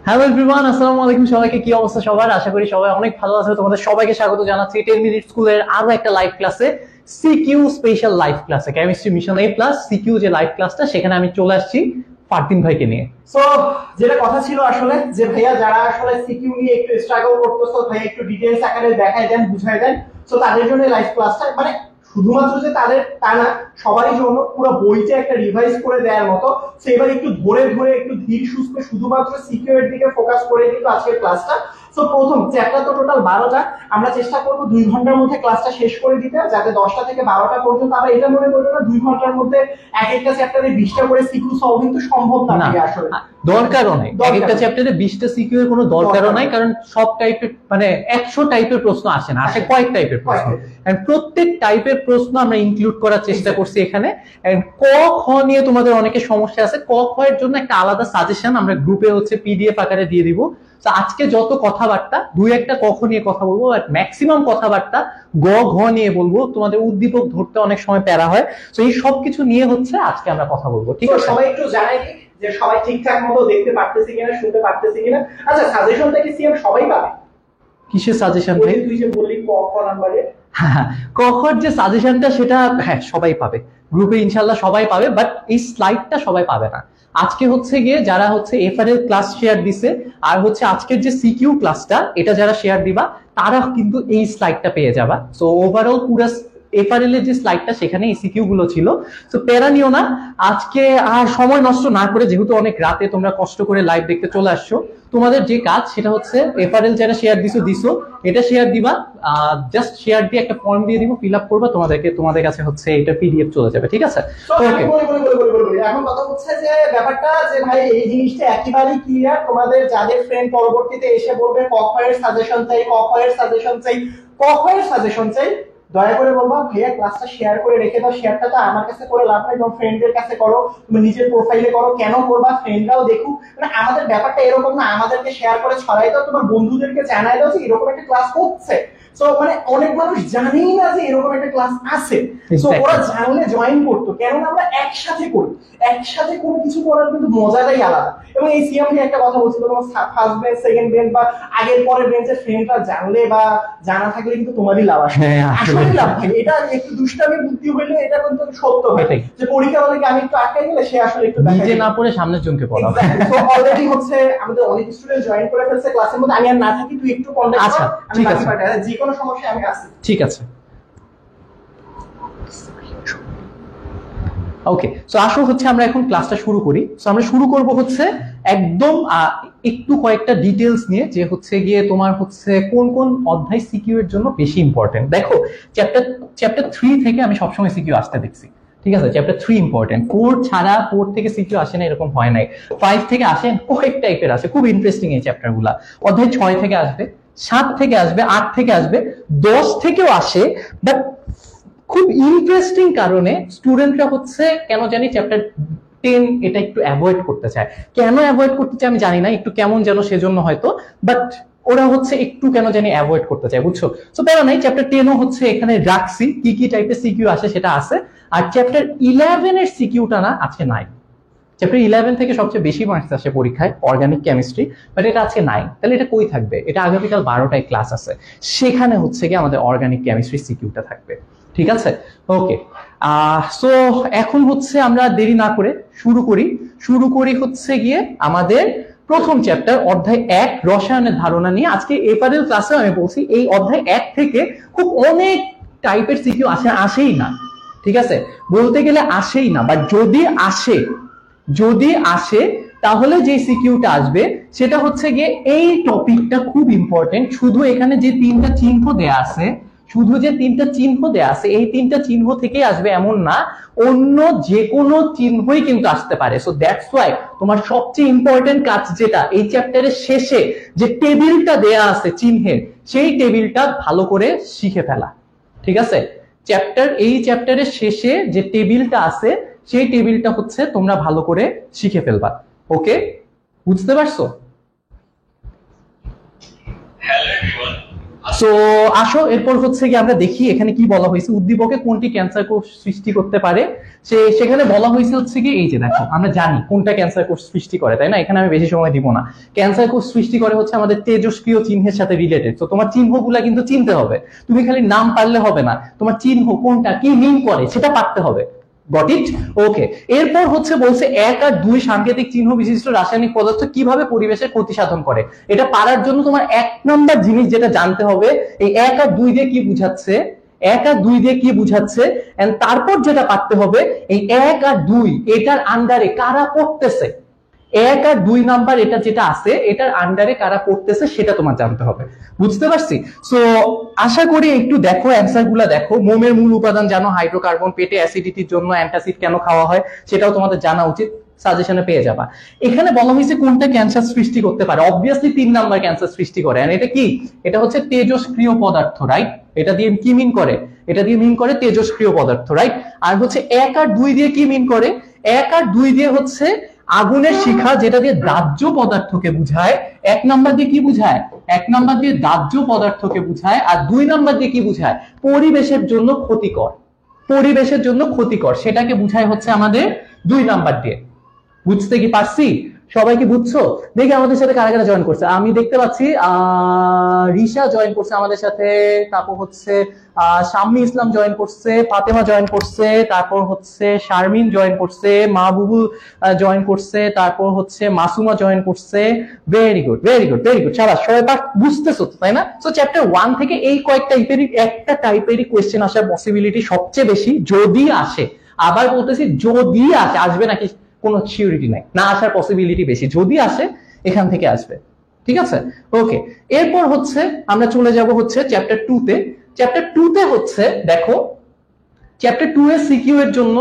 Hello everyone, আসসালামু আলাইকুম। সবাইকে কি অবস্থা সবার? আশা করি সবাই অনেক ভালো আছে। তোমাদের সবাইকে স্বাগত জানাচ্ছি 10 মিনিট স্কুলের আরো একটা লাইভ ক্লাসে, সিকিউ স্পেশাল লাইভ ক্লাসে, chemistry mission A plus CQ যে লাইভ ক্লাসটা, সেখানে আমি চলে আসছি ফারদিন ভাইকে নিয়ে। সো যেটা কথা ছিল আসলে যে ভাইয়া যারা আসলে সিকিউ নিয়ে একটু স্ট্রাগল করতেছো, ভাইয়া একটু ডিটেইলস আকারে দেখায় দেন, বুঝায় দেন। সো তাদের জন্য লাইভ ক্লাসটা মানে শুধুমাত্র যে তাদের তা না, সবারই জন্য পুরো বইটা একটা রিভাইজ করে দেওয়ার মতো। সো এবার একটু ধরে ধরে একটু ধীর সুস্থে শুধুমাত্র সিকিউ এর দিকে ফোকাস করে কিন্তু আজকের ক্লাসটা। সো প্রথম চ্যাপ্টার তো টোটাল 12টা, আমরা চেষ্টা করবো 2 ঘন্টার মধ্যে ক্লাসটা শেষ করে দিতে, যাতে 10টা থেকে 12টা পর্যন্ত। আমরা এটা মনে করবো না 2 ঘন্টার মধ্যে এক একটা চ্যাপ্টারে 20টা করে সিকিউ সলভিং তো সম্ভব না আসলে, দরকারও নাই। এক একটা চ্যাপ্টারে 20টা সিকিউ এর কোনো দরকারও নাই, কারণ সব টাইপের মানে 100 টাইপের প্রশ্ন আসে না, আসে কয়েক টাইপের প্রশ্ন। এন্ড প্রত্যেক টাইপের প্রশ্ন আমরা ইনক্লুড করার চেষ্টা করছি এখানে। এন্ড ক খ নিয়ে তোমাদের অনেকের সমস্যা আছে, ক খ এর জন্য একটা আলাদা সাজেশন আমরা গ্রুপে পিডিএফ আকারে দিয়ে দিব। তো আজকে যত কথাবার্তা, দুই একটা ক খ নিয়ে কথা বলবো, বাট ম্যাক্সিমাম কথাবার্তা গ ঘ নিয়ে বলবো। তোমাদের উদ্দীপক ধরতে অনেক সময় প্যারা হয়। তো এই সবকিছু নিয়ে আজকে আমরা কথা বলবো, ঠিক আছে? সবাই একটু জানাই যে সবাই ঠিকঠাক মতো দেখতে পারতেছে কিনা, শুনতে পারতেছে কিনা। আচ্ছা, সাজেশনটা কি সিএম সবাই পাবে? কিসের সাজেশন? তুই যে বললি ক খ নাম্বারে ক খ যে সাজেশনটা, সেটা হ্যাঁ সবাই পাবে, গ্রুপে ইনশাল্লাহ সবাই পাবে, বাট এই স্লাইডটা সবাই পাবে না। আজকে গিয়ে যারা এফআরএল ক্লাস শেয়ার দিছে, আর আজকের যে সিকিউ ক্লাসটা, এটা যারা শেয়ার দিবা তারা কিন্তু এই স্লাইডটা পেয়ে যাবা। সো ওভারঅল পুরো এফআরএল এর যে স্লাইডটা, সেখানে ইসিকিউ গুলো ছিল। তো প্যারা নিও না, আজকে আর সময় নষ্ট না করে, যেহেতু অনেক রাতে তোমরা কষ্ট করে লাইভ দেখতে চলে আসছো, তোমাদের যে কাজ সেটা এফআরএল যারা শেয়ার দিছো এটা শেয়ার দিবা। জাস্ট শেয়ার দিয়ে একটা ফর্ম দিয়ে দিব, ফিল আপ করবা, তোমাদের কাছে এটা পিডিএফ চলে যাবে, ঠিক আছে? ওকে, এখন কথা হচ্ছে যে ব্যাপারটা যে ভাই এই জিনিসটা একেবারেই ক্লিয়ার। তোমাদের যাদের ফ্রেন্ড পরবর্তীতে এসে বলবে ক খ এর সাজেশন চাই, ক খ এর সাজেশন চাই, ক খ এর সাজেশন চাই, দয়া করে বলবা ভাইয়া ক্লাসটা শেয়ার করে রেখে দাও। শেয়ারটা তো আমার কাছে করে লাভ নাই, তোমার ফ্রেন্ডদের কাছে করো, তুমি নিজের প্রোফাইলে করো। কেন করবা? ফ্রেন্ডরাও দেখুক। মানে আমাদের ব্যাপারটা এরকম না, আমাদেরকে শেয়ার করে ছড়াই দাও, তোমার বন্ধুদেরকে জানাই দাও যে এরকম একটা ক্লাস হচ্ছে। সো মানে অনেক মানুষ জানেই না যে এরকম একটা ক্লাস আছে। সো ওরা জানলে জয়েন করতো, কেননা আমরা একসাথে করি। একসাথে কোনো কিছু করার কিন্তু মজাটাই আলাদা। এবং এই সিএম নিয়ে একটা কথা বলছিল, তোমার ফার্স্ট বেঞ্চ, সেকেন্ড বেঞ্চ বা আগের পরের বেঞ্চের ফ্রেন্ডরা জানলে বা জানা থাকলে কিন্তু তোমারই লাভ আসে। আসলে লাভ ভাই, এটা একটু দুষ্টামি বুদ্ধি হইলে এটা কিন্তু সত্য হয় যে পরীক্ষা হলে আমি একটু আটকাই গেলে সে আসলে একটু নিজে না পড়ে সামনের জনকে পড়াও। তো অলরেডি আমাদের অনেক স্টুডেন্ট জয়েন করে ফেলছে ক্লাসের মধ্যে। আমি আর না থাকি, তুই একটু কন্টাক্ট কর। আচ্ছা, আমি বাকি পার্টে যে কোনো সমস্যা আমি আছি। ঠিক আছে, ওকে। সো আসো আমরা এখন ক্লাসটা শুরু করি। সো আমরা শুরু করব একদম একটু কয়েকটা ডিটেইলস নিয়ে, যে গিয়ে তোমার কোন কোন অধ্যায় সিকিউ এর জন্য বেশি ইম্পর্টেন্ট। দেখো, চ্যাপ্টার 3 থেকে আমি সবসময় সিকিউ আসতে দেখছি, ঠিক আছে? চ্যাপ্টার 3 ইম্পর্টেন্ট, 4 ছাড়া 4 থেকে সিকিউ আসে না এরকম হয় নাই। 5 থেকে আসে, কয়েক টাইপের আসে, খুব ইন্টারেস্টিং এই চ্যাপ্টার গুলা। অধ্যায় 6 থেকে আসবে, 7 থেকে আসবে, 8 থেকে আসবে, 10 থেকেও আসে। বাট খুব ইন্টারেস্টিং কারণে স্টুডেন্টরা কেন জানি চ্যাপ্টার 10 এটা একটু অ্যাভয়েড করতে চায়। কেন অ্যাভয়েড করতে চায় আমি জানি না, একটু কেমন যেন সেজন্য হয়তো, বাট ওরা একটু কেন জানি অ্যাভয়েড করতে চায়, বুঝছো? সো প্যারা নাই, চ্যাপ্টার 10ও এখানে রাখছি, কি কি টাইপের সিকিউ আসে সেটা আছে। আর চ্যাপ্টার 11 এর সিকিউটা না আছে নাই। চ্যাপ্টার 11 থেকে সবচেয়ে বেশি মার্কস আসে পরীক্ষায়, অর্গানিক কেমিস্ট্রি, বাট এটা আছে 9। তাহলে এটা কই থাকবে? এটা আগামীকাল 12টায় ক্লাস আছে, সেখানে কি আমাদের অর্গানিক কেমিস্ট্রি সিকিউটা থাকবে, ঠিক আছে? ওকে, সো এখন আমরা দেরি না করে শুরু করি গিয়ে আমাদের প্রথম চ্যাপ্টার, অধ্যায় 1 রসায়নের ধারণা নিয়ে। আজকে এফআরএল ক্লাসে আমি বলছি এই অধ্যায় 1 থেকে খুব অনেক টাইপের সিকিউ আসেই না, ঠিক আছে? বলতে গেলে আসেই না, বাট যদি আসে তাহলে যে সিকিউটা আসবে সেটা গিয়ে এই টপিকটা খুব ইম্পর্টেন্ট। শুধু এখানে যে 3টা চিহ্ন দেয়া আছে, এই 3টা চিহ্ন থেকে আসবে এমন না, অন্য যে কোনো চিহ্নই কিন্তু আসতে পারে। সো দ্যাটস ওয়াই তোমার সবচেয়ে ইম্পর্টেন্ট কাজ যেটা, এই চ্যাপ্টারের শেষে যে টেবিলটা দেয়া আছে চিহ্নের, সেই টেবিলটা ভালো করে শিখে ফেলা, ঠিক আছে? এই চ্যাপ্টারের শেষে যে টেবিলটা আছে, সেই টেবিলটা তোমরা ভালো করে শিখে ফেলবা। ওকে, বুঝতে পারছো? Hello everyone, সো আসো এরপর হচ্ছে কি আমরা দেখি এখানে কি বলা হয়েছে, উদ্দীপকে কোনটি ক্যান্সার কোষ সৃষ্টি করতে পারে। সেখানে বলা হয়েছে হচ্ছে কি, এই যে দেখো আমরা জানি কোনটা ক্যান্সার কোষ সৃষ্টি করে, তাই না? এখানে আমি বেশি সময় দিব না। ক্যান্সার কোষ সৃষ্টি করে হচ্ছে আমাদের তেজস্ক্রিয় চিহ্নের সাথে রিলেটেড। তো তোমার চিহ্নগুলা কিন্তু চিনতে হবে, তুমি খালি নাম পারলে হবে না, তোমার চিহ্ন কোনটা কি মিন করে সেটা পারতে হবে। Got it? ওকে। এরপর হচ্ছে বলছে 1 আর 2 সাংকেতিক চিহ্ন বিশিষ্ট রাসায়নিক পদার্থ কিভাবে পরিবেশের ক্ষতি সাধন করে। এটা পারার জন্য তোমার 1 নাম্বার জিনিস যেটা জানতে হবে, এই 1 আর 2 দিয়ে কি বুঝাচ্ছে, 1 আর 2 দিয়ে কি বুঝাচ্ছে, এন্ড তারপর যেটা পারতে হবে এই 1 আর 2 এটার আন্ডারে কারা পড়তেছে। 1 আর 2 নাম্বার এটা যেটা আছে এটার আন্ডারে কারা পড়তেছে সেটা তোমার জানতে হবে। বুঝতে পারছি? সো আশা করি একটু দেখো অ্যান্সার গুলা দেখো। মোমের মূল উপাদান জানো হাইড্রোকার্বন, পেটে অ্যাসিডিটির জন্য অ্যান্টাসিড কেন খাওয়া হয় সেটাও তোমাদের জানা উচিত, সাজেশনে পেয়ে যাবা। এখানে বলা হয়েছে কোনটা ক্যান্সার সৃষ্টি করতে পারে, অবভিয়াসলি 3 নাম্বার ক্যান্সার সৃষ্টি করে। আর এটা কি, এটা হচ্ছে তেজস্ক্রিয় পদার্থ, রাইট? এটা দিয়ে কি মিন করে, এটা দিয়ে মিন করে তেজস্ক্রিয় পদার্থ, রাইট? আর হচ্ছে 1 আর 2 দিয়ে কি মিন করে, 1 আর 2 দিয়ে হচ্ছে আগুনের শিখা, যেটা দিয়ে দাহ্য পদার্থকে বুঝায়। 1 নাম্বার দিয়ে কি বুঝায়, 1 নাম্বার দিয়ে দাহ্য পদার্থকে বুঝায়, আর 2 নাম্বার দিয়ে কি বুঝায়, পরিবেশের জন্য ক্ষতিকর, পরিবেশের জন্য ক্ষতিকর সেটাকে বুঝায় হচ্ছে আমাদের 2 নাম্বার দিয়ে। বুঝতে কি পারছি? সবাই কি বুঝছো? দেখি আমাদের সাথে কারা কারা জয়েন করছে। আমি দেখতে পাচ্ছি রিশা জয়েন করছে আমাদের সাথে, তারপর হচ্ছে শাম্মী ইসলাম জয়েন করছে, ফাতেমা জয়েন করছে, তারপর হচ্ছে শারমিন জয়েন করছে, মাহবুবুল জয়েন করছে, তারপর হচ্ছে মাসুমা জয়েন করছে। Very good, very good, very good, শাবাশ। সবাই পাঠ বুঝতেছো তো, তাই না? সো চ্যাপ্টার 1 থেকে এই কয়েকটা টাইপেরই একটা টাইপেরই কোয়েশ্চেন আসার পসিবিলিটি সবচেয়ে বেশি, যদি আসে। আবার বলতেছি যদি আসে, আসবে নাকি কোনো সিউরিটি নাই, না আসার পসিবিলিটি বেশি, যদি আসে এখান থেকে আসবে। ঠিক আছে? ওকে। এরপর হচ্ছে আমরা চলে যাব হচ্ছে চ্যাপ্টার 2 তে। চ্যাপ্টার 2 তে হচ্ছে দেখো, চ্যাপ্টার 2 এর সিকিউ এর জন্য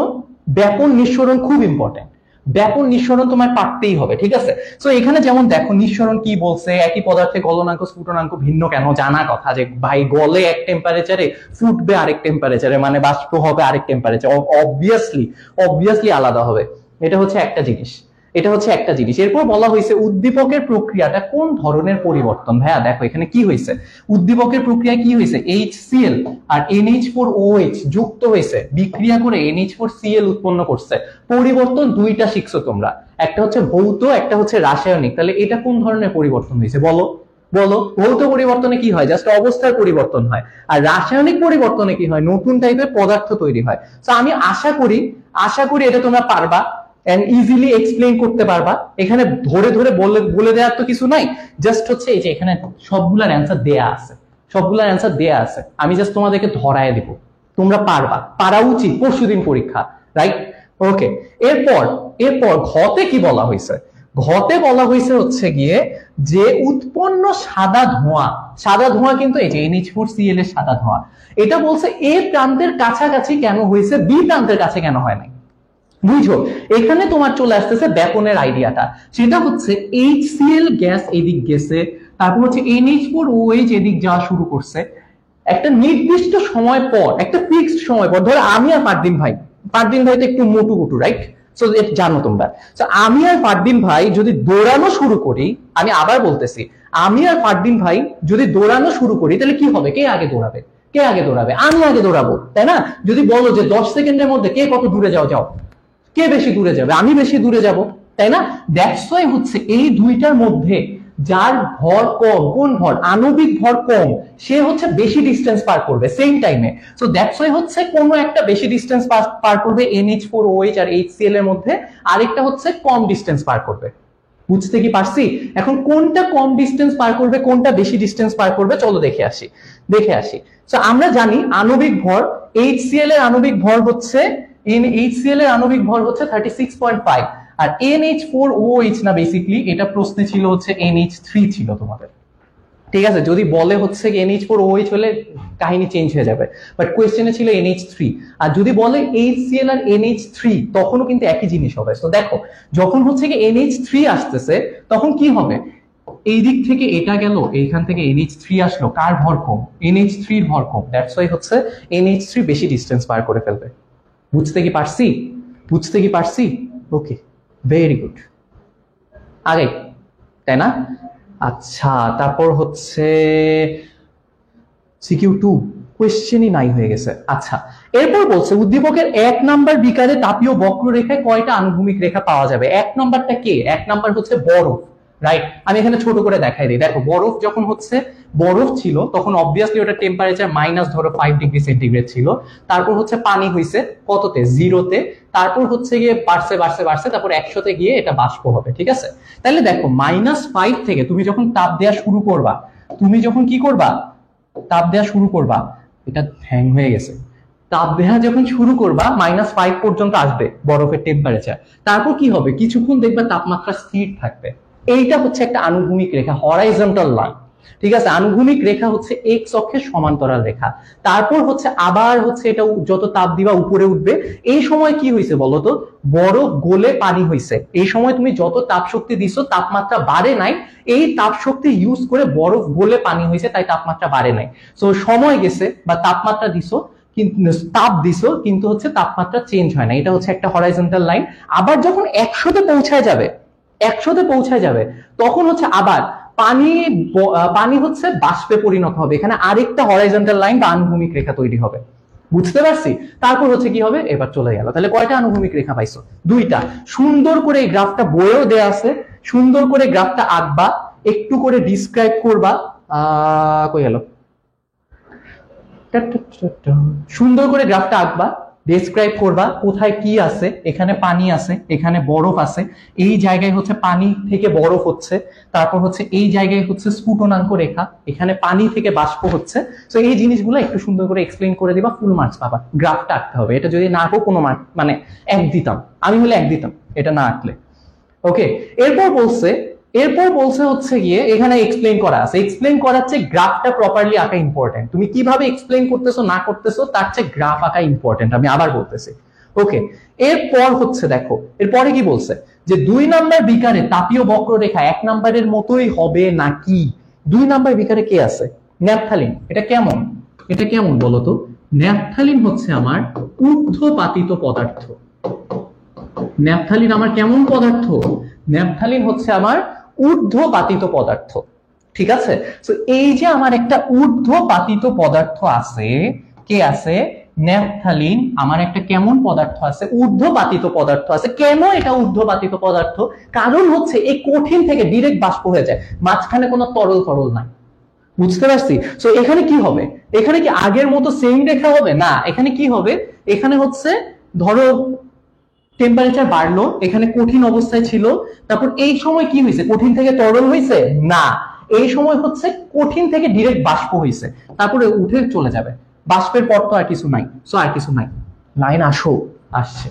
ব্যাপন নিঃসরণ খুব ইম্পর্টেন্ট। ব্যাপন নিঃসরণ তোমার পারতেই হবে, ঠিক আছে? সো এখানে যেমন দেখো নিঃসরণ কি বলছে, একই পদার্থে গলনাঙ্ক স্ফুটনাঙ্ক ভিন্ন কেন, জানা কথা যে ভাই গলে এক টেম্পারেচারে, ফুটবে আরেক টেম্পারেচারে, মানে বাষ্প হবে আরেক টেম্পারেচার, অবভিয়াসলি আলাদা হবে। এটা হচ্ছে একটা জিনিস, এটা হচ্ছে একটা জিনিস। এরপর বলা হয়েছে উদ্দীপকের প্রক্রিয়াটা কোন ধরনের পরিবর্তন। ভাইয়া দেখো এখানে কি হয়েছে, উদ্দীপকের প্রক্রিয়া কি হয়েছে, HCl আর NH4OH যুক্ত হয়েছে, বিক্রিয়া করে NH4Cl উৎপন্ন করছে। পরিবর্তন দুইটা শিখছো তোমরা, একটা হচ্ছে ভৌত, একটা হচ্ছে রাসায়নিক। তাহলে এটা কোন ধরনের পরিবর্তন হয়েছে বলো? বলো। ভৌত পরিবর্তনে কি হয়, জাস্ট অবস্থার পরিবর্তন হয়। আর রাসায়নিক পরিবর্তনে কি হয়, নতুন টাইপের পদার্থ তৈরি হয়। তো আমি আশা করি এটা তোমরা পারবা এন্ড ইজিলি এক্সপ্লেইন করতে পারবা। এখানে ধরে ধরে বলে দেওয়ার তো কিছু নাই, জাস্ট হচ্ছে এই যে এখানে সবগুলার অ্যান্সার দেয়া আছে, সবগুলার অ্যান্সার দেয়া আছে, আমি জাস্ট তোমাদেরকে ধরায় দেব, তোমরা পারবা, পারা উচিত, পরশুদিন পরীক্ষা, রাইট? ওকে। এরপর ঘতে কি বলা হয়েছে, ঘতে বলা হয়েছে হচ্ছে গিয়ে যে উৎপন্ন সাদা ধোঁয়া কিন্তু এই যে NH4Cl এর সাদা ধোঁয়া, এটা বলছে এ প্রান্তের কাছাকাছি কেন হয়েছে, বি প্রান্তের কাছে কেন হয় নাই। বুঝো, এখানে তোমার চলে আসতেছে ব্যাপনের আইডিয়াটা, সেটা হচ্ছে HCl গ্যাস এদিক গেছে, তারপর হচ্ছে NH4OH এদিক যাওয়া শুরু করছে। একটা নির্দিষ্ট সময় পর, একটা ফিক্সড সময় পর, ধরো আমি আর ফারদিন ভাই তো একটু মোটু মোটু, রাইট? সো জানো তোমরা, আমি আর ফারদিন ভাই যদি দৌড়ানো শুরু করি, আমি আবার বলতেছি, আমি আর ফারদিন ভাই যদি দৌড়ানো শুরু করি, তাহলে কি হবে, কে আগে দৌড়াবে, কে আগে দৌড়াবে? আমি আগে দৌড়াবো, তাই না? যদি বলো যে 10 সেকেন্ডের মধ্যে কে কত দূরে যাও, কে বেশি দূরে যাবে, আমি বেশি দূরে যাব, তাই না? দ্যাটস ওয়াই হচ্ছে এই দুইটার মধ্যে যার ভর কম, কোন ভর, আণবিক ভর কম, সে হচ্ছে বেশি ডিস্টেন্স পার করবে সেম টাইমে। সো দ্যাটস ওয়াই হচ্ছে কোনো একটা বেশি ডিস্টেন্স পার করবে NH4OH আর HCl এর মধ্যে, আরেকটা হচ্ছে কম ডিস্টেন্স পার করবে। বুঝতে কি পারছি? এখন কোনটা কম ডিস্টেন্স পার করবে, কোনটা বেশি ডিস্টেন্স পার করবে, চলো দেখে আসি। সো আমরা জানি আণবিক ভর, HCl এর আণবিক ভর হচ্ছে, HCl এর আণবিক ভর হচ্ছে 36.5, আর NH4OH না, বেসিক্যালি এটা প্রশ্নে ছিল হচ্ছে NH3 ছিল তোমাদের, ঠিক আছে? যদি বলে হচ্ছে NH4OH হলে কাহিনী চেঞ্জ হয়ে যাবে, বাট কোয়েশ্চেনে ছিল NH3। আর যদি বলে HCl আর NH3 তখনও কিন্তু একই জিনিস হবে। তো দেখো যখন হচ্ছে কি NH3 আসতেছে তখন কি হবে, এই দিক থেকে এটা গেল, এইখান থেকে NH3 আসলো, কার ভর কম, NH3 এর ভর কম, দ্যাটস ওয়াই হচ্ছে NH3 বেশি ডিস্টেন্স পার করে ফেলবে। বুঝতে কি পারছি? ওকে, ভেরি গুড। আগে, তাই না? আচ্ছা, তারপর হচ্ছে CQ2 কোয়েশ্চেনই নাই হয়ে গেছে। আচ্ছা, এরপর বলছে উদ্দীপকের 1 নাম্বার বিকারে তাপীয় বক্ররেখায় কয়টা আনুভূমিক রেখা পাওয়া যাবে? 1 নাম্বারটা কে? 1 নাম্বার হচ্ছে বরফ, রাইট? আমি এখানে ছোট করে দেখাই দিই। দেখো, বরফ যখন হচ্ছে বরফ ছিল তখন অবভিয়াসলি ওটা টেম্পারেচার মাইনাস ধরো 5 ডিগ্রি সেন্টিগ্রেড ছিল। তারপর হচ্ছে পানি হইছে কততে? 0-তে। তারপর হচ্ছে গিয়ে বাড়ছে বাড়ছে বাড়ছে, তারপর 100-তে গিয়ে এটা বাষ্প হবে, ঠিক আছে? তাহলে দেখো -5 থেকে তুমি যখন তাপ দেওয়া শুরু করবা, তুমি যখন কি করবা, তাপ দেওয়া শুরু করবা, এটা হ্যাং হয়ে গেছে, তাপ দেওয়া যখন শুরু করবা -5 পর্যন্ত আসবে বরফের টেম্পারেচার। তারপর কি হবে? কিছুক্ষণ দেখবা তাপমাত্রা স্থির থাকবে। এইটা হচ্ছে একটা আনুভূমিক রেখা, হরাইজন্টাল লাইন, ঠিক আছে? আনুভূমিক রেখা হচ্ছে এক্স অক্ষের সমান্তরাল রেখা। তারপর হচ্ছে আবার হচ্ছে এটা যত তাপ দিবা উপরে উঠবে। এই সময় কি হয়েছে বলতো? বরফ গলে পানি হয়েছে। এই সময় তুমি যত তাপ শক্তি দিছো তাপমাত্রা বাড়ে নাই, এই তাপ শক্তি ইউজ করে বরফ গলে পানি হয়েছে, তাই তাপমাত্রা বাড়ে নাই। সো সময় গেছে বা তাপমাত্রা দিছো কিন্তু তাপ দিছো, কিন্তু হচ্ছে তাপমাত্রা চেঞ্জ হয় না। এটা হচ্ছে একটা হরাইজন্টাল লাইন। আবার যখন 100-তে পৌঁছায় যাবে, 100-তে পৌঁছায় যাবে, তখন হচ্ছে আবার পানি হচ্ছে বাষ্পে পরিণত হবে। এখানে আরেকটা হরাইজন্টাল লাইন বা আনুভূমিক রেখা তৈরি হবে। বুঝতে পারছি? তারপর হচ্ছে কি হবে? এবার চলে গেল। তাহলে কয়টা আনুভূমিক রেখা পাইছো? 2টা। সুন্দর করে এই গ্রাফটা বইয়েও দেয়া আছে, সুন্দর করে গ্রাফটা আঁকবা, একটু করে ডিসক্রাইব করবা। কই গেল? সুন্দর করে গ্রাফটা আঁকবা, ডেসক্রাইব করবা কোথায় কি আছে। এখানে পানি আছে, এখানে বরফ আছে, এই জায়গায় হচ্ছে পানি থেকে বরফ হচ্ছে, তারপর হচ্ছে এই জায়গায় হচ্ছে স্ফুটনাঙ্ক রেখা, এখানে পানি থেকে বাষ্প হচ্ছে। তো এই জিনিসগুলো একটু সুন্দর করে এক্সপ্লেইন করে দিবা, ফুল মার্কস পাবা। গ্রাফটা আঁকতে হবে, এটা যদি না আঁকো কোনো মার্ক মানে 1 দিতাম, আমি হলে 1 দিতাম এটা না আঁকলে। ওকে, এরপর বলছে হচ্ছে গিয়ে এখানে এক্সপ্লেইন করা আছে। এক্সপ্লেইন করার চেয়ে গ্রাফটা প্রপারলি আঁকা ইম্পর্টেন্ট। তুমি কিভাবে এক্সপ্লেইন করতেছো না করতেছো তার চেয়ে গ্রাফ আঁকা ইম্পর্টেন্ট, আমি আবার বলতেছি। ওকে, এরপর হচ্ছে দেখো, এরপরে কি বলছে যে 2 নাম্বার বিকারে তাপীয় বক্ররেখা 1 নাম্বারের মতোই হবে নাকি? 2 নাম্বার বিকারে কে আছে? ন্যাপথালিন। এটা কেমন? এটা কেমন বলো তো? ন্যাপথালিন হচ্ছে আমার ঊর্ধ্বপাতিত পদার্থ। ন্যাপথালিন আমার কেমন পদার্থ? ন্যাপথালিন হচ্ছে আমার ঊর্ধ্বপাতিত পদার্থ, ঠিক আছে? তো এই যে আমার একটা ঊর্ধ্বপাতিত পদার্থ আছে, কে আছে? ন্যাপথালিন আমার একটা কেমন পদার্থ আছে? ঊর্ধ্বপাতিত পদার্থ আছে। কেন এটা ঊর্ধ্বপাতিত পদার্থ? কারণ হচ্ছে এই কঠিন থেকে ডিরেক্ট বাষ্প হয়ে যায়, মাঝখানে কোনো তরল নাই। বুঝতে পারছি? তো এখানে কি হবে? এখানে কি আগের মতো সেম রেখা হবে? না, এখানে কি হবে? এখানে হচ্ছে ধরো টেম্পারেচার বাড়লো, এখানে কঠিন অবস্থায় ছিল, তারপর এই সময় কি হয়েছে? কঠিন থেকে তরল হয়েছে? না, এই সময় হচ্ছে কঠিন থেকে ডিরেক্ট বাষ্প হয়েছে, তারপরে উঠে চলে যাবে। বাষ্পের পর তো আর কিছু নাই। সো আর কিছু নাই। লাইন আসছে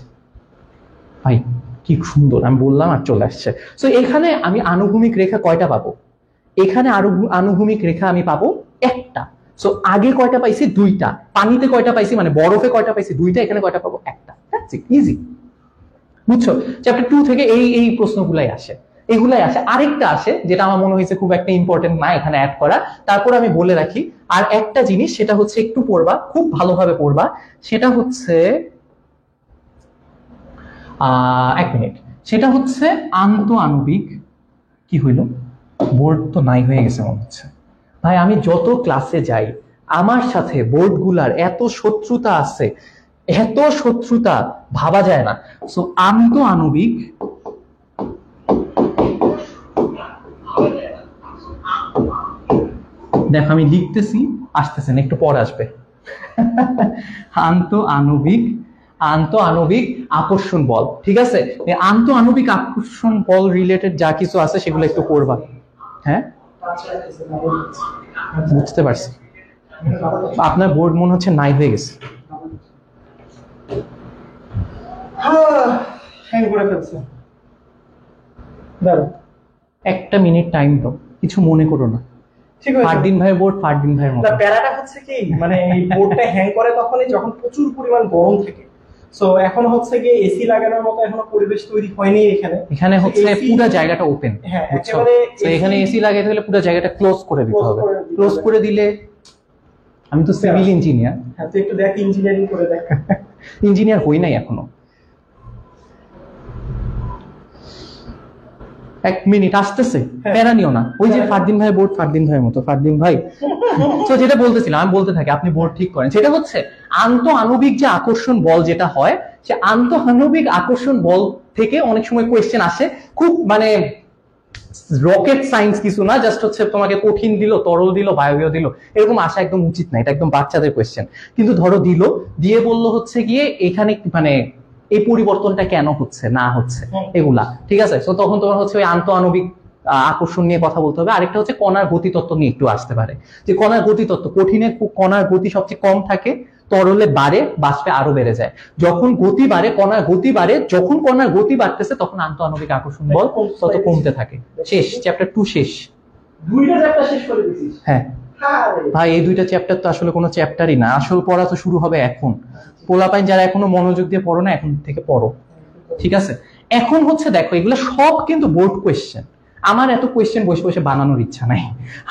ভাই, কি সুন্দর, আমি বললাম আর চলে আসছে। সো এখানে আমি আনুভূমিক রেখা কয়টা পাবো? এখানে আনুভূমিক রেখা আমি পাবো একটা। সো আগে কয়টা পাইছি? 2টা। পানিতে কয়টা পাইছি মানে বরফে কয়টা পাইছি? 2টা। এখানে কয়টা পাবো? একটা। That's it, easy. বুঝছো? চ্যাপ্টার 2 থেকে এই প্রশ্নগুলাই আসে, এগুলাই আসে। আরেকটা আসে যেটা আমার মনে হয়েছে খুব একটা ইম্পর্টেন্ট না এখানে অ্যাড করা, তারপর আমি বলে রাখি। আর একটা জিনিস, সেটা হচ্ছে একটু পড়বা, খুব ভালোভাবে পড়বা। সেটা হচ্ছে 1 মিনিট। সেটা হচ্ছে আন্তঃআণবিক। কি হইল? বোর্ড তো নাই হয়ে গেছে মনে হচ্ছে। ভাই, আমি যত ক্লাসে যাই আমার সাথে বোর্ডগুলার এত শত্রুতা আছে, এত শত্রুতা ভাবা যায় না। সো আন্তঃআণবিক দেখো আমি লিখতেছি, আসতেছেন, একটু পর আসবে। আন্তঃআণবিক আকর্ষণ বল, ঠিক আছে? আন্তঃআণবিক আকর্ষণ বল রিলেটেড যা কিছু আছে সেগুলো একটু পড়বা। হ্যাঁ, বুঝতে পারছি। আপনার বোর্ড মনে হচ্ছে নাই হয়ে গেছে। হ্যাং করে ফেলছে। 1 মিনিট টাইম দাও, কিছু মনে করো না। ঠিক আছে, ফারদিন ভাইয়ের বোর্ড ফারদিন ভাইয়ের মতো। প্যারাটা হচ্ছে কি, মানে এই বোর্ডটা হ্যাং করে তখনই যখন প্রচুর পরিমাণ গরম থাকে। সো এখন হচ্ছে কি এসি লাগানোর মতো এখনো পরিবেশ তৈরি হয়নি এখানে। এখানে হচ্ছে পুরো জায়গাটা ওপেন। হ্যাঁ, একেবারে। তো এখানে এসি লাগাইতে হলে পুরো জায়গাটা ক্লোজ করে দিতে হবে। ক্লোজ করে দিলে, আমি তো সিভিল ইঞ্জিনিয়ার। হ্যাঁ, তুই একটু দেখ, ইঞ্জিনিয়ারিং করে দেখ। ইঞ্জিনিয়ার হই নাই এখনো। এক মিনিট আসতেছে, প্যারা নিও না। ওই যে ফারদিন ভাই বোর্ড, ফারদিন ভাইয়ের মতো, ফারদিন ভাই। তো যেটা বলতেছিলাম, আমি বলতে থাকি, আপনি বোর্ড ঠিক করেন। সেটা হচ্ছে আন্তঃআণবিক যে আকর্ষণ বল যেটা হয়, সে আন্তঃআণবিক আকর্ষণ বল থেকে অনেক সময় কোয়েশ্চেন আসে, খুব মানে রকেট সায়েন্স কিছু না, জাস্ট হচ্ছে তোমাকে কঠিন দিল, তরল দিল, বায়বীয় দিল, এরকম আসা একদম উচিত না, এটা একদম বাচ্চাদের কোয়েশ্চেন। কিন্তু ধরো দিল, দিয়ে বললো হচ্ছে গিয়ে এখানে মানে এই পরিবর্তনটা কেন হচ্ছে না হচ্ছে এগুলা, ঠিক আছে। তো তখন তোমার হচ্ছে ওই আন্তঃআণবিক আকর্ষণ নিয়ে কথা বলতে হবে। আরেকটা হচ্ছে কণার গতিতত্ত্ব নিয়ে একটু আসতে পারে, যে কণার গতিতত্ত্ব, কঠিনে কণার গতি সবচেয়ে কম থাকে, তরলে বাড়ে, বাষ্পে আরো বেড়ে যায়। যখন গতি বাড়ে, কণার গতি বাড়ে, যখন কণার গতি বাড়তেছে তখন আন্তঃআণবিক আকর্ষণ বল তত কমতে থাকে। শেষ, চ্যাপ্টার 2 শেষ। দুইটা চ্যাপ্টার শেষ করে দিছিস? হ্যাঁ ভাই, এই দুইটা চ্যাপ্টার তো আসলে কোনো চ্যাপ্টারই না, আসল পড়া তো শুরু হবে এখন। পোলাপাইন যারা এখনো মনোযোগ দিয়ে পড়ো না, এখন থেকে পড়ো, ঠিক আছে। এখন হচ্ছে দেখো, এগুলো সব কিন্তু বোর্ড কোয়েশ্চেন। আমার এত কোয়েশ্চেন বসে বসে বানানোর ইচ্ছা নাই,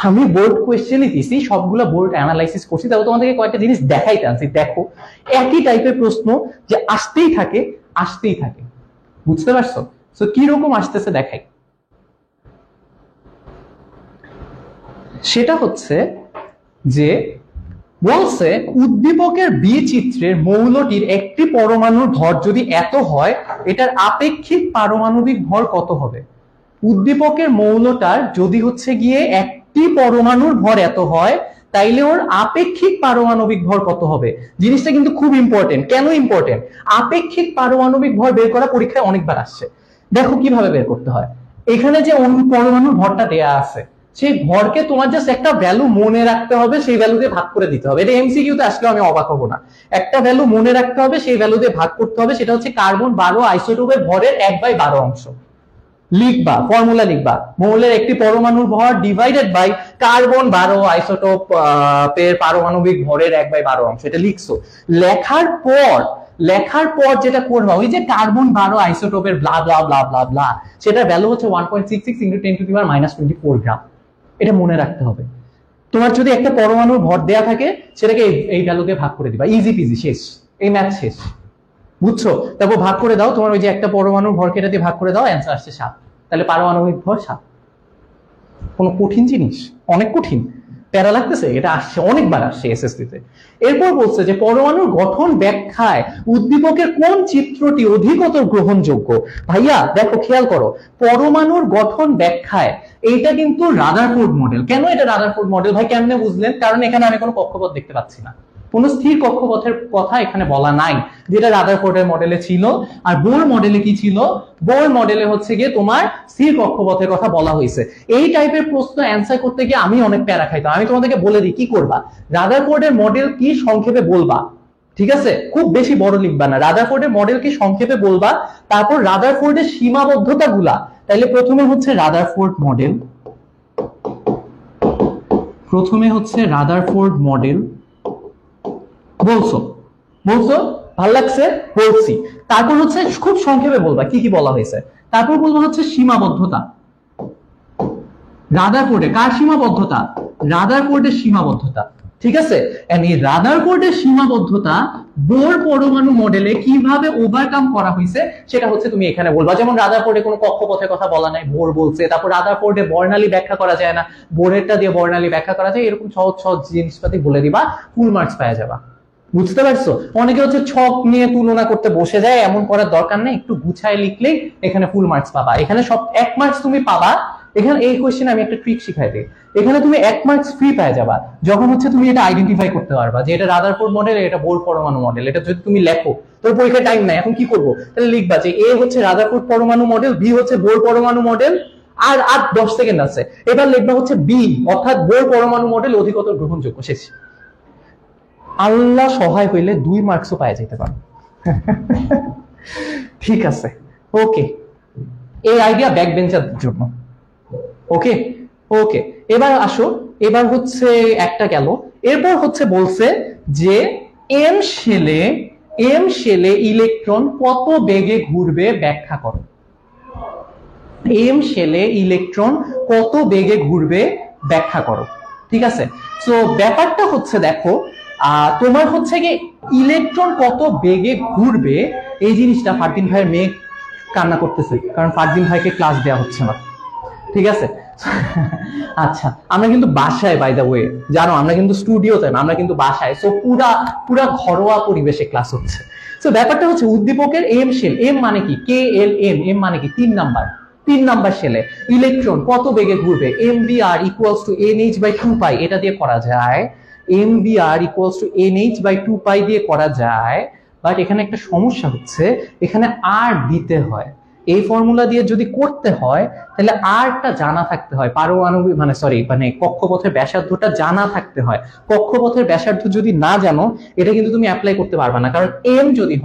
আমি বোর্ড কোয়েশ্চেনই দিছি, সবগুলো বোর্ড অ্যানালাইসিস করছি। তারপর তোমাদেরকে কয়েকটা জিনিস দেখাইতে আনছি, দেখো একই টাইপের প্রশ্ন যে আসতেই থাকে আসতেই থাকে, বুঝতে পারছো? তো কি রকম আসতেছে দেখাই। সেটা হচ্ছে যে বলছে উদ্দীপকের বি চিত্রের মৌলটির একটি পরমাণুর ভর যদি এত হয়, এটার আপেক্ষিক পারমাণবিক ভর কত হবে? উদ্দীপকের মৌলটার যদি হচ্ছে গিয়ে একটি পরমাণুর ভর এত হয়, তাইলে ওর আপেক্ষিক পারমাণবিক ভর কত হবে? জিনিসটা কিন্তু খুব ইম্পর্টেন্ট। কেন ইম্পর্টেন্ট? আপেক্ষিক পারমাণবিক ভর বের করা পরীক্ষায় অনেকবার আসছে। দেখো কিভাবে বের করতে হয়। এখানে যে পরমাণুর ভরটা দেয়া আছে, সেই ভরকে তোমার জাস্ট একটা ভ্যালু মনে রাখতে হবে, সেই ভ্যালু দিয়ে ভাগ করে দিতে হবে। এটা এমসিকিউতে আসলেও আমি অবাক হবো না। একটা ভ্যালু মনে রাখতে হবে, সেই ভ্যালু দিয়ে ভাগ করতে হবে, সেটা হচ্ছে কার্বন 12 আইসোটোপের ভরের 1/12 অংশ। লিখবা, ফর্মুলা লিখবা, মৌলের একটি পরমাণুর ভর ডিভাইডেড বাই কার্বন 12 আইসোটোপ এর পারমাণবিক ভরের 1/12 অংশ। এটা লিখছো। লেখার পর যেটা করবা, ওই যে কার্বন 12 আইসোটোপের ব্লা ব্লা ব্লা ব্লা ব্লা, সেটার ভ্যালু হচ্ছে 1.66 × 10⁻⁻24 গ্রাম। এটা মনে রাখতে হবে। তোমার যদি একটা পরমাণুর ভর দেয়া থাকে, সেটাকে এই ভ্যালু দিয়ে ভাগ করে দিবা, ইজি পিজি, শেষ, এই ম্যাথ শেষ, বুঝছো? তারপর ভাগ করে দাও, তোমার ওই যে একটা পরমাণুর ভরকে এটা দিয়ে ভাগ করে দাও, অ্যান্সার আসছে 7। তাহলে পারমাণবিক ভর 7। কোনো কঠিন জিনিস? অনেক কঠিন? প্যারা লাগতেছে? এটা আসছে, অনেকবার আসছে এসএসসিতে। এরপর বলছে যে পরমাণুর গঠন ব্যাখ্যায় উদ্দীপকের কোন চিত্রটি অধিকতর গ্রহণযোগ্য? ভাইয়া দেখো, খেয়াল করো, পরমাণুর গঠন ব্যাখ্যায় এইটা কিন্তু রাদারফোর্ড মডেল। কেন এটা রাদারফোর্ড মডেল ভাই, কেমনে বুঝলেন? কারণ এখানে আমি কোনো কক্ষপথ দেখতে পাচ্ছি না, কোনো স্থির কক্ষপথের কথা এখানে বলা নাই, যেটা রাদারফোর্ডের মডেলে ছিল। আর বোর মডেলে কি ছিল? বোর মডেলে হচ্ছে গিয়ে তোমার স্থির কক্ষপথের কথা বলা হয়েছে। এই টাইপের প্রশ্ন অ্যান্সার করতে গিয়ে আমি অনেক প্যারা খাইতাম। আমি তোমাদেরকে বলে দিই কি করবা। রাদারফোর্ডের মডেল কি সংক্ষেপে বলবা, ঠিক আছে? খুব বেশি বড় লিখবা না। রাদারফোর্ডের মডেল কি সংক্ষেপে বলবা, তারপর রাদারফোর্ডের সীমাবদ্ধতা গুলা। তাইলে প্রথমে হচ্ছে রাদারফোর্ড মডেল, বলছো ভাল লাগছে, বলছি। তারপর হচ্ছে খুব সংক্ষেপে বলবা কি কি বলা হয়েছে। তারপর বলবো হচ্ছে সীমাবদ্ধতা। রাদারফোর্ডে কার সীমাবদ্ধতা? রাদারফোর্ডের সীমাবদ্ধতা, ঠিক আছে। এই রাদারফোর্ডের সীমাবদ্ধতা বোর পরমাণু মডেলে কিভাবে ওভারকাম করা হয়েছে সেটা হচ্ছে তুমি এখানে বলবা। যেমন রাদারফোর্ডে কোনো কক্ষপথের কথা বলা নাই, বোর বলছে। তারপর রাদারফোর্ডে বর্ণালী ব্যাখ্যা করা যায় না, বোরেরটা দিয়ে বর্ণালী ব্যাখ্যা করা যায়। এরকম সহজ সহজ জিনিসপাতি বলে দিবা, ফুল মার্কস পাওয়া যাবা। বুঝতে পারছো? অনেকে হচ্ছে ছক নিয়ে তুলনা করতে বসে যায়, এমন করার দরকার নেই। একটু গুছায় লিখলেই এখানে ফুল মার্কস পাবা। এখানে সব 1 মার্কস তুমি পাবা। এখানে এই কোশ্চেনে আমি একটা ট্রিক শিখাই দিই। এখানে তুমি 1 মার্কস ফ্রি পেয়ে যাবা যখন হচ্ছে তুমি এটা আইডেন্টিফাই করতে পারবা যে এটা রাদারফোর্ড মডেল, এটা বোর পরমাণু মডেল। এটা যদি তুমি লেখো, তোর পরীক্ষায় টাইম নাই, এখন কি করবো? তাহলে লিখবা যে এ হচ্ছে রাদারফোর্ড পরমাণু মডেল, বি হচ্ছে বোর পরমাণু মডেল, আর 10 সেকেন্ড আছে। এবার লিখবা হচ্ছে বি, অর্থাৎ বোর পরমাণু মডেল অধিকতর গ্রহণযোগ্য। শেষ। আল্লাহ সহায় হইলে 2 মার্কসও পাওয়া যেতে পারে। ঠিক আছে, ওকে। এই আইডিয়া ব্যাক বেঞ্চারদের জন্য। ওকে ওকে, এবার আসো। এবার হচ্ছে একটা গেল। এরপর হচ্ছে বলছে যে এম শেলে ইলেকট্রন কত বেগে ঘুরবে ব্যাখ্যা করো। এম শেলে ইলেকট্রন কত বেগে ঘুরবে ব্যাখ্যা করো, ঠিক আছে। তো ব্যাপারটা হচ্ছে দেখো, তোমার হচ্ছে কি ইলেকট্রন কত বেগে ঘুরবে এই জিনিসটা ফারদিন ভাইয়ের মেয়ে কান্না করতেছে, কারণ ফারদিন ভাইকে ক্লাস দেওয়া হচ্ছে না। ঠিক আছে। আচ্ছা, আমরা কিন্তু বাসায়, বাই দ্য ওয়ে, জানো আমরা কিন্তু স্টুডিওতে না, আমরা কিন্তু বাসায়। সো পুরা পুরা ঘরোয়া পরিবেশে ক্লাস হচ্ছে। সো ব্যাপারটা হচ্ছে উদ্দীপকের এম শেল, এম মানে কি, কে এল এম, এম মানে কি 3 নাম্বার শেলে ইলেকট্রন কত বেগে ঘুরবে, mvr ইকুয়ালস টু nh/2 পাই, এটা দিয়ে করা যায়। mvr ইকুয়ালস টু nh/2 পাই দিয়ে করা যায়, বাট এখানে একটা সমস্যা হচ্ছে, এখানে আর দিতে হয়। এই ফর্মুলা দিয়ে যদি করতে হয় তাহলে আরটা জানা থাকতে হয়, পারমাণবিক মানে কক্ষপথের ব্যাসার্ধটা জানা থাকতে হয়। কক্ষপথের ব্যাসার্ধ যদি না জানো, এটা কিন্তু তুমি অ্যাপ্লাই করতে পারবে না। কারণ এম যদি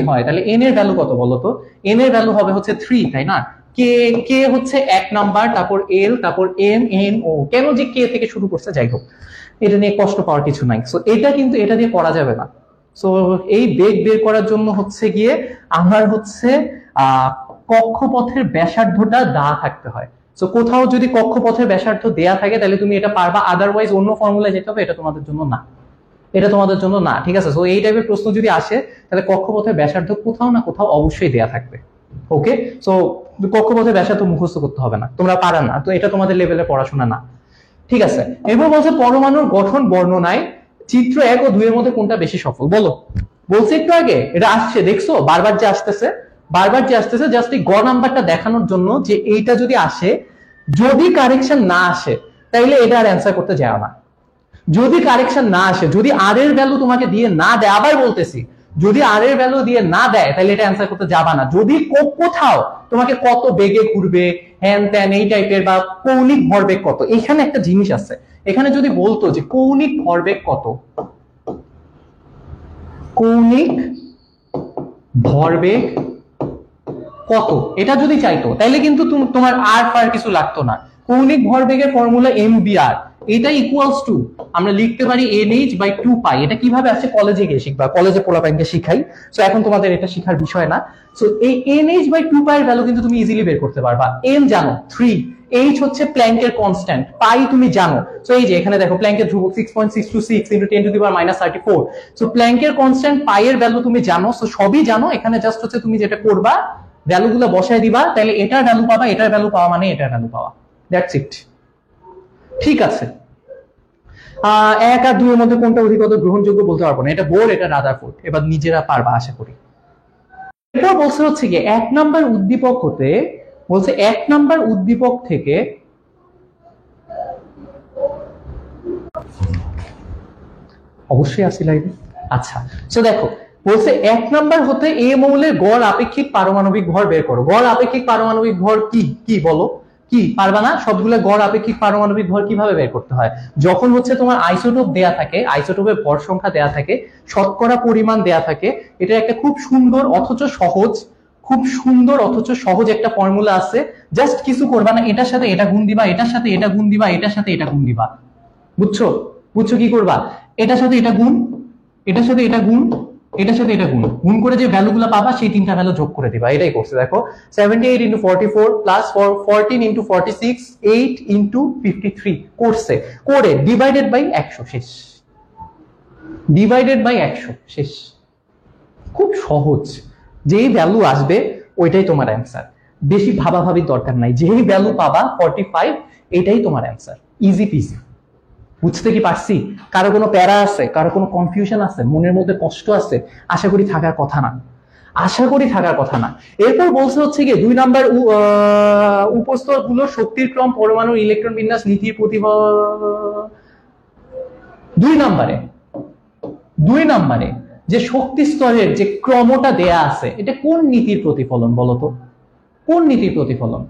হয় তাহলে এন এর ভ্যালু কত বলো তো? এন এর ভ্যালু হবে হচ্ছে 3, তাই না? কে কে হচ্ছে 1 নাম্বার, তারপর এল, তারপর এম এন ও। কেন যে কে থেকে শুরু করছে, যাই হোক, এটা নিয়ে কষ্ট পাওয়ার কিছু নাই। সো এটা কিন্তু এটা দিয়ে করা যাবে না। সো এই বেগ বের করার জন্য হচ্ছে গিয়ে আমার হচ্ছে কক্ষপথের ব্যাসার্ধটা দেওয়া থাকতে হয়। সো কোথাও যদি কক্ষপথের ব্যাসার্ধ দেয়া থাকে তাহলে তুমি এটা পারবা, আদারওয়াইজ অন্য ফর্মুলায় যেতে হবে, এটা তোমাদের জন্য না, এটা তোমাদের জন্য না। ঠিক আছে, সো এই টাইপের প্রশ্ন যদি আসে তাহলে কক্ষপথের ব্যাসার্ধ কোথাও না কোথাও অবশ্যই দেয়া থাকবে। ওকে, সো কক্ষপথের ব্যাসার্ধ মুখস্থ করতে হবে না, তোমরা পারা না, তো এটা তোমাদের লেভেলের পড়াশোনা না। ঠিক আছে, এরপর বলছে পরমাণুর গঠন বর্ণনায় চিত্র 1 ও 2 এর মধ্যে কোনটা বেশি সফল, বলো। বলছে একটু আগে, এটা আসছে, দেখছো বারবার যে আসতেছে, জাস্ট এই গ নাম্বারটা দেখানোর জন্য যে এইটা যদি আসে, যদি কারেকশন না আসে তাইলে এটা আর অ্যান্সার করতে যাও না। যদি কারেকশন না আসে, যদি আর এর ভ্যালু তোমাকে দিয়ে না দেয়, আবার বলতেছি, যদি আর এর ভ্যালু দিয়ে না দেয় তাহলে এটা অ্যান্সার করতে যাবা না। যদি কোথাও তোমাকে কত বেগে ঘুরবে, হ্যান ত্যান এই টাইপের, বা কৌণিক ভরবেগ কত, এখানে একটা জিনিস আছে, এখানে যদি বলতো যে কৌণিক ভরবেগ কত, কৌণিক ভরবেগ কত, এটা যদি চাইতো তাহলে কিন্তু তোমার আর ফার কিছু লাগতো না। কৌণিক ভরবেগের ফর্মুলা mvr, এটা ইকুয়ালস টু আমরা লিখতে পারি nh/2 পাই। এটা কিভাবে আছে কলেজে গিয়ে শিখবা, কলেজে পোলাপাইনকে শিখাই, সো এখন তোমাদের এটা শিখার বিষয় না। সো এই nh/2 পাই এর ভ্যালু কিন্তু তুমি ইজিলি বের করতে পারবা। m জানো 3, h হচ্ছে প্ল্যাঙ্কের কনস্ট্যান্ট, পাই তুমি জানো। সো এই যে এখানে দেখো প্ল্যাঙ্কের ধ্রুবক 6.626 × 10⁻34। সো প্ল্যাঙ্কের কনস্ট্যান্ট পাই এর ভ্যালু তুমি জানো, সো সবই জানো। এখানে জাস্ট হচ্ছে তুমি যেটা করবা, ভ্যালুগুলো বসায় দিবা, তাহলে এটার ভ্যালু পাবা, এটার ভ্যালু পাওয়া মানে এটার ভ্যালু পাওয়া, দ্যাটস ইট। ঠিক আছে, 1 আর 2 এর মধ্যে কোনটা অধিকতর গ্রহণযোগ্য বলতে পারবো না, এটা বোর, এটা রাদারফোর্ড, এবার নিজেরা পারবা আশা করি। এটা বলছে হচ্ছে কি 1 নাম্বার উদ্দীপক হতে, বলছে 1 নাম্বার উদ্দীপক থেকে অবশ্যই আসি লাইভে। আচ্ছা, সো দেখো বলছে 1 নাম্বার হতে এ মৌলের গড় আপেক্ষিক পারমাণবিক ভর বের করো। গড় আপেক্ষিক পারমাণবিক ভর কি কি বলো, কি পারবা না? সবগুলো গড় আপেক্ষিক পারমাণবিক ভর কিভাবে বের করতে হয়? যখন হচ্ছে তোমার আইসোটোপ দেয়া থাকে, আইসোটোপের ভর সংখ্যা দেয়া থাকে, শতকরা পরিমাণ দেয়া থাকে, এটা একটা খুব সুন্দর অথচ সহজ একটা ফর্মুলা আছে। জাস্ট কিছু করবা না, এটার সাথে এটা গুণ দিবা, এটার সাথে এটা গুণ দিবা, এটার সাথে এটা গুণ দিবা, বুঝছো? কি করবা? এটার সাথে এটা গুণ, এটার সাথে এটা গুণ, এটার সাথে এটা গুণ করে যে ভ্যালুগুলো পাবা সেই 3টা ভ্যালু যোগ করে দিবা। এটাই করছে, দেখো 78 × 44 প্লাস 14 × 46 8 × 53 করছে, করে ডিভাইডেড বাই 100 শেষ, ডিভাইডেড বাই 100 শেষ। খুব সহজ, যেই ভ্যালু আসবে ওইটাই তোমার অ্যান্সার, বেশি ভাবাভাবির দরকার নাই। যেই ভ্যালু পাবা 45 এটাই তোমার অ্যান্সার, ইজি পিজি। বুঝতে কি পারছি? কারো কোনো প্যারা আছে, কারো কোনো কনফিউশন আছে, মনের মধ্যে কষ্ট আছে? আশা করি থাকার কথা না, এরপর বলছে হচ্ছে কি 2 নাম্বার উপস্তর গুলো শক্তির ক্রম, পরমাণুর ইলেকট্রন বিন্যাস, নীতির প্রতিফলন। 2 নাম্বারে যে শক্তি স্তরের যে ক্রমটা দেয়া আছে, এটা কোন নীতির প্রতিফলন বলতো? কোন নীতির প্রতিফলন?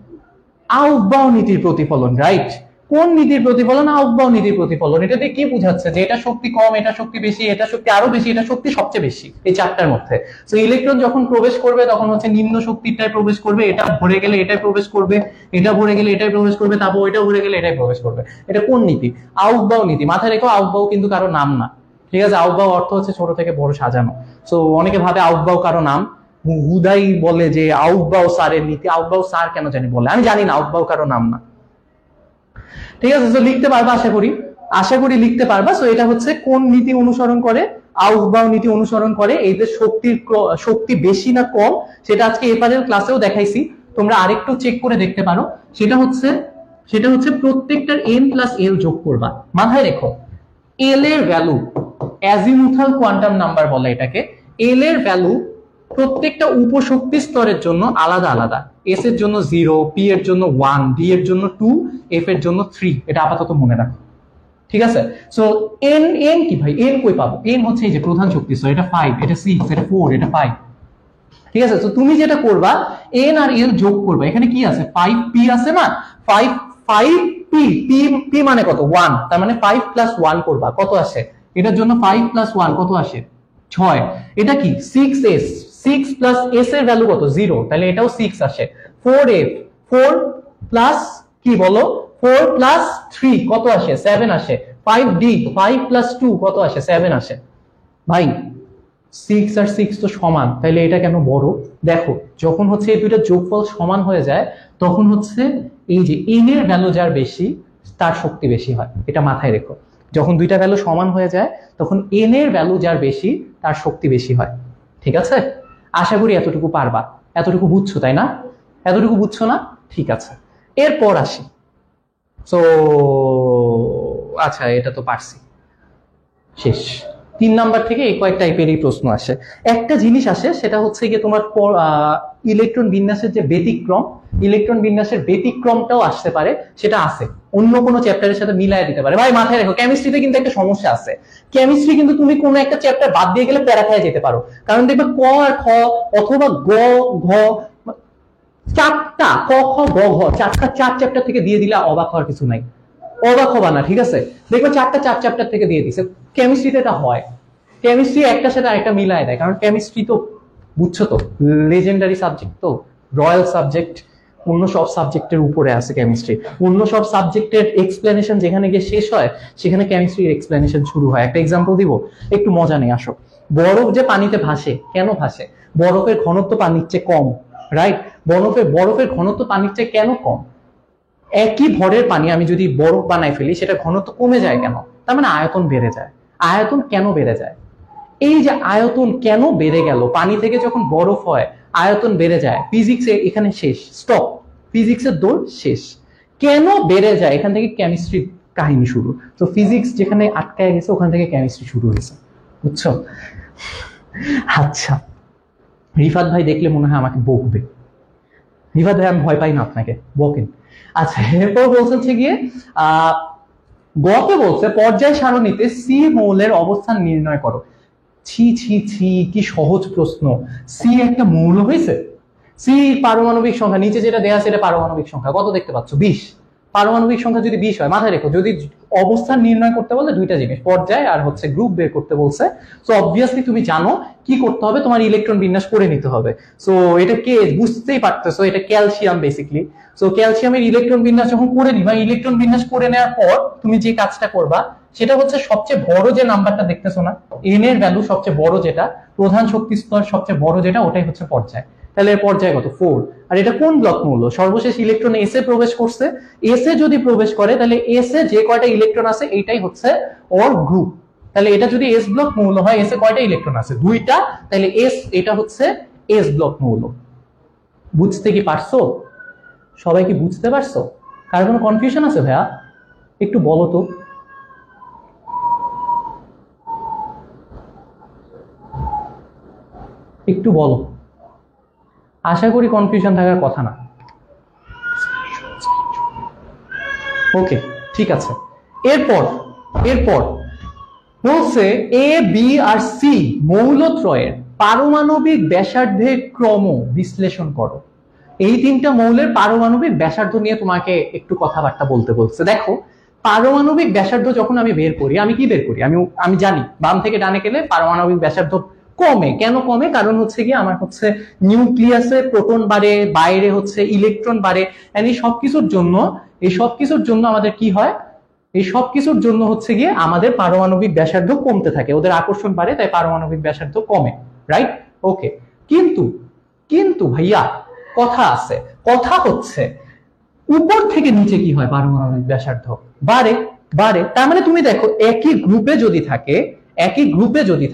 আউফবাউ নীতির প্রতিফলন, রাইট? কোন নীতির প্রতিফলন? আউফবাউ নীতির প্রতিফলন। এটা দিয়ে কি বোঝাচ্ছে? যে এটা শক্তি কম, এটা শক্তি বেশি, এটা শক্তি আরো বেশি, এটা শক্তি সবচেয়ে বেশি এই 4টার মধ্যে। তো ইলেকট্রন যখন প্রবেশ করবে তখন হচ্ছে নিম্ন শক্তিটায় প্রবেশ করবে, এটা ভরে গেলে এটাই প্রবেশ করবে, এটা ভরে গেলে এটাই প্রবেশ করবে, তারপর ওইটা ভরে গেলে এটাই প্রবেশ করবে। এটা কোন নীতি? আউফবাউ নীতি। মাথায় রেখো, আউফবাউ কিন্তু কারো নাম না, ঠিক আছে? আউফবাউ অর্থ হচ্ছে ছোট থেকে বড় সাজানো। সো অনেকে ভাবে আউফবাউ কারো নাম, হুদাই বলে যে আউফবাউ স্যারের নীতি। আউফবাউ স্যার কেন জানি বলে, আমি জানি না, আউফবাউ কারো নাম না, ঠিক আছে? তো লিখতে পারবা, আশা করি লিখতে পারবা। সো এটা হচ্ছে কোন নীতি অনুসরণ করে? আউফবাউ নীতি অনুসরণ করে। এই যে শক্তি বেশি না কম সেটা আজকে এপারের ক্লাসেও দেখাইছি। তোমরা আরেকটু চেক করে দেখতে পারো, সেটা হচ্ছে প্রত্যেকটার n প্লাস l যোগ করবা। মাথায় রেখো l এর ভ্যালু, অ্যাজিমুথাল কোয়ান্টাম নাম্বার বলে এটাকে, l এর ভ্যালু প্রত্যেকটা উপশক্তি স্তরের জন্য আলাদা আলাদা। s এর জন্য 0, p এর জন্য 1, d এর জন্য 2, f এর জন্য 3। এটা আপাতত মনে রাখো, ঠিক আছে? সো n কি ভাই, n কই পাবো? n হচ্ছে এই যে প্রধান শক্তি স্তর, এটা 5, এটা 6, এটা 4, এটা 5, ঠিক আছে? তো তুমি যেটা করবা n আর l যোগ করবা। এখানে কি আছে? 5p আছে না, 5p, p মানে কত? 1, তার মানে 5 প্লাস 1 করবা, কত আসে? এটার জন্য 5 প্লাস 1 কত আসে? 6। এটা কি? 6s, 6 প্লাস s এর ভ্যালু কত? 0, তাহলে এটাও 6 আসে। 4f, 4 প্লাস কি বলো, 4 প্লাস 3 কত আসে? 7 আসে। 5d, 5 প্লাস 2 কত আসে? 7 আসে। ভাই 6 আর 6 তো সমান, তাহলে এটা কেন বড়? দেখো যখন হচ্ছে এই দুইটা যোগফল সমান হয়ে যায় তখন হচ্ছে এই যে n এর ভ্যালু যার বেশি তার শক্তি বেশি হয়। এটা মাথায় রেখো, যখন দুইটা ভ্যালু সমান হয়ে যায় তখন n এর ভ্যালু যার বেশি তার শক্তি বেশি হয়। ঠিক আছে? আশা করি এতটুকু পারবা, এতটুকু বুঝছো তাই না? এতটুকু বুঝছো না? ঠিক আছে, এরপর আসি। তো আচ্ছা, এটা তো পারছি, শেষ। 3 নাম্বার থেকে এই কয়েক টাইপেরই প্রশ্ন আসে। একটা জিনিস আসে, সেটা হচ্ছে গিয়ে তোমার ইলেকট্রন বিন্যাসের যে ব্যতিক্রম, ইলেকট্রন বিন্যাসের ব্যতিক্রমটাও আসতে পারে, সেটা আছে অন্য কোনো চ্যাপ্টারের সাথে মিলায় দিতে পারে। ভাই মাথায় রেখো, কেমিস্ট্রিতে কিন্তু একটা সমস্যা আছে। কেমিস্ট্রি কিন্তু তুমি কোনো একটা চ্যাপ্টার বাদ দিয়ে গেলে প্যারা খেয়ে যেতে পারো, কারণ দেখবে ক আর খ অথবা গ ঘ চারটা, ক খ গ ঘ চারটা, 4 চ্যাপ্টার থেকে দিয়ে দিলে অবাক হওয়ার কিছু নাই, অবাক হবা না, ঠিক আছে? দেখবে 4 চ্যাপ্টার থেকে দিয়ে দিছে। কেমিস্ট্রিতে এটা হয়, কেমিস্ট্রি একটা সাথে আরেকটা মিলায় দেয়, কারণ কেমিস্ট্রি তো বুঝছো তো লেজেন্ডারি সাবজেক্ট, তো রয়্যাল সাবজেক্ট, অন্য সব সাবজেক্টের উপরে আছে কেমিস্ট্রি। অন্য সব সাবজেক্টের এক্সপ্লেনেশন যেখানে গিয়ে শেষ হয় সেখানে কেমিস্ট্রির এক্সপ্লেনেশন শুরু হয়। একটা এক্সাম্পল দিব, একটু মজা নেই, আসো। বরফ যে পানিতে ভাসে, কেন ভাসে? বরফের ঘনত্ব পানির চেয়ে কম, রাইট? বরফের ঘনত্ব পানির চেয়ে কেন কম? একই ভরের পানি আমি যদি বরফ বানাই ফেলি, সেটা ঘনত্ব কমে যায় কেন? তার মানে আয়তন বেড়ে যায়। আয়তন কেন বেড়ে যায়? এই যে আয়তন কেন বেড়ে গেল, পানি থেকে যখন বরফ হয় আয়তন বেড়ে যায়। ফিজিক্স এখানে শেষ, স্টপ, ফিজিক্সের দৌড় শেষ। কেন বেড়ে যায়, এখান থেকে কেমিস্ট্রির কাহিনী শুরু। তো ফিজিক্স যেখানে আটকায় গেছে ওখান থেকে কেমিস্ট্রি শুরু হয়েছে, বুঝছো? আচ্ছা, রিফাত ভাই দেখলে মনে হয় আমাকে বকবে। রিফাত ভাই আমি ভয় পাই না, আপনাকে বকেন। আচ্ছা, এরপর বলছে গিয়ে গতে বলছে পর্যায় সারণীতে সি মৌলের অবস্থান নির্ণয় করো। ছি ছি ছি, কি সহজ প্রশ্ন! সি একটা মৌল হয়েছে? সি পারমাণবিক সংখ্যা, নিচে যেটা দেয়া আছে এটা পারমাণবিক সংখ্যা, কত দেখতে পাচ্ছ? 20। পারমাণবিক সংখ্যা যদি 20 হয়, মাথায় রেখো যদি অবস্থান নির্ণয় করতে বলে দুইটা জিনিস, পর্যায় আর হচ্ছে গ্রুপ বের করতে বলছে। সো অবভিয়াসলি তুমি জানো কি করতে হবে, তোমার ইলেকট্রন বিন্যাস করে নিতে হবে। সো এটা কে বুঝতেই পারতেছো, এটা ক্যালসিয়াম বেসিক্যালি। সো ক্যালসিয়ামের ইলেকট্রন বিন্যাস যখন করে নিবা, ইলেকট্রন বিন্যাস করে নেওয়ার পর তুমি যে কাজটা করবা সেটা হচ্ছে সবচেয়ে বড় যে নাম্বারটা দেখতেছো না, এন এর ভ্যালু সবচেয়ে বড় যেটা, প্রধান শক্তি স্তর সবচেয়ে বড় যেটা, ওটাই হচ্ছে পর্যায়। তাহলে এর পর্যায় কত? 4। আর এটা কোন ব্লক মৌল? সর্বশেষ ইলেকট্রন এস এ প্রবেশ করছে। এস এ যদি প্রবেশ করে তাহলে এস এ যে কয়টা ইলেকট্রন আছে এইটাই হচ্ছে ওর গ্রুপ। তাহলে এটা যদি এস ব্লক মৌল হয়, এস এ কয়টা ইলেকট্রন আছে? 2টা, তাহলে এস, এটা হচ্ছে এস ব্লক মৌল। বুঝতে কি পারছো? সবাই কি বুঝতে পারছো? কার কোনো কনফিউশন আছে ভাইয়া? একটু বলো তো। একটু বলো, আশা করি কনফিউশন থাকার কথা না। ওকে, ঠিক আছে। এরপর বলছে এ বি আর সি মৌলত্রয়ের পারমাণবিক ব্যাসার্ধের ক্রম বিশ্লেষণ করো। এই 3টা মৌলের পারমাণবিক ব্যাসার্ধ নিয়ে তোমাকে একটু কথাবার্তা বলতে বলছে। দেখো, পারমাণবিক ব্যাসার্ধ যখন আমি বের করি, আমি কি বের করি? আমি জানি বাম থেকে ডানে গেলে পারমাণবিক ব্যাসার্ধ কমে। কেন কমে? কারণ হচ্ছে কি আমার হচ্ছে নিউক্লিয়াসে প্রোটন বাড়ে, বাইরে হচ্ছে ইলেকট্রন বাড়ে। এই সবকিছুর জন্য আমাদের কি হয়? এই সবকিছুর জন্য হচ্ছে গিয়ে আমাদের পারমাণবিক ব্যাসার্ধ কমতে থাকে, ওদের আকর্ষণ বাড়ে, তাই পারমাণবিক ব্যাসার্ধ কমে, রাইট? ওকে, কিন্তু ভাইয়া কথা আছে, কথা হচ্ছে উপর থেকে নিচে কি হয়? পারমাণবিক ব্যাসার্ধ বাড়ে। তার মানে তুমি দেখো একই গ্রুপে যদি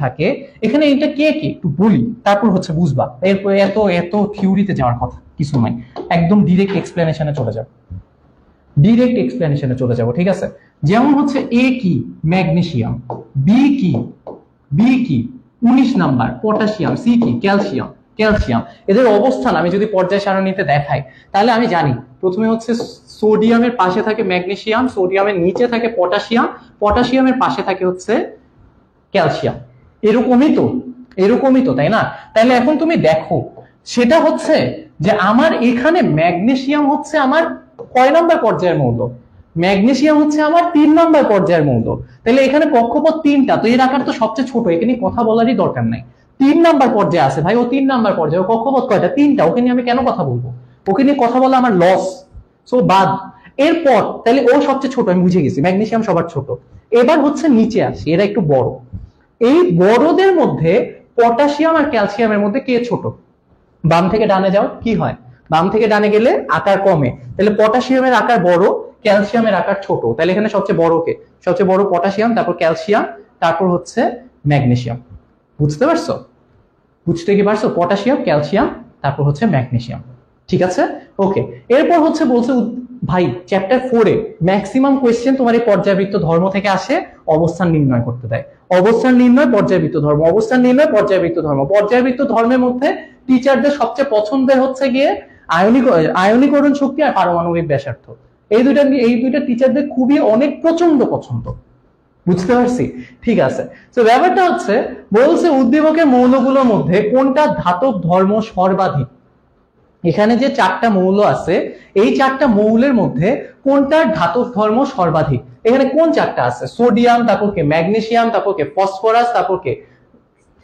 থাকে, এখানে এটা কে কি একটু বলি, তারপর হচ্ছে বুঝবা। এরপর এত থিওরিতে যাওয়ার কথা কিছু নাই, একদম ডিরেক্ট এক্সপ্লেনেশনে চলে যাব, ডিরেক্ট এক্সপ্লেনেশনে চলে যাব। ঠিক আছে, যেমন হচ্ছে এ কি, ম্যাগনেসিয়াম, বি কি, বি কি 19 নাম্বার পটাশিয়াম, সি কি, ক্যালসিয়াম, ক্যালসিয়াম। এদের অবস্থান আমি যদি পর্যায় সারণীতে দেখাই তাহলে আমি জানি প্রথমে হচ্ছে সোডিয়ামের পাশে থাকে ম্যাগনেসিয়াম, সোডিয়ামের নিচে থাকে পটাশিয়াম, পটাশিয়ামের পাশে থাকে হচ্ছে ক্যালসিয়াম। এরকমই তো, এরকমই তো, তাই না? তাহলে এখন তুমি দেখো সেটা হচ্ছে যে আমার এখানে ম্যাগনেসিয়াম হচ্ছে আমার কয় নাম্বার পর্যায়ের মৌল? ম্যাগনেসিয়াম হচ্ছে আমার 3 নাম্বার পর্যায়ের মৌল। তাহলে এখানে কক্ষপথ 3টা, তো এর আকার তো সবচেয়ে ছোট, এখানে কথা বলারই দরকার নাই। 3 নাম্বার পর্যায়ে আছে ভাই, ও 3 নাম্বার পর্যায়ে, কক্ষপথ কয়টা? 3টা, ওকে নিয়ে আমি কেন কথা বলবো? ওকে নিয়ে কথা বলা আমার লস, সো বাদ। এরপর তাহলে ও সবচেয়ে ছোট, আমি বুঝে গেছি ম্যাগনেসিয়াম সবার ছোট। এবার হচ্ছে নিচে আসি, এরা একটু বড়। এই বড়দের মধ্যে পটাশিয়াম আর ক্যালসিয়ামের মধ্যে কে ছোট? বাম থেকে ডানে যাও, কি হয়? বাম থেকে ডানে গেলে আকার কমে, তাহলে পটাশিয়ামের আকার বড়, ক্যালসিয়ামের আকার ছোট। তাহলে এখানে সবচেয়ে বড় কে? সবচেয়ে বড় পটাশিয়াম, তারপর ক্যালসিয়াম, তারপর হচ্ছে ম্যাগনেসিয়াম। বুঝতে পারছো? বুঝতে কি পারছো? পটাশিয়াম, ক্যালসিয়াম, তারপর হচ্ছে ম্যাগনেসিয়াম। ঠিক আছে, ওকে। এরপর হচ্ছে বলছে ভাই চ্যাপ্টার 4-এ ম্যাক্সিমাম কোয়েশ্চেন তোমার এই পর্যায়বৃত্ত ধর্ম থেকে আসে, অবস্থান নির্ণয় করতে দেয়। অবস্থান নির্ণয়, পর্যায়বৃত্ত ধর্ম, অবস্থান নির্ণয়, পর্যায়বৃত্ত ধর্ম। পর্যায়বৃত্ত ধর্মের মধ্যে টিচারদের সবচেয়ে পছন্দের হচ্ছে গিয়ে আয়নীকরণ শক্তি আর পারমাণবিক ব্যাসার্ধ। এই দুইটা টিচারদের খুবই অনেক প্রচন্ড পছন্দ। বুঝতে পারছি? ঠিক আছে, তো ব্যাপারটা হচ্ছে বলছে উদ্দীপকের মৌলগুলোর মধ্যে কোনটা ধাতব ধর্ম সর্বাধিক। এখানে যে 4টা মৌল আছে, এই 4টা মৌলের মধ্যে কোনটার ধাতব ধর্ম সর্বাধিক? এখানে কোন 4টা আছে? সোডিয়াম, তারপর কে ম্যাগনেসিয়াম, তারপর কে ফসফরাস, তারপর কে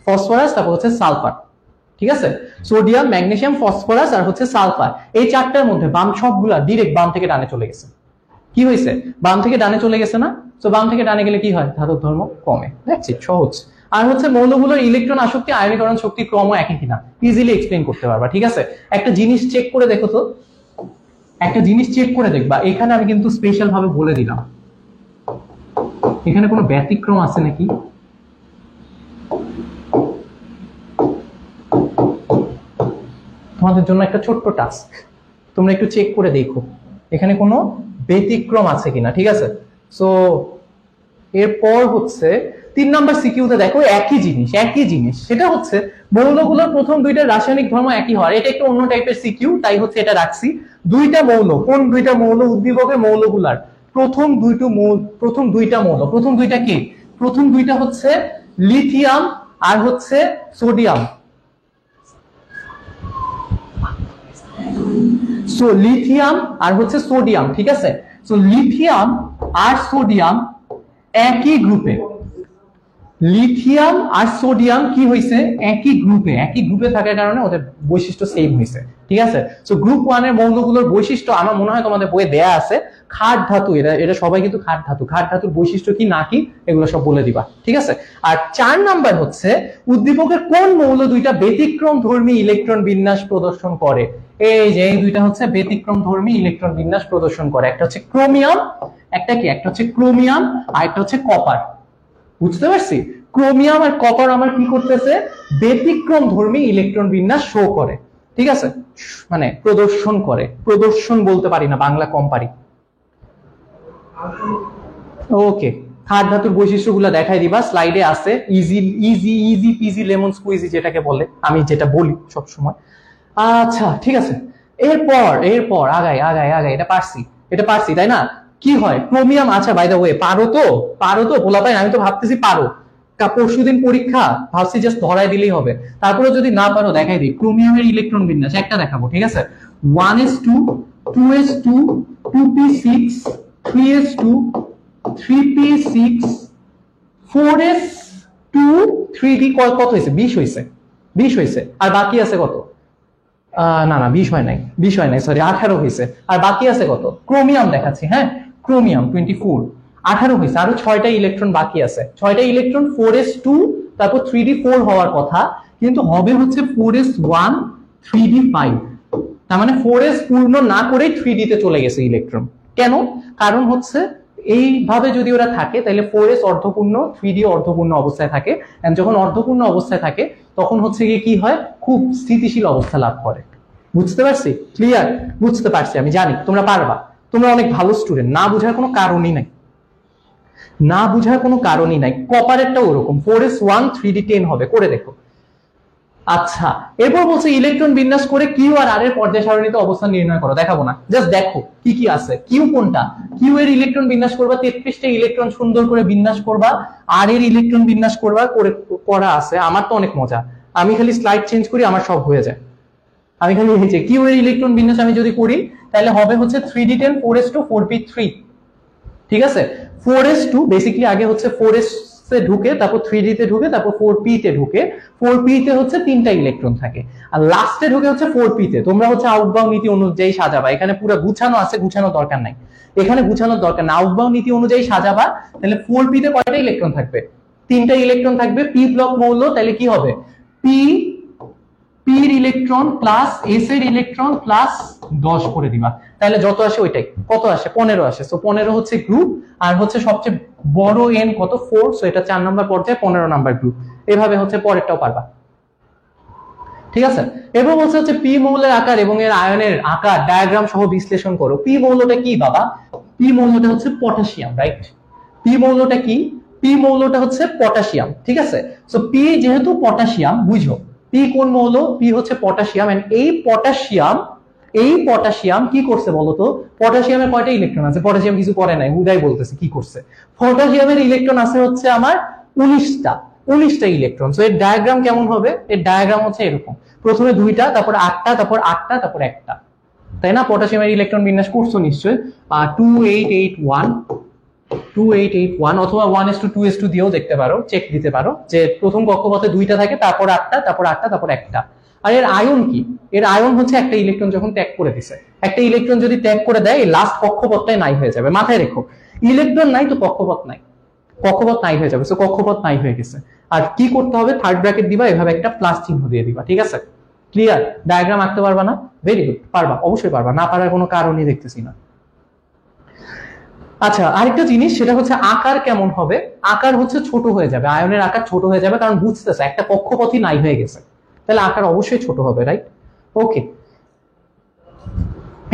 ফসফরাস, তারপর হচ্ছে সালফার। ঠিক আছে, সোডিয়াম, ম্যাগনেসিয়াম, ফসফরাস আর হচ্ছে সালফার। এই 4টার মধ্যে বাম সবগুলা ডিরেক্ট বাম থেকে ডানে চলে গেছে। কি হয়েছে? বাম থেকে ডানে চলে গেছে না? তো বাম থেকে ডানে গেলে কি হয়? ধাতব ধর্ম কমে। দেখছি সহজ। আর হচ্ছে মৌলগুলোর ইলেকট্রন আসক্তি, আয়নীকরণ শক্তি ক্রম একই কিনা ইজিলি এক্সপ্লেইন করতে পারবা। ঠিক আছে, একটা জিনিস চেক করে দেখো তো, একটা জিনিস চেক করে দেখবা। এখানে আমি কিন্তু স্পেশাল ভাবে বলে দিলাম, এখানে কোনো ব্যতিক্রম আছে নাকি? তোমাদের জন্য একটা ছোট্ট টাস্ক, তোমরা একটু চেক করে দেখো এখানে কোনো ব্যতিক্রম আছে কিনা। ঠিক আছে, সো এরপর হচ্ছে 3 নাম্বার সিকিউতে দেখো একই জিনিস, একই জিনিস। সেটা হচ্ছে মৌলগুলোর প্রথম 2টা রাসায়নিক ধর্ম একই হয়। এটা একটু অন্য টাইপের সিকিউ, তাই হচ্ছে এটা রাখছি। 2টা মৌল, কোন 2টা মৌল? উদ্দীপকের মৌলগুলার প্রথম 2টা মৌল, প্রথম 2টা কে? প্রথম 2টা হচ্ছে লিথিয়াম আর হচ্ছে সোডিয়াম। সো লিথিয়াম আর হচ্ছে সোডিয়াম। ঠিক আছে, সো লিথিয়াম আর সোডিয়াম একই গ্রুপে, লিথিয়াম আর সোডিয়াম কি হয়েছে? একই গ্রুপে, একই গ্রুপে থাকার কারণে ওদের বৈশিষ্ট্য সেম হয়েছে। ঠিক আছে, সো গ্রুপ 1 এর মৌলগুলোর বৈশিষ্ট্য আমার মনে হয় তোমাদের বইয়ে দেয়া আছে। খাট ধাতু, এটা সবাই কিন্তু খাট ধাতু, খাট ধাতুর বৈশিষ্ট্য কি না কি এগুলো সব বলে দিবা। ঠিক আছে, আর 4 নাম্বার হচ্ছে উদ্দীপকের কোন মৌল 2টা ব্যতিক্রম ধর্মী ইলেকট্রন বিন্যাস প্রদর্শন করে। এই যে এই 2টা হচ্ছে ব্যতিক্রম ধর্মী ইলেকট্রন বিন্যাস প্রদর্শন করে। একটা হচ্ছে ক্রোমিয়াম, একটা কি? একটা হচ্ছে ক্রোমিয়াম আর একটা হচ্ছে কপার। বুঝতে পারছি? ক্রোমিয়াম আর কপার আমার কি করতেছে? ব্যতিক্রম ধর্মী ইলেকট্রন বিন্যাস শো করে। ঠিক আছে, মানে প্রদর্শন করে, প্রদর্শন বলতে পারি না, বাংলা কম পারি। ওকে, খাট ধাতুর বৈশিষ্ট্যগুলো দেখাই দিবা, স্লাইডে আছে। Easy easy easy PG lemon squeegee যেটাকে বলে, আমি যেটা বলি সব সময়। আচ্ছা ঠিক আছে, এরপর এরপর আগাই আগাই আগাই। এটা পারছি তাই না? কি হয়? ক্রোমিয়াম, আচ্ছা বাই দ্য ওয়ে, পারো তো বলা পাই, আমি তো ভাবতেছি পারো। পরশুদিন পরীক্ষা, ভাবছি জাস্ট ধরাই দিলেই হবে। তারপরে যদি না পারো দেখাই দিই। ক্রোমিয়ামের ইলেকট্রন বিন্যাস একটা দেখাবো। ঠিক আছে, 1s2 2s2 2p6 3s2 3p6 4s2 3d কত হয়েছে? 20 হয়েছে, 20 হয়েছে। আর বাকি আছে কত? না 20 হয় নাই, সরি 18 হয়েছে। আর বাকি আছে কত? ক্রোমিয়াম দেখাচ্ছি, হ্যাঁ ক্রোমিয়াম 24, 18 হয়েছে। আরো 6টা ইলেকট্রন বাকি আছে। 6টা ইলেকট্রন 4s2, তারপর 3d4 হওয়ার কথা, কিন্তু হবে হচ্ছে 4s1 3d5। তার মানে 4s পূর্ণ না করেই 3d তে চলে গেছে ইলেকট্রন। কেন? কারণ হচ্ছে এইভাবে যদি ওরা থাকে তাহলে 4s অর্ধপূর্ণ, 3d অর্ধপূর্ণ অবস্থায় থাকে। যখন অর্ধপূর্ণ অবস্থায় থাকে তখন হচ্ছে গিয়ে কি হয়? খুব স্থিতিশীল অবস্থা লাভ করে। বুঝতে পারছি? ক্লিয়ার? বুঝতে পারছি, আমি জানি তোমরা পারবা, তোমরা অনেক ভালো স্টুডেন্ট, না বুঝার কোনো কারণই নাই, না বুঝার কোনো কারণই নাই। কপারেরটা ওরকম 4s1 3d10 হবে, করে দেখো। আচ্ছা, এরপর বলছে ইলেকট্রন বিন্যাস করে কিউ আর আর এর পর্যায় সারণীতে অবস্থান নির্ণয় করো। দেখাবো না, জাস্ট দেখো কি কি আছে। কিউ কোনটা? কিউ এর ইলেকট্রন বিন্যাস করবা, 33টা ইলেকট্রন সুন্দর করে বিন্যাস করবা, আর এর ইলেকট্রন বিন্যাস করবা, করে করা আছে। আমার তো অনেক মজা, আমি খালি স্লাইড চেঞ্জ করি, আমার সব হয়ে যায়। আমি খালি লিখেছি কিউ এর ইলেকট্রন বিন্যাস আমি যদি করি তাহলে হবে হচ্ছে 3d10 4s2 4p3। ঠিক আছে, 4s2 বেসিক্যালি আগে হচ্ছে 4s এ ঢুকে, তারপর 3d তে ঢুকে, তারপর 4p তে ঢুকে। 4p তে হচ্ছে 3টা ইলেকট্রন থাকে, আর লাস্টে ঢুকে হচ্ছে 4p তে। তোমরা হচ্ছে আউটবাউন্ড নীতি অনুযায়ী সাজাবা, এখানে পুরো গুছানো আছে, গুছানোর দরকার নাই, এখানে গুছানোর দরকার না। আউটবাউন্ড নীতি অনুযায়ী সাজাবা, তাহলে 4p তে কয়টা ইলেকট্রন থাকবে? 3টা ইলেকট্রন থাকবে। p ব্লক মৌল, তাহলে কি হবে? p এর ইলেকট্রন প্লাস s এর ইলেকট্রন প্লাস 10 করে দিবা, তাহলে যত আসে ওইটাই। কত আসে? 15 আসে। সো 15 হচ্ছে গ্রুপ, আর হচ্ছে সবচেয়ে বড় n কত? 4, সো এটা 4 নাম্বার পর্যায়ে 15 নাম্বার গ্রুপ। এভাবে হচ্ছে পরেরটাও পারবা, ঠিক আছে? এবার বলছে হচ্ছে পি মৌলের আকার এবং এর আয়নের আকার ডায়াগ্রাম সহ বিশ্লেষণ করো। পি মৌলটা কি বাবা? পি মৌলটা হচ্ছে পটাশিয়াম, রাইট? পি মৌলটা কি? পি মৌলটা হচ্ছে পটাশিয়াম, ঠিক আছে? সো পি যেহেতু পটাশিয়াম, বুঝো পি কোন মৌল? পি হচ্ছে পটাশিয়াম। এন্ড এই পটাশিয়াম কি করছে বলতো? পটাশিয়ামের কয়টা ইলেকট্রন আছে? পটাশিয়াম কিছু করে নাই, হুদাই বলতেছে কি করছে। পটাশিয়ামের ইলেকট্রন আছে হচ্ছে আমার 19টা ইলেকট্রন। সো এর ডায়াগ্রাম কেমন হবে? এর ডায়াগ্রাম হচ্ছে এরকম, প্রথমে 2টা, তারপর 8টা, তারপর 8টা, তারপর 1টা, তাই না? পটাশিয়ামের ইলেকট্রন বিন্যাস করছো নিশ্চয়ই। 2881 অথবা 1:2:2 দিয়েও দেখতে পারো, চেক দিতে পারো যে প্রথম কক্ষপথে 2টা থাকে, তারপর 8টা, তারপর 8টা, তারপর 1টা। আর এর আয়ন কি? এর আয়ন হচ্ছে একটা ইলেকট্রন যখন ত্যাগ করে দিছে, একটা ইলেকট্রন যদি ত্যাগ করে দেয়, এই লাস্ট কক্ষপথটাই নাই হয়ে যাবে। মাথায় রেখো, ইলেকট্রন নাই তো কক্ষপথ নাই, কক্ষপথ নাই হয়ে যাবে। সো কক্ষপথ নাই হয়ে গেছে। আর কি করতে হবে? থার্ড ব্র্যাকেট দিবা, এভাবে একটা প্লাস চিহ্ন দিয়ে দিবা, ঠিক আছে? ক্লিয়ার? ডায়াগ্রাম আঁকতে পারবা না? ভেরি গুড, পারবা, অবশ্যই পারবা, না পারার কোনো কারণই দেখতেছি না। আচ্ছা, আরেকটা জিনিস, সেটা হচ্ছে আকার কেমন হবে? আকার হচ্ছে ছোট হয়ে যাবে, আয়নের আকার ছোট হয়ে যাবে, কারণ বুঝতেছে একটা কক্ষপথই নাই হয়ে গেছে, তাহলে আকার অবশ্যই ছোট হবে, রাইট? ওকে।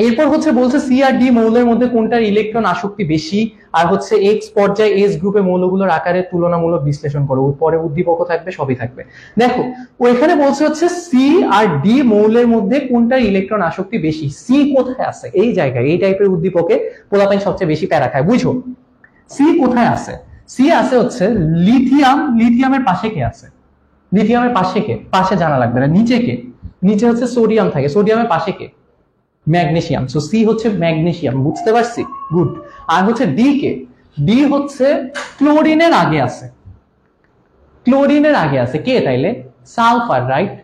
এরপর হচ্ছে বলছে সি আর ডি মৌলের মধ্যে কোনটার ইলেকট্রন আসক্তি বেশি, আর হচ্ছে এক্স পর্যায়ে এস গ্রুপে মৌলগুলোর আকারের তুলনামূলক বিশ্লেষণ করো। পরে উদ্দীপকও থাকবে, সবই থাকবে। দেখো ওইখানে বলছে হচ্ছে সি আর ডি মৌলের মধ্যে কোনটার ইলেকট্রন আসক্তি বেশি। সি কোথায় আছে? এই জায়গায়, এই টাইপের উদ্দীপকে পোলাপাইন সবচেয়ে বেশি প্যারা খায়, বুঝো। সি কোথায় আছে? সি আছে হচ্ছে লিথিয়াম। লিথিয়ামের পাশে কে আছে? লিথিয়ামের পাশে কে? পাশে জানা লাগবে না, নিচে কে? নিচে হচ্ছে সোডিয়াম থাকে, সোডিয়ামের পাশে কে? ম্যাগনেসিয়াম। সো সি হচ্ছে ম্যাগনেসিয়াম, বুঝতে পারছি, গুড। আর হচ্ছে ডি কে? ডি হচ্ছে ক্লোরিনের আগে আছে, ক্লোরিনের আগে আছে কে তাইলে? Sulphur, right?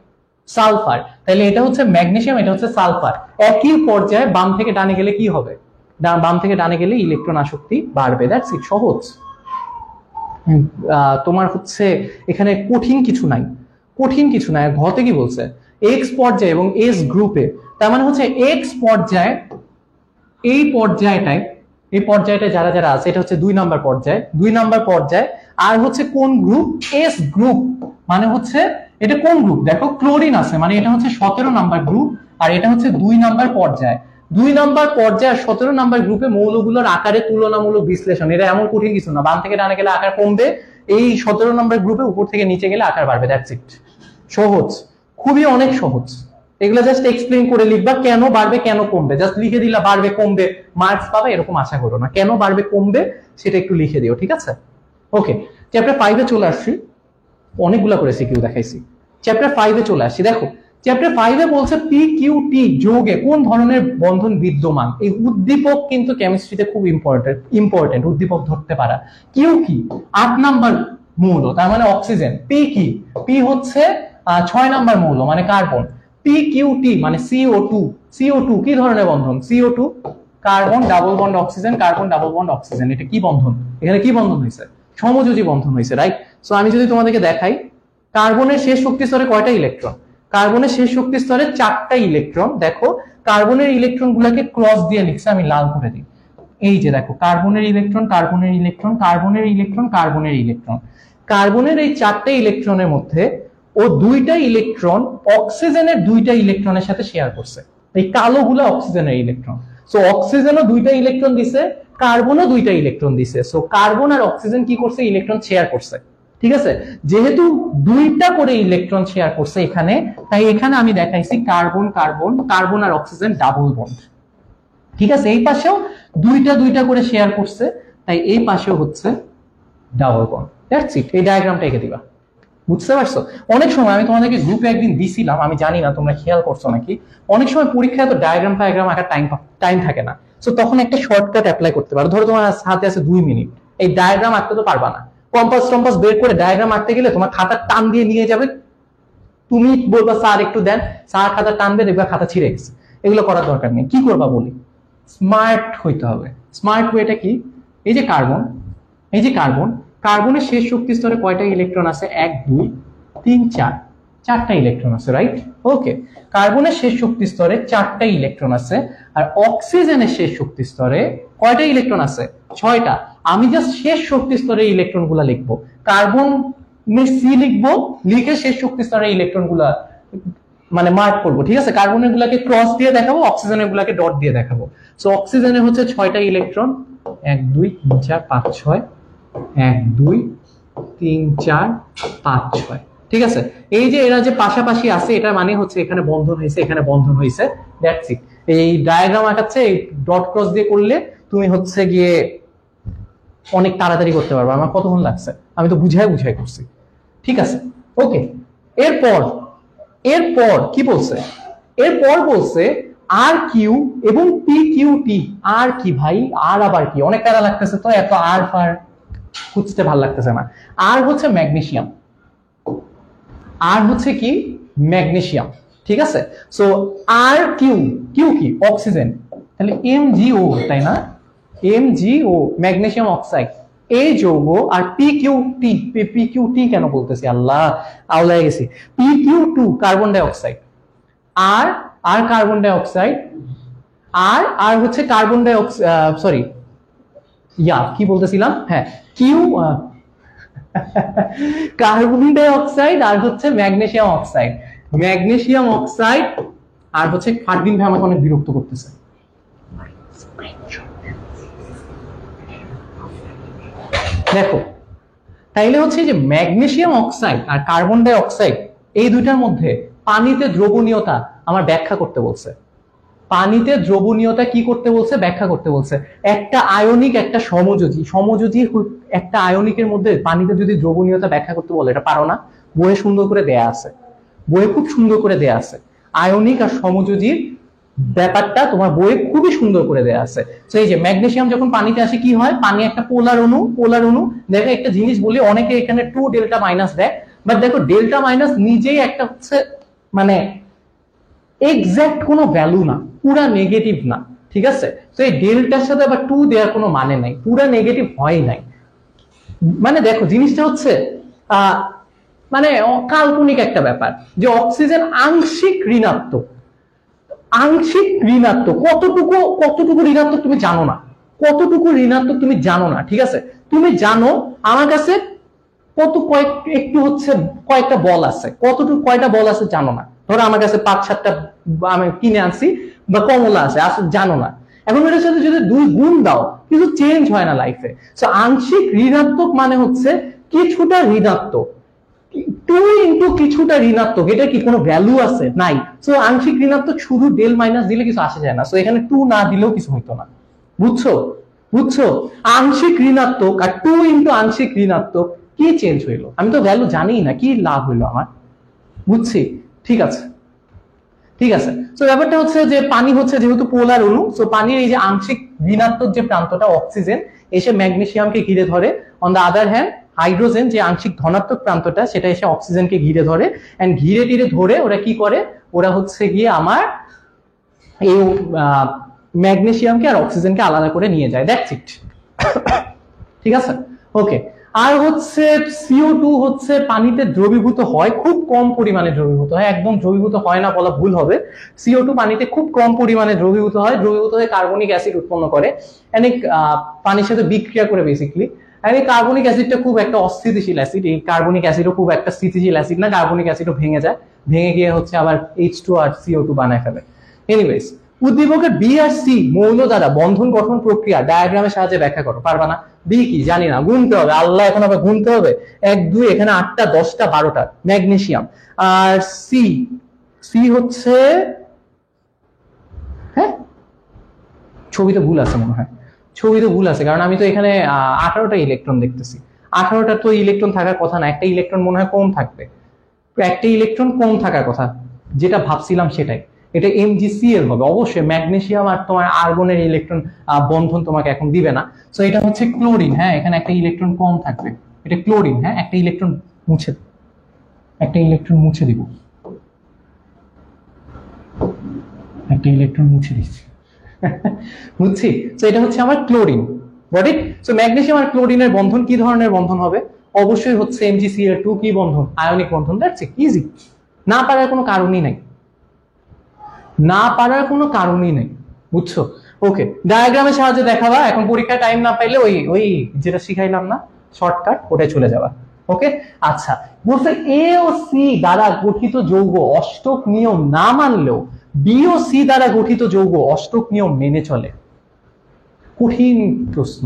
সালফার। তাহলে এটা হচ্ছে ম্যাগনেসিয়াম, এটা হচ্ছে সালফার। একই পর্যায়ে বাম থেকে ডানে গেলে কি হবে? বাম থেকে ডানে গেলে ইলেকট্রন আসক্তি বাড়বে, দ্যাটস ইট, সহজ। তোমার হচ্ছে এখানে কঠিন কিছু নাই, কঠিন কিছু নাই। ঘতে কি বলছে? এক্স পর্যায়ে এবং এস গ্রুপে, তার মানে হচ্ছে এক্স পর্যায়ে, এই পর্যায়টায়, এই পর্যায়টায় যারা যারা আছে, এটা হচ্ছে 2 নাম্বার পর্যায়, 2 নাম্বার পর্যায়। আর হচ্ছে কোন গ্রুপ? S group. মানে হচ্ছে এটা কোন গ্রুপ? দেখো ক্লোরিন আছে, মানে এটা হচ্ছে 17 নাম্বার গ্রুপ, আর এটা হচ্ছে 2 নাম্বার পর্যায়। 2 নাম্বার পর্যায়ে 17 নাম্বার গ্রুপে মৌলগুলোর আকারে তুলনামূলক বিশ্লেষণ। এটা এমন কঠিন কিছু না, বাম থেকে ডানে গেলে আকার কমবে, এই 17 নাম্বার গ্রুপে উপর থেকে নিচে গেলে আকার বাড়বে, দ্যাটস ইট। সহজ, খুবই অনেক সহজ। এগুলো জাস্ট এক্সপ্লেইন করে লিখবা, কেন বাড়বে কেন কমবে, জাস্ট লিখে দিলা বাড়বে কমবে, মার্কস পাবে এরকম আশা করো না। কেন বাড়বে কমবে সেটা একটু লিখে দিও, ঠিক আছে? ওকে, চ্যাপ্টার 5-এ চলে আসছি, অনেকগুলা করে সিকিউ দেখাইছি। চ্যাপ্টার 5-এ চলে আসছি। দেখো চ্যাপ্টার 5-এ বলছে পি কিউ টি যৌগে কোন ধরনের বন্ধন বিদ্যমান। এই উদ্দীপক কিন্তু কেমিস্ট্রিতে খুব ইম্পর্টেন্ট উদ্দীপক ধরতে পারা। কিউ কি? 8 নাম্বার মৌল, তার মানে অক্সিজেন। পি কি? পি হচ্ছে 6 নাম্বার মৌল, মানে কার্বন। পি কিউ টি মানে CO2। CO2 কি ধরনের বন্ধন? CO2 carbon double bond oxygen, carbon double bond oxygen. এটা কি বন্ধন? এখানে কি বন্ধন হয়েছে? সমযোজী বন্ধন হয়েছে, রাইট? সো আমি যদি তোমাদেরকে দেখাই, কার্বনের শেষ শক্তি স্তরে কয়টা ইলেকট্রন? কার্বনের শেষ শক্তি স্তরে 4টা ইলেকট্রন। দেখো কার্বনের ইলেকট্রন গুলাকে ক্রস দিয়ে লিখছে, আমি লাল করে দিই। এই যে দেখো কার্বনের ইলেকট্রন, কার্বনের ইলেকট্রন, কার্বনের ইলেকট্রন, কার্বনের ইলেকট্রন। কার্বনের এই 4টে ইলেকট্রনের মধ্যে ও দুইটা ইলেকট্রন অক্সিজেনের দুইটা ইলেকট্রনের সাথে শেয়ার করছে। এই কালোগুলা অক্সিজেনের ইলেকট্রন। সো অক্সিজেনও দুইটা ইলেকট্রন দিছে, কার্বনও দুইটা ইলেকট্রন দিছে। সো কার্বন আর অক্সিজেন কি করছে, ইলেকট্রন শেয়ার করছে। ঠিক আছে, যেহেতু দুইটা করে ইলেকট্রন শেয়ার করছে এখানে, তাই এখানে আমি দেখাইছি কার্বন কার্বন, কার্বন আর অক্সিজেন ডাবল বন্ড। ঠিক আছে, এই পাশেও দুইটা দুইটা করে শেয়ার করছে, তাই এই পাশেও হচ্ছে ডাবল বন্ড। That's it. এই ডায়াগ্রামটা এঁকে দিবা। বুঝতে পারছো? অনেক সময় আমি তোমাদেরকে গ্রুপে একদিন দিছিলাম, আমি জানি না তোমরা খেয়াল করছো নাকি, অনেক সময় পরীক্ষায় তো ডায়াগ্রাম আঁকার টাইম থাকে না। সো তখন একটা শর্টকাট অ্যাপ্লাই করতে পারো। ধরো তোমার হাতে আছে 2 মিনিট, এই ডায়াগ্রাম আঁকতে তো পারবা না, কম্পাস টম্পাস বের করে ডায়াগ্রাম আঁকতে গেলে তোমার খাতা টান দিয়ে নিয়ে যাবে, তুমি বলবা স্যার একটু দেন, স্যার খাতা টানবে, দেখবা খাতা ছিঁড়ে গেছে। এগুলো করার দরকার নেই। কি করবা বলি, স্মার্ট হইতে হবে। স্মার্ট ওয়েটা কি, এই যে কার্বন, এই যে কার্বন, কার্বনের শেষ শক্তি স্তরে কয়টা ইলেকট্রন আছে, 1 2 3 4, চারটা ইলেকট্রন আছে, রাইট? ওকে, কার্বনের শেষ শক্তি স্তরে 4টা ইলেকট্রন আছে। আর অক্সিজেনের শেষ শক্তি স্তরে কয়টা ইলেকট্রন আছে, 6টা। আমি জাস্ট শেষ শক্তি স্তরে ইলেকট্রন গুলা লিখবো, কার্বন সি লিখবো, লিখে শেষ শক্তি স্তরে ইলেকট্রন গুলা মানে মার্ক করবো। ঠিক আছে, কার্বনের গুলাকে ক্রস দিয়ে দেখাবো, অক্সিজেনের গুলাকে ডট দিয়ে দেখাবো। সো অক্সিজেনের হচ্ছে 6টা ইলেকট্রন, 1 2 3 4 5 6, 1 2 3 4 5 6। ঠিক আছে, এই যে এরা যে পাশাপাশি আছে, এটা মানে হচ্ছে এখানে বন্ধন হয়েছে, এখানে বন্ধন হয়েছে। That's it. এই ডায়াগ্রাম আঁকাচ্ছে, এই ডট ক্রস দিয়ে করলে তুমি হচ্ছে গিয়ে অনেক তাড়াতাড়ি করতে পারবে। আমার কতক্ষণ লাগছে, আমি তো বুঝাই করছি। ঠিক আছে, ওকে। এরপর এরপর কি বলছে, এরপর বলছে আর কিউ এবং পি কিউ টি। আর কি ভাই, আর আবার কি, অনেক প্যারা লাগতেছে তো, এত আর ফার খুঁজতে ভালো লাগতেছে না। আর হচ্ছে ম্যাগনেসিয়াম, আর হচ্ছে কি ম্যাগনেসিয়াম। ঠিক আছে, সো আর কিউ, কিউ কি অক্সিজেন, তাহলে MgO, তাই না? MgO ম্যাগনেসিয়াম অক্সাইড, এই যৌগ। আর PQ2, PQ2 কেন বলতেছি, আল্লাহ আওলায় গেছি, PQ2 কার্বন ডাই অক্সাইড। আর আর কার্বন ডাই অক্সাইড, আর হচ্ছে কার্বন ডাই অক্সাইড, সরি কি বলতেছিলাম, হ্যাঁ কিউ, কার্বন ডাই অক্সাইড আর হচ্ছে ম্যাগনেসিয়াম অক্সাইড, ম্যাগনেসিয়াম অক্সাইড। আর হচ্ছে ফারদিন ভাই আমাকে অনেক বিরক্ত করতেছে। দেখো, তাইলে হচ্ছে যে ম্যাগনেসিয়াম অক্সাইড আর কার্বন ডাই অক্সাইড, এই দুইটার মধ্যে পানিতে দ্রবণীয়তা আমার ব্যাখ্যা করতে বলছে। পানিতে দ্রবণীয়তা কি করতে বলছে, ব্যাখ্যা করতে বলছে। একটা আয়নিক একটা সমযোজী, সমযোজী একটা আয়নিকের মধ্যে পানিতে যদি দ্রবণীয়তা ব্যাখ্যা করতে বলে, এটা পারো না? বইয়ে সুন্দর করে দেয়া আছে, বইয়ে খুব সুন্দর করে দেয়া আছে। আয়নিক আর সমযোজীর ব্যাপারটা তোমার বইয়ে খুবই সুন্দর করে দেয়া আছে। তো এই যে ম্যাগনেসিয়াম যখন পানিতে আসে কি হয়, পানি একটা পোলার অণু, পোলার অণু। দেখো একটা জিনিস বলি, অনেকে এখানে 2 ডেল্টা মাইনাস দেয়, বাট দেখো ডেল্টা মাইনাস নিজেই একটা হচ্ছে মানে এক্সাক্ট কোনো ভ্যালু না, পুরা নেগেটিভ না। ঠিক আছে, তো এই ডেল্টার সাথে আবার 2 দেওয়ার কোনো মানে নাই, পুরা নেগেটিভ হয় নাই। মানে দেখো জিনিসটা হচ্ছে মানে কাল্পনিক একটা ব্যাপার, যে অক্সিজেন আংশিক ঋণাত্মক, আংশিক ঋণাত্মক। কতটুকু ঋণাত্মক তুমি জানো না, কতটুকু ঋণাত্মক তুমি জানো না। ঠিক আছে, তুমি জানো আমার কাছে একটু হচ্ছে কয়েকটা বল আছে, কয়টা বল আছে জানো না। ধরো আমার কাছে 5-7টা আমি কিনে আনছি, বা কমলা আছে, আসলে জানো না। এখন এটার সাথে যদি 2 গুণ দাও, কিছু চেঞ্জ হয় না লাইফে। সো আংশিক ঋণাত্মক মানে হচ্ছে কিছুটা ঋণাত্মক, 2 ইন্টু কিছুটা ঋণাত্মক, এটা কি কোনো ভ্যালু আছে? নাই। সো আংশিক ঋণাত্মক শুধু ডেল মাইনাস দিলে কিছু আসে যায় না। সো এখানে 2 না দিলেও কিছু হইতো না। বুঝছো? বুঝছো? আংশিক ঋণাত্মক আর 2 ইন্টু আংশিক ঋণাত্মক, কি চেঞ্জ হইলো? আমি তো ভ্যালু জানি না, কি লাভ হইলো আমার? বুঝছি? ঠিক আছে, ঠিক আছে। সো ব্যাপারটা হচ্ছে যে পানি হচ্ছে যেহেতু পোলার অণু, সো পানির এই যে আংশিক ঋণাত্মক যে প্রান্তটা অক্সিজেন এসে ম্যাগনেসিয়ামকে ঘিরে ধরে। On the other hand hydrogen যে আংশিক ধনাত্মক প্রান্তটা, সেটা এসে অক্সিজেনকে ঘিরে ধরে। এন্ড ঘিরে টিরে ধরে ওরা কি করে, ওরা হচ্ছে গিয়ে আমার এই ম্যাগনেসিয়ামকে আর অক্সিজেনকে আলাদা করে নিয়ে যায়। That's it. ঠিক আছে, ওকে। আর হচ্ছে CO2 হচ্ছে পানিতে দ্রবীভূত হয়, খুব কম পরিমাণে দ্রবীভূত হয়, একদম দ্রবীভূত হয় না বলা ভুল হবে। CO2 পানিতে খুব কম পরিমাণে দ্রবীভূত হয়, দ্রবীভূত হয়ে কার্বনিক অ্যাসিড উৎপন্ন করে, পানির সাথে বিক্রিয়া করে বেসিক্যালি আর এই কার্বনিক অ্যাসিডটা খুব একটা অস্থিতিশীল অ্যাসিড, এই কার্বনিক অ্যাসিডও খুব একটা স্থিতিশীল অ্যাসিড না, কার্বনিক অ্যাসিডও ভেঙে যায়, ভেঙে গিয়ে হচ্ছে আবার H2 আর CO2 বানায় ফেলে। এনিওয়েজ, উদ্দীপকের বি আর সি মৌল দ্বারা বন্ধন গঠন প্রক্রিয়া ডায়াগ্রামের সাহায্যে ব্যাখ্যা করো। পারবা না? বি কি জানি না, গুনতে হবে, আল্লাহ এখন আবার গুনতে হবে, 1 2 এখানে 8টা 10টা 12টা ম্যাগনেসিয়াম। আর সি, সি হচ্ছে, হ্যাঁ ছবিতে ভুল আছে মনে হয়, ছবিতে ভুল আছে, কারণ আমি তো এখানে 18টা ইলেকট্রন দেখতেছি। 18টা তো ইলেকট্রন থাকার কথা না, একটা ইলেকট্রন মনে হয় কম থাকবে, একটা ইলেকট্রন কম থাকার কথা, যেটা ভাবছিলাম সেটাই। এটা MgCl হবে অবশ্যই, ম্যাগনেসিয়াম আর তোমার আর্গনের ইলেকট্রন বন্ধন তোমাকে এখন দিবে না। সো এটা হচ্ছে ক্লোরিন, হ্যাঁ এখানে একটা ইলেকট্রন কম থাকবে, এটা ক্লোরিন। হ্যাঁ একটা ইলেকট্রন মুছে, একটা ইলেকট্রন মুছে দিব, একটা ইলেকট্রন মুছে দিচ্ছি বুঝছি। তো এটা হচ্ছে আমার chlorine, got it. So magnesium আর ক্লোরিনের বন্ধন কি ধরনের বন্ধন হবে? অবশ্যই হচ্ছে MgCl2 কি বন্ধন, আয়নিক বন্ধন। That's it, easy. না পারার কোনো কারণই নাই, না পারার কোনো কারণই নেই, বুঝছো? ওকে, ডায়াগ্রামের সাহায্যে দেখাবা। এখন পরীক্ষায় টাইম না পাইলে ওই ওই যেটা শিখাইলাম না শর্টকাট, ওটাই চলে যাবা। ওকে, আচ্ছা বলছে এ ও সি দ্বারা গঠিত যৌগ অষ্টক নিয়ম না মানলেও বি ও সি দ্বারা গঠিত যৌগ অষ্টক নিয়ম মেনে চলে। কঠিন প্রশ্ন।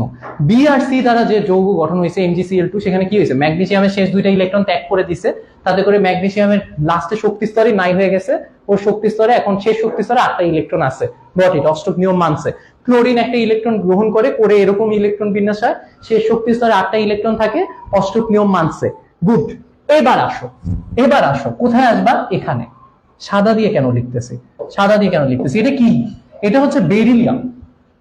বি আর সি দ্বারা যে যৌগ গঠন হয়েছে MgCl2, সেখানে কি হয়েছে? ম্যাগনেসিয়ামের শেষ 2টা ইলেকট্রন ত্যাগ করে দিছে, তাতে করে ম্যাগনেসিয়ামের লাস্টে শক্তি স্তরে নাই হয়ে গেছে, ওর শক্তি স্তরে এখন শেষ শক্তি স্তরে 8টা ইলেকট্রন আছে, গট ইট, অষ্টক নিয়ম মানছে। ক্লোরিন একটা ইলেকট্রন গ্রহণ করে, করে এরকম ইলেকট্রন বিন্যাস হয়, শেষ শক্তি স্তরে 8টা ইলেকট্রন থাকে, অষ্টক নিয়ম মানছে, গুড। এবার আসো, এবার আসো, কোথায় আসবা? এখানে। সাদা দিয়ে কেন লিখতেছি, সাদা দিয়ে কেন লিখতেছি? এটা কি? এটা হচ্ছে বেরিলিয়াম।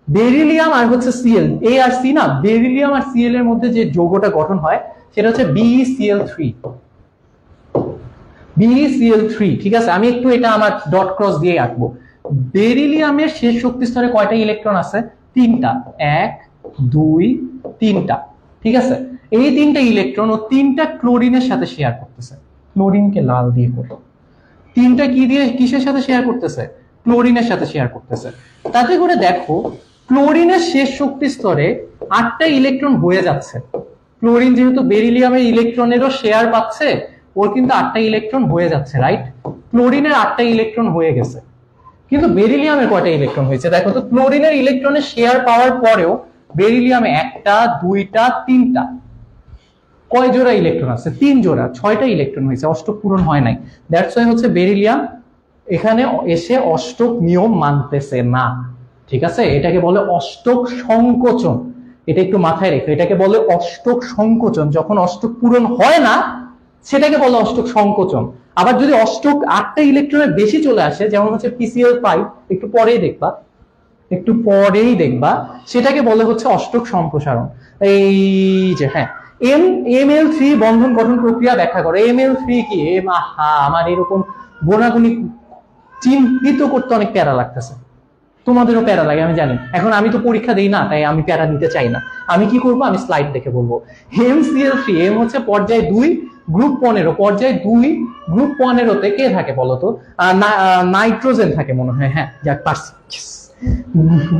বেরিলিয়াম আর হচ্ছে সিএল, এ আর সি না, বেরিলিয়াম আর সিএল এর মধ্যে যে যৌগটা গঠন হয় সেটা হচ্ছে BeCl3, BeCl3। ঠিক আছে, আমি একটু এটা আমার ডট ক্রস দিয়ে আঁকবো। বেরিলিয়ামের শেষ শক্তি স্তরে কয়টা ইলেকট্রন আছে? 3টা, 1 2 3টা। ঠিক আছে, এই 3টা ইলেকট্রন ও 3টা ক্লোরিনের সাথে শেয়ার করতেছে। ক্লোরিনকে লাল দিয়ে করো, 3টা কি দিয়ে কিসের সাথে শেয়ার করতেছে? ক্লোরিনের সাথে শেয়ার করতেছে। তাতে করে দেখো ক্লোরিনের শেষ শক্তি স্তরে 8টা ইলেকট্রন হয়ে যাচ্ছে। ক্লোরিন যেহেতু বেরিলিয়ামের ইলেকট্রনেরও শেয়ার পাচ্ছে, ওর কিন্তু 8টা ইলেকট্রন হয়ে যাচ্ছে, রাইট? ক্লোরিনের 8টা ইলেকট্রন হয়ে গেছে, কিন্তু বেরিলিয়ামের কয়টা ইলেকট্রন হয়েছে দেখো তো। ক্লোরিনের ইলেকট্রনের শেয়ার পাওয়ার পরেও বেরিলিয়ামে 1টা 2টা 3টা, কয় জোড়া ইলেকট্রন আছে? 3 জোড়া, 6টা ইলেকট্রন হয়েছে, অষ্টক পূরণ হয় নাই। দ্যাটস ওয়াই হচ্ছে বেরিলিয়াম এখানে এসে অষ্টক নিয়ম মানতেছে না। ঠিক আছে, এটাকে বলে অষ্টক সংকোচন, এটা একটু মাথায় রেখো, এটাকে বলে অষ্টক সংকোচন। যখন অষ্টক পূরণ হয় না সেটাকে বলে অষ্টক সংকোচন। আবার যদি অষ্টক 8টা ইলেকট্রনের বেশি চলে আসে, যেমন হচ্ছে PCl5, একটু পরেই দেখবা, একটু পরেই দেখবা, সেটাকে বলে হচ্ছে অষ্টক সম্প্রসারণ। এই যে হ্যাঁ, ML3 বন্ধন গঠন প্রক্রিয়া ব্যাখ্যা করো। ML3 কি? আমার এরকম গোনাগুনি চিহ্নিত করতে অনেক প্যারা লাগতেছে, তোমাদেরও প্যারা লাগে আমি জানি। এখন আমি তো পরীক্ষা দিই না, তাই আমি প্যারা নিতে চাই না। আমি কি করবো? আমি স্লাইড দেখে বলবো। MCl3, এম হচ্ছে পর্যায় 2 গ্রুপ 15। পর্যায় 2 গ্রুপ 15তে কে থাকে বলতো? নাইট্রোজেন থাকে মনে হয়, হ্যাঁ যাক পারছি।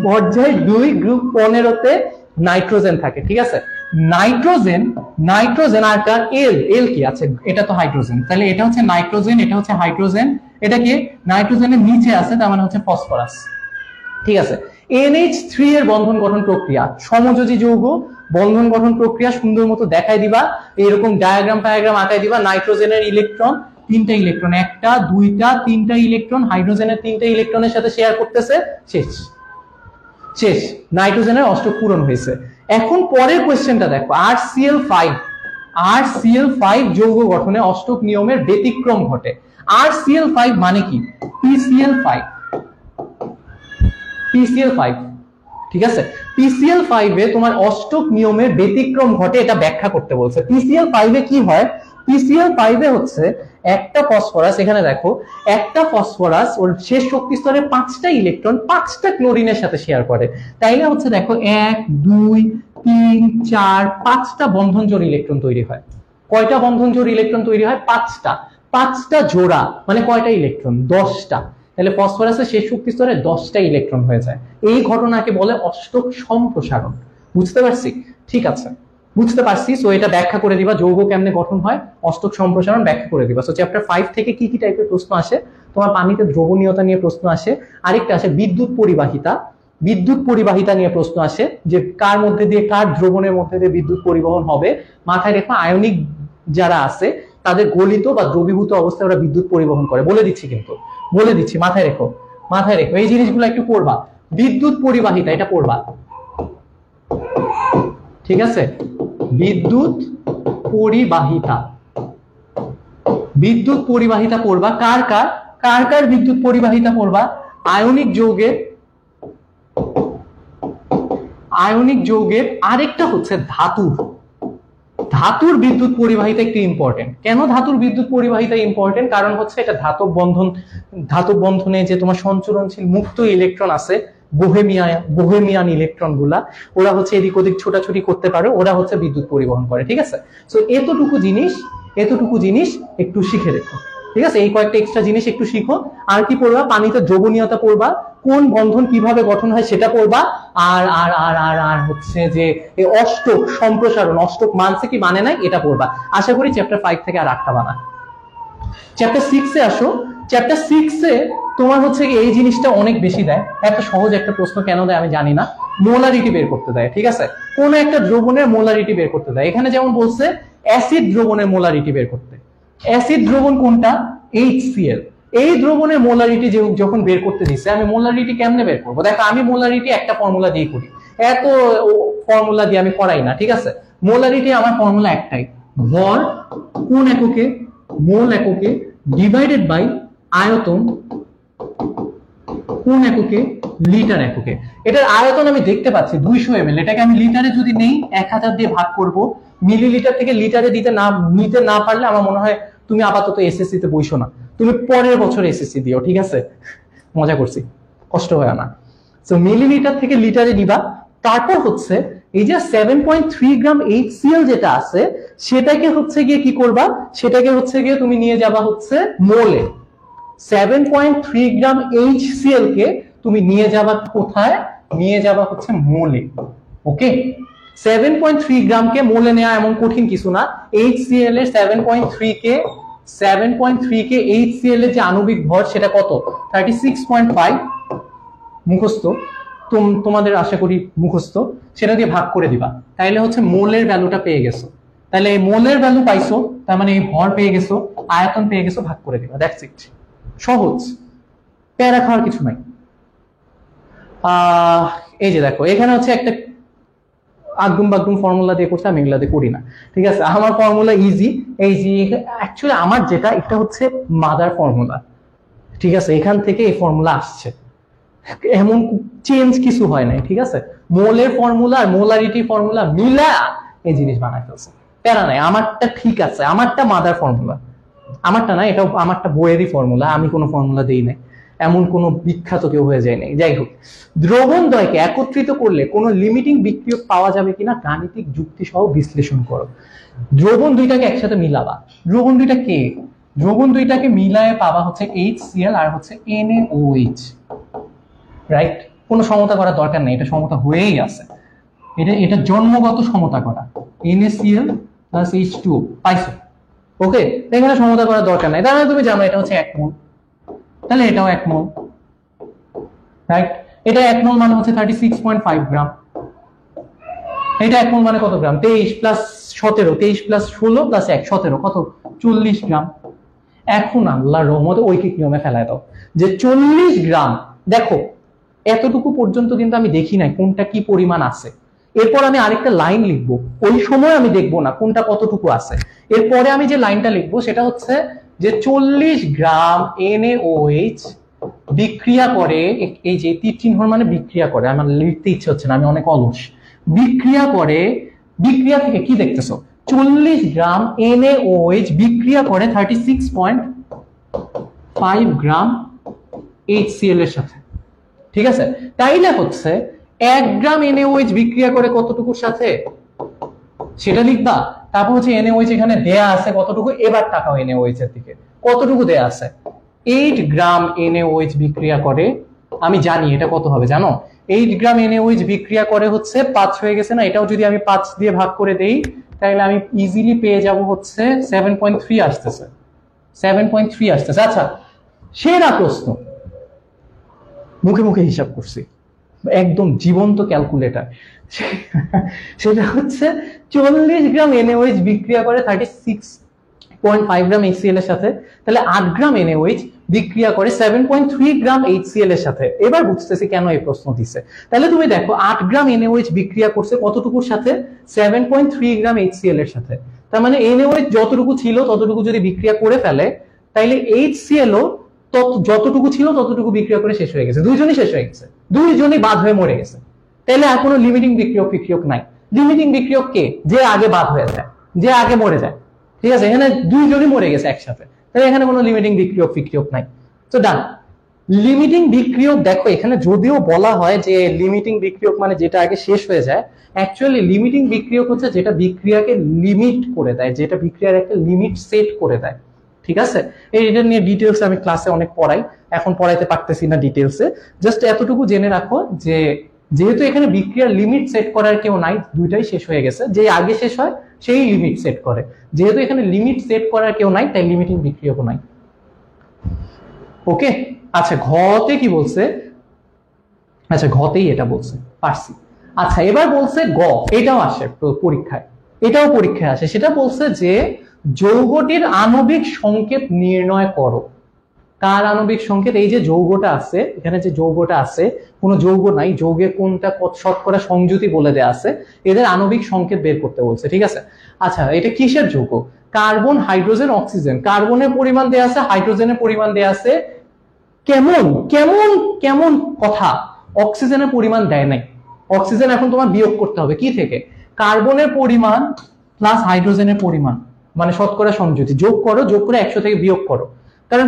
পর্যায় 2 গ্রুপ 15তে নাইট্রোজেন থাকে। ঠিক আছে, নাইট্রোজেন, নাইট্রোজেন আর কার এল, এল কি আছে? এটা তো হাইড্রোজেন, তাহলে এটা হচ্ছে নাইট্রোজেন, এটা হচ্ছে হাইড্রোজেন, এটা কি? নাইট্রোজেনের নিচে আছে, তার মানে হচ্ছে ফসফরাস। ঠিক আছে, NH3 এর বন্ধন গঠন প্রক্রিয়া, সমযোজী যৌগ বন্ধন গঠন প্রক্রিয়া সুন্দর মতো দেখাই দিবা, এরকম ডায়াগ্রাম আঁকাই দিবা। নাইট্রোজেনের ইলেকট্রন 3টা ইলেকট্রন, 1টা 2টা 3টা ইলেকট্রন হাইড্রোজেনের 3টা ইলেকট্রনের সাথে শেয়ার করতেছে, শেষ শেষ, নাইট্রোজেনের অষ্টক পূরণ হয়েছে। এখন পরের কোশ্চেনটা দেখো, RCl5, RCl5 যৌগ গঠনে অষ্টক নিয়মের ব্যতিক্রম ঘটে। RCl5 মানে কি? PCl5, PCl5। ঠিক আছে, PCl5 এ তোমার অষ্টক নিয়মের ব্যতিক্রম ঘটে, এটা ব্যাখ্যা করতে বলছে। PCl5 এ কি হয়? PCl5 এ হচ্ছে একটা ফসফরাস, এখানে দেখো একটা ফসফরাস ওর শেষ শক্তি স্তরে 5টা ইলেকট্রন 5টা ক্লোরিনের সাথে শেয়ার করে। তাইলে হচ্ছে দেখো 1 2 3 4 5টা বন্ধন জোড় ইলেকট্রন তৈরি হয়। কয়টা বন্ধন জোড় ইলেকট্রন তৈরি হয়? 5টা। 5টা জোড়া মানে কয়টা ইলেকট্রন? 10টা। তাহলে ফসফরাসের শেষ শক্তি স্তরে 10টা ইলেকট্রন হয়ে যায়। এই ঘটনাকে বলে অষ্টক সম্প্রসারণ। বুঝতে পারছি? ঠিক আছে, বুঝতে পারছি। সো এটা ব্যাখ্যা করে দিবা, যৌগ কেমনে গঠন হয়, অষ্টক সম্প্রসারণ ব্যাখ্যা করে দিবা। সো চ্যাপ্টার 5 থেকে কি কি টাইপের প্রশ্ন আসে, তোমার পানিতে দ্রবণীয়তা নিয়ে প্রশ্ন আসে, আরেকটা আসে বিদ্যুৎ পরিবাহিতা, বিদ্যুৎ পরিবাহিতা নিয়ে প্রশ্ন আসে যে কার মধ্যে দিয়ে, কার দ্রবণের মধ্যে দিয়ে বিদ্যুৎ পরিবহন হবে। মাথায় রেখো আয়নিক যারা আছে তাদের গলিত বা দ্রবীভূত অবস্থায় ওরা বিদ্যুৎ পরিবহন করে, বলে দিচ্ছি কিন্তু, বলে দিচ্ছি, মাথায় রেখো, মাথায় রেখো এই জিনিসগুলো একটু পড়বা। বিদ্যুৎ পরিবাহিতা এটা পড়বা, ঠিক আছে? বিদ্যুৎ পরিবাহিতা, বিদ্যুৎ পরিবাহিতা পড়বা। কার কার কার কার বিদ্যুৎ পরিবাহিতা পড়বা? আয়নিক যৌগের, আয়নিক যৌগের, আরেকটা হচ্ছে ধাতুর, ধাতুর বিদ্যুৎ পরিবাহিতা একটু ইম্পর্টেন্ট। কেন ধাতুর বিদ্যুৎ পরিবাহিতা ইম্পর্টেন্ট? কারণ হচ্ছে এটা ধাতব বন্ধন, ধাতব বন্ধনে যে তোমার সঞ্চরণশীল মুক্ত ইলেকট্রন আছে, বোহেমিয়ান ইলেকট্রন গুলা, ওরা হচ্ছে এদিক ওদিক ছোটাছুটি করতে পারে, ওরা হচ্ছে বিদ্যুৎ পরিবহন করে, ঠিক আছে? সো এতটুকু জিনিস একটু শিখে রেখো, ঠিক আছে? এই কয়েকটা এক্সট্রা জিনিস একটু শিখো। আর কি পড়বা? পানিতে দ্রবণীয়তা পড়বা, কোন বন্ধন কিভাবে গঠন হয় সেটা পড়বা। আর আর আর আর আর হচ্ছে যে এই অষ্টক সম্প্রসারণ, অষ্টক মানছে কি মানে নাই এটা পড়বা। আশা করি চ্যাপ্টার 5 থেকে আর 8টা বানা। চ্যাপ্টার 6 এ আসো। চ্যাপ্টার 6 এ তোমার হচ্ছে কি এই জিনিসটা অনেক বেশি দেয়। এত সহজ একটা প্রশ্ন কেন দেয় আমি জানি না। মোলারিটি বের করতে দেয়, ঠিক আছে? কোন একটা দ্রবণের মোলারিটি বের করতে দেয়। এখানে যেমন বলছে অ্যাসিড দ্রবণের মোলারিটি বের করতে। অ্যাসিড দ্রবণ কোনটা? HCl। এই দ্রবণের মোলারিটি যখন বের করতে দিচ্ছে, আমি মোলারিটি কেমনে বের করবো? দেখো আমি মোলারিটি একটা ফর্মুলা দিয়ে করি, এত ফর্মুলা দিয়ে আমি করাই না, ঠিক আছে? মোলারিটি আমার ফর্মুলা একটাই, ভর কোন এককে, মোল এককে, ডিভাইডেড বাই আয়তন কোন এককে, লিটার এককে। এটার আয়তন আমি দেখতে পাচ্ছি 200 ml, এটাকে আমি লিটারে যদি নেই 1000 দিয়ে ভাগ করব। মিলিলিটার থেকে লিটারে নিতে না পারলে আমার মনে হয় তুমি আপাতত এসএসসি তে বইসো না, তুমি পরের বছর এসএসসি দিও, ঠিক আছে? মজা করছি, কষ্ট হয় না। সো মিলিলিটার থেকে লিটারে নিবা। তারপর হচ্ছে এই যে 7.3 গ্রাম HCl যেটা আছে সেটাকে হচ্ছে গিয়ে কি করবা, সেটাকে হচ্ছে গিয়ে তুমি নিয়ে যাবা হচ্ছে মোলে। 7.3 গ্রাম HCl কে তুমি নিয়ে যাবা কোথায়? নিয়ে যাবা হচ্ছে মোলে। ওকে, 7.3 গ্রামকে মোলে নেওয়া এমন কঠিন কিছু না। HCl এর 7.3 কে HCl এর যে আণবিক ভর সেটা কত? 36.5 মুখস্থ, তোমাদের আশা করি মুখস্থ, সেটা দিয়ে ভাগ করে দিবা, তাইলে হচ্ছে মোলের ভ্যালুটা পেয়ে গেছো। তাহলে এই মোলের ভ্যালু পাইছো, তার মানে এই ভর পেয়ে গেছো, আয়তন পেয়ে গেছো, ভাগ করে দিবা, দ্যাটস ইট। সহজ, প্যারা খাওয়ার কিছু নাই। এই যে দেখো এখানে হচ্ছে একটা আগুম বাগুম ফর্মুলা দিয়ে করছে, আমি এগুলা দিয়ে করি না, ঠিক আছে? আমার ফর্মুলা ইজি। অ্যাকচুয়ালি আমার যেটা, এটা হচ্ছে মাদার ফর্মুলা, ঠিক আছে? এখান থেকে এই ফর্মুলা আসছে, এমন চেঞ্জ কিছু হয় নাই, ঠিক আছে? মোলের ফর্মুলা আর মোলারিটি ফর্মুলা মিলা এই জিনিস বানায় ফেলছে, প্যারা নাই। আমারটা ঠিক আছে, আমারটা মাদার ফর্মুলা, আমারটা না, এটা আমারটা বইয়েরই ফর্মুলা, আমি কোনো ফর্মুলা দেই নাই, এমন কোনো বিখ্যাত কেউ হয়ে যায় নাই। যাই হোক, দ্রবণ দ্বয়কে একত্রিত করলে কোনো লিমিটিং বিক্রিয়ক পাওয়া যাবে কিনা গাণিতিক যুক্তি সহ বিশ্লেষণ করো। দ্রবণ দুইটাকে একসাথে মিলাবা। দ্রবণ দুইটা কে? দ্রবণ দুইটাকে মিলায়ে পাবা হচ্ছে HCl আর হচ্ছে NaOH, রাইট? কোনো সমতা করার দরকার নেই, এটা সমতা হয়েই আছে, এটা জন্মগত সমতা করা। NaCl প্লাস H2O পাইছো, ওকে? এখানে সমতা করার দরকার নাই, তাহলে তুমি জানো এটা হচ্ছে 1 মোল, তাহলে এটাও 1 মোল, রাইট? এটা 1 মোল মানে হচ্ছে 36.5 গ্রাম। এটা 1 মোল মানে কত গ্রাম? 23 প্লাস 17, 23 প্লাস 16 প্লাস 1, 17, কত? 40 গ্রাম। এখন আল্লাহর রহমতে ঐকিক নিয়মে ফেলায় দাও যে 40 গ্রাম। দেখো এতটুকু পর্যন্ত কিন্তু আমি দেখি নাই কোনটা কি পরিমাণ আছে। এরপর আমি আরেকটা লাইন লিখবো, ওই সময় আমি দেখবো না কোনটা কতটুকু আছে। এরপরে আমি যে লাইনটা লিখবো সেটা হচ্ছে যে 40 গ্রাম NaOH বিক্রিয়া করে, এই যে তীর চিহ্ন মানে বিক্রিয়া করে, আমার লিখতে ইচ্ছে হচ্ছে না, আমি অনেক অলস। বিক্রিয়া করে, বিক্রিয়া থেকে কি দেখতেছো? 40 গ্রাম NaOH বিক্রিয়া করে 36.5 গ্রাম HCl এর সাথে, ঠিক আছে? তাইলে হচ্ছে 1 গ্রাম NaOH বিক্রিয়া করে কতটুকুর সাথে সেটা লিখবা। তারপর হচ্ছে NaOH এখানে দেয়া আছে কতটুকু, এবার তাকাও NaOH এর দিকে কতটুকু দেয়া আছে। 8 গ্রাম NaOH বিক্রিয়া করে, আমি জানি এটা কত হবে জানো? 8 গ্রাম NaOH বিক্রিয়া করে হচ্ছে 5 হয়ে গেছে না, এটাও যদি আমি 5 দিয়ে ভাগ করে দেই তাহলে আমি ইজিলি পেয়ে যাব হচ্ছে 7.3 আসতেছে, 7.3 আসতেছে। আচ্ছা সেরা প্রশ্ন, মুখে মুখে হিসাব করছি, একদম জীবন্ত ক্যালকুলেটর, সেটা হচ্ছে 40 গ্রাম NaOH বিক্রিয়া করে 36.5 গ্রাম HCl এর সাথে, তাহলে 8 গ্রাম NaOH বিক্রিয়া করে 7.3 গ্রাম HCl এর সাথে। এবার বুঝতেছি কেন এই প্রশ্ন দিছে। তাহলে তুমি দেখো 8 গ্রাম NaOH বিক্রিয়া করছে কতটুকুর সাথে, 7.3 গ্রাম HCl এর সাথে। তার মানে NaOH যতটুকু ছিল ততটুকু যদি বিক্রিয়া করে ফেলে তাইলে HCl ও যতটুকু ছিল ততটুকু বিক্রিয়া করে শেষ হয়ে গেছে, দুইজনই শেষ হয়ে গেছে, দুইজনই বাদ হয়ে মরে গেছে। তাহলে আর কোনো লিমিটিং বিক্রিয়ক নাই। লিমিটিং বিক্রিয়ক কে? যে আগে বাদ হয়ে যায়, যে আগে মরে যায়, ঠিক আছে? এখানে দুইজনই মরে গেছে একসাথে, তাহলে এখানে কোনো লিমিটিং বিক্রিয়ক নাই। তো ডান। লিমিটিং বিক্রিয়ক দেখো এখানে যদিও বলা হয় যে লিমিটিং বিক্রিয়ক মানে যেটা আগে শেষ হয়ে যায়, অ্যাকচুয়ালি লিমিটিং বিক্রিয়ক হচ্ছে যেটা বিক্রিয়াকে লিমিট করে দেয়, যেটা বিক্রিয়ার একটা লিমিট সেট করে দেয়, ঠিক আছে? এটা নিয়ে ডিটেলস আমি ক্লাসে অনেক পড়াই, এখন পড়াইতে পারতেছি না ডিটেলসে। জাস্ট এতটুকু জেনে রাখো যে যেহেতু এখানে বিক্রিয়ার লিমিট সেট করার কেউ নাই, দুইটাই শেষ হয়ে গেছে, যে আগে শেষ হয় সেই লিমিট সেট করে। যেহেতু এখানে লিমিট সেট করার কেউ নাই তাই লিমিটিং বিক্রিয়কও নাই। ওকে, আচ্ছা ঘতে কি বলছে? আচ্ছা ঘতেই এটা বলছে, পারছি। আচ্ছা এবার বলছে গ, এটাও আসে পরীক্ষায়, এটাও পরীক্ষায় আসে। সেটা বলছে যে যৌগটির আণবিক সংকেত নির্ণয় করো। কার আণবিক সংকেত? এই যে যৌগটা আছে, এখানে যে যৌগটা আছে, কোনো যৌগ নাই, যৌগের কোনটা শতকরা সংযুতি বলে দেয়া আছে, এদের আণবিক সংকেত বের করতে বলছে, ঠিক আছে? আচ্ছা এটা কিসের যৌগ? Carbon, hydrogen, oxygen. কার্বনের পরিমাণ দেয়া আছে, হাইড্রোজেনের পরিমাণ দেয়া আছে। কেমন কেমন কেমন কথা, অক্সিজেনের পরিমাণ দেয় নাই। অক্সিজেন এখন তোমার বিয়োগ করতে হবে কি থেকে? কার্বনের পরিমাণ প্লাস হাইড্রোজেনের পরিমাণ, মানে শতকরা সংযুতি যোগ করো, যোগ করে 100 থেকে বিয়োগ করো, কারণ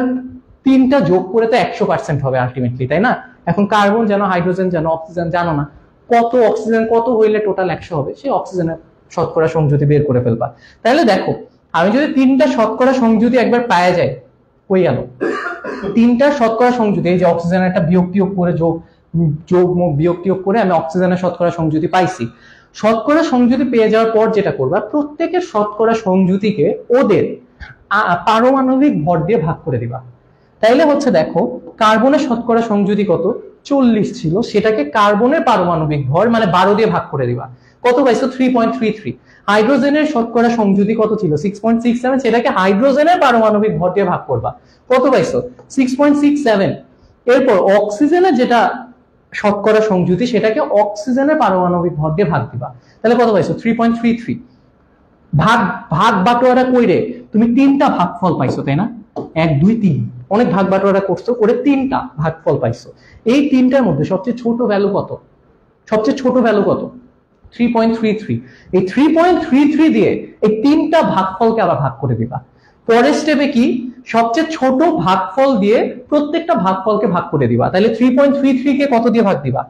তিনটা যোগ করে তো 100% হবে আলটিমেটলি, তাই না? এখন কার্বন জানো, হাইড্রোজেন জানো, অক্সিজেন জানো না, কত অক্সিজেন কত হইলে টোটাল 100 হবে, সেই অক্সিজেনের শতকরা সংযুতি বের করে ফেলবা। তাহলে দেখো আমি যদি তিনটা শতকরা সংযুতি একবার পাওয়া যায়, হয়ে গেল তিনটা শতকরা সংযুতি। এই যে অক্সিজেনের একটা বিয়োগ টিয়োগ করে যোগ বিয়োগ টিয়োগ করে আমি অক্সিজেনের শতকরা সংযুতি পাইছি। শতকরা সংযুতি পেয়ে যাওয়ার পর যেটা করবা, প্রত্যেকের শতকরা সংযুতিকে ওদের পারমাণবিক ভর দিয়ে ভাগ করে দিবা। তাইলে হচ্ছে দেখো কার্বনের শতকরা সংযুতি কত, 40 ছিল, সেটাকে কার্বনের পারমাণবিক ভর মানে 12 দিয়ে ভাগ করে দিবা। কত পাইছো? 3.33। হাইড্রোজেনের শতকরা সংযুতি কত ছিল? 6.67, সেটাকে হাইড্রোজেনের পারমাণবিক ভর দিয়ে ভাগ করবা। কত পাইছো? 6.67। এরপর অক্সিজেনের যেটা শতকরা সংযুতি, সেটাকে অক্সিজেনের পারমাণবিক ভর দিয়ে ভাগ দিবা। তাহলে কত পাইছো? 3.33। ভাগ ভাগ বাটোয়ারা কইরে তুমি তিনটা ভাগফল পাইছো, তাই না? 1 2 3, অনেক ভাগ বাটোয়ারা করছো, করে তিনটা ভাগফল পাইছো। এই তিনটার মধ্যে সবচেয়ে ছোট ভ্যালু কত? সবচেয়ে ছোট ভ্যালু কত? 3.33। এই 3.33 দিয়ে এই তিনটা ভাগফলকে আবার ভাগ করে দিবা। পরের স্টেপে কি? সবচেয়ে ছোট ভাগফল দিয়ে প্রত্যেকটা ভাগফলকে ভাগ করে দিবা। তাহলে 3.33 কে কত দিয়ে ভাগ দিবা?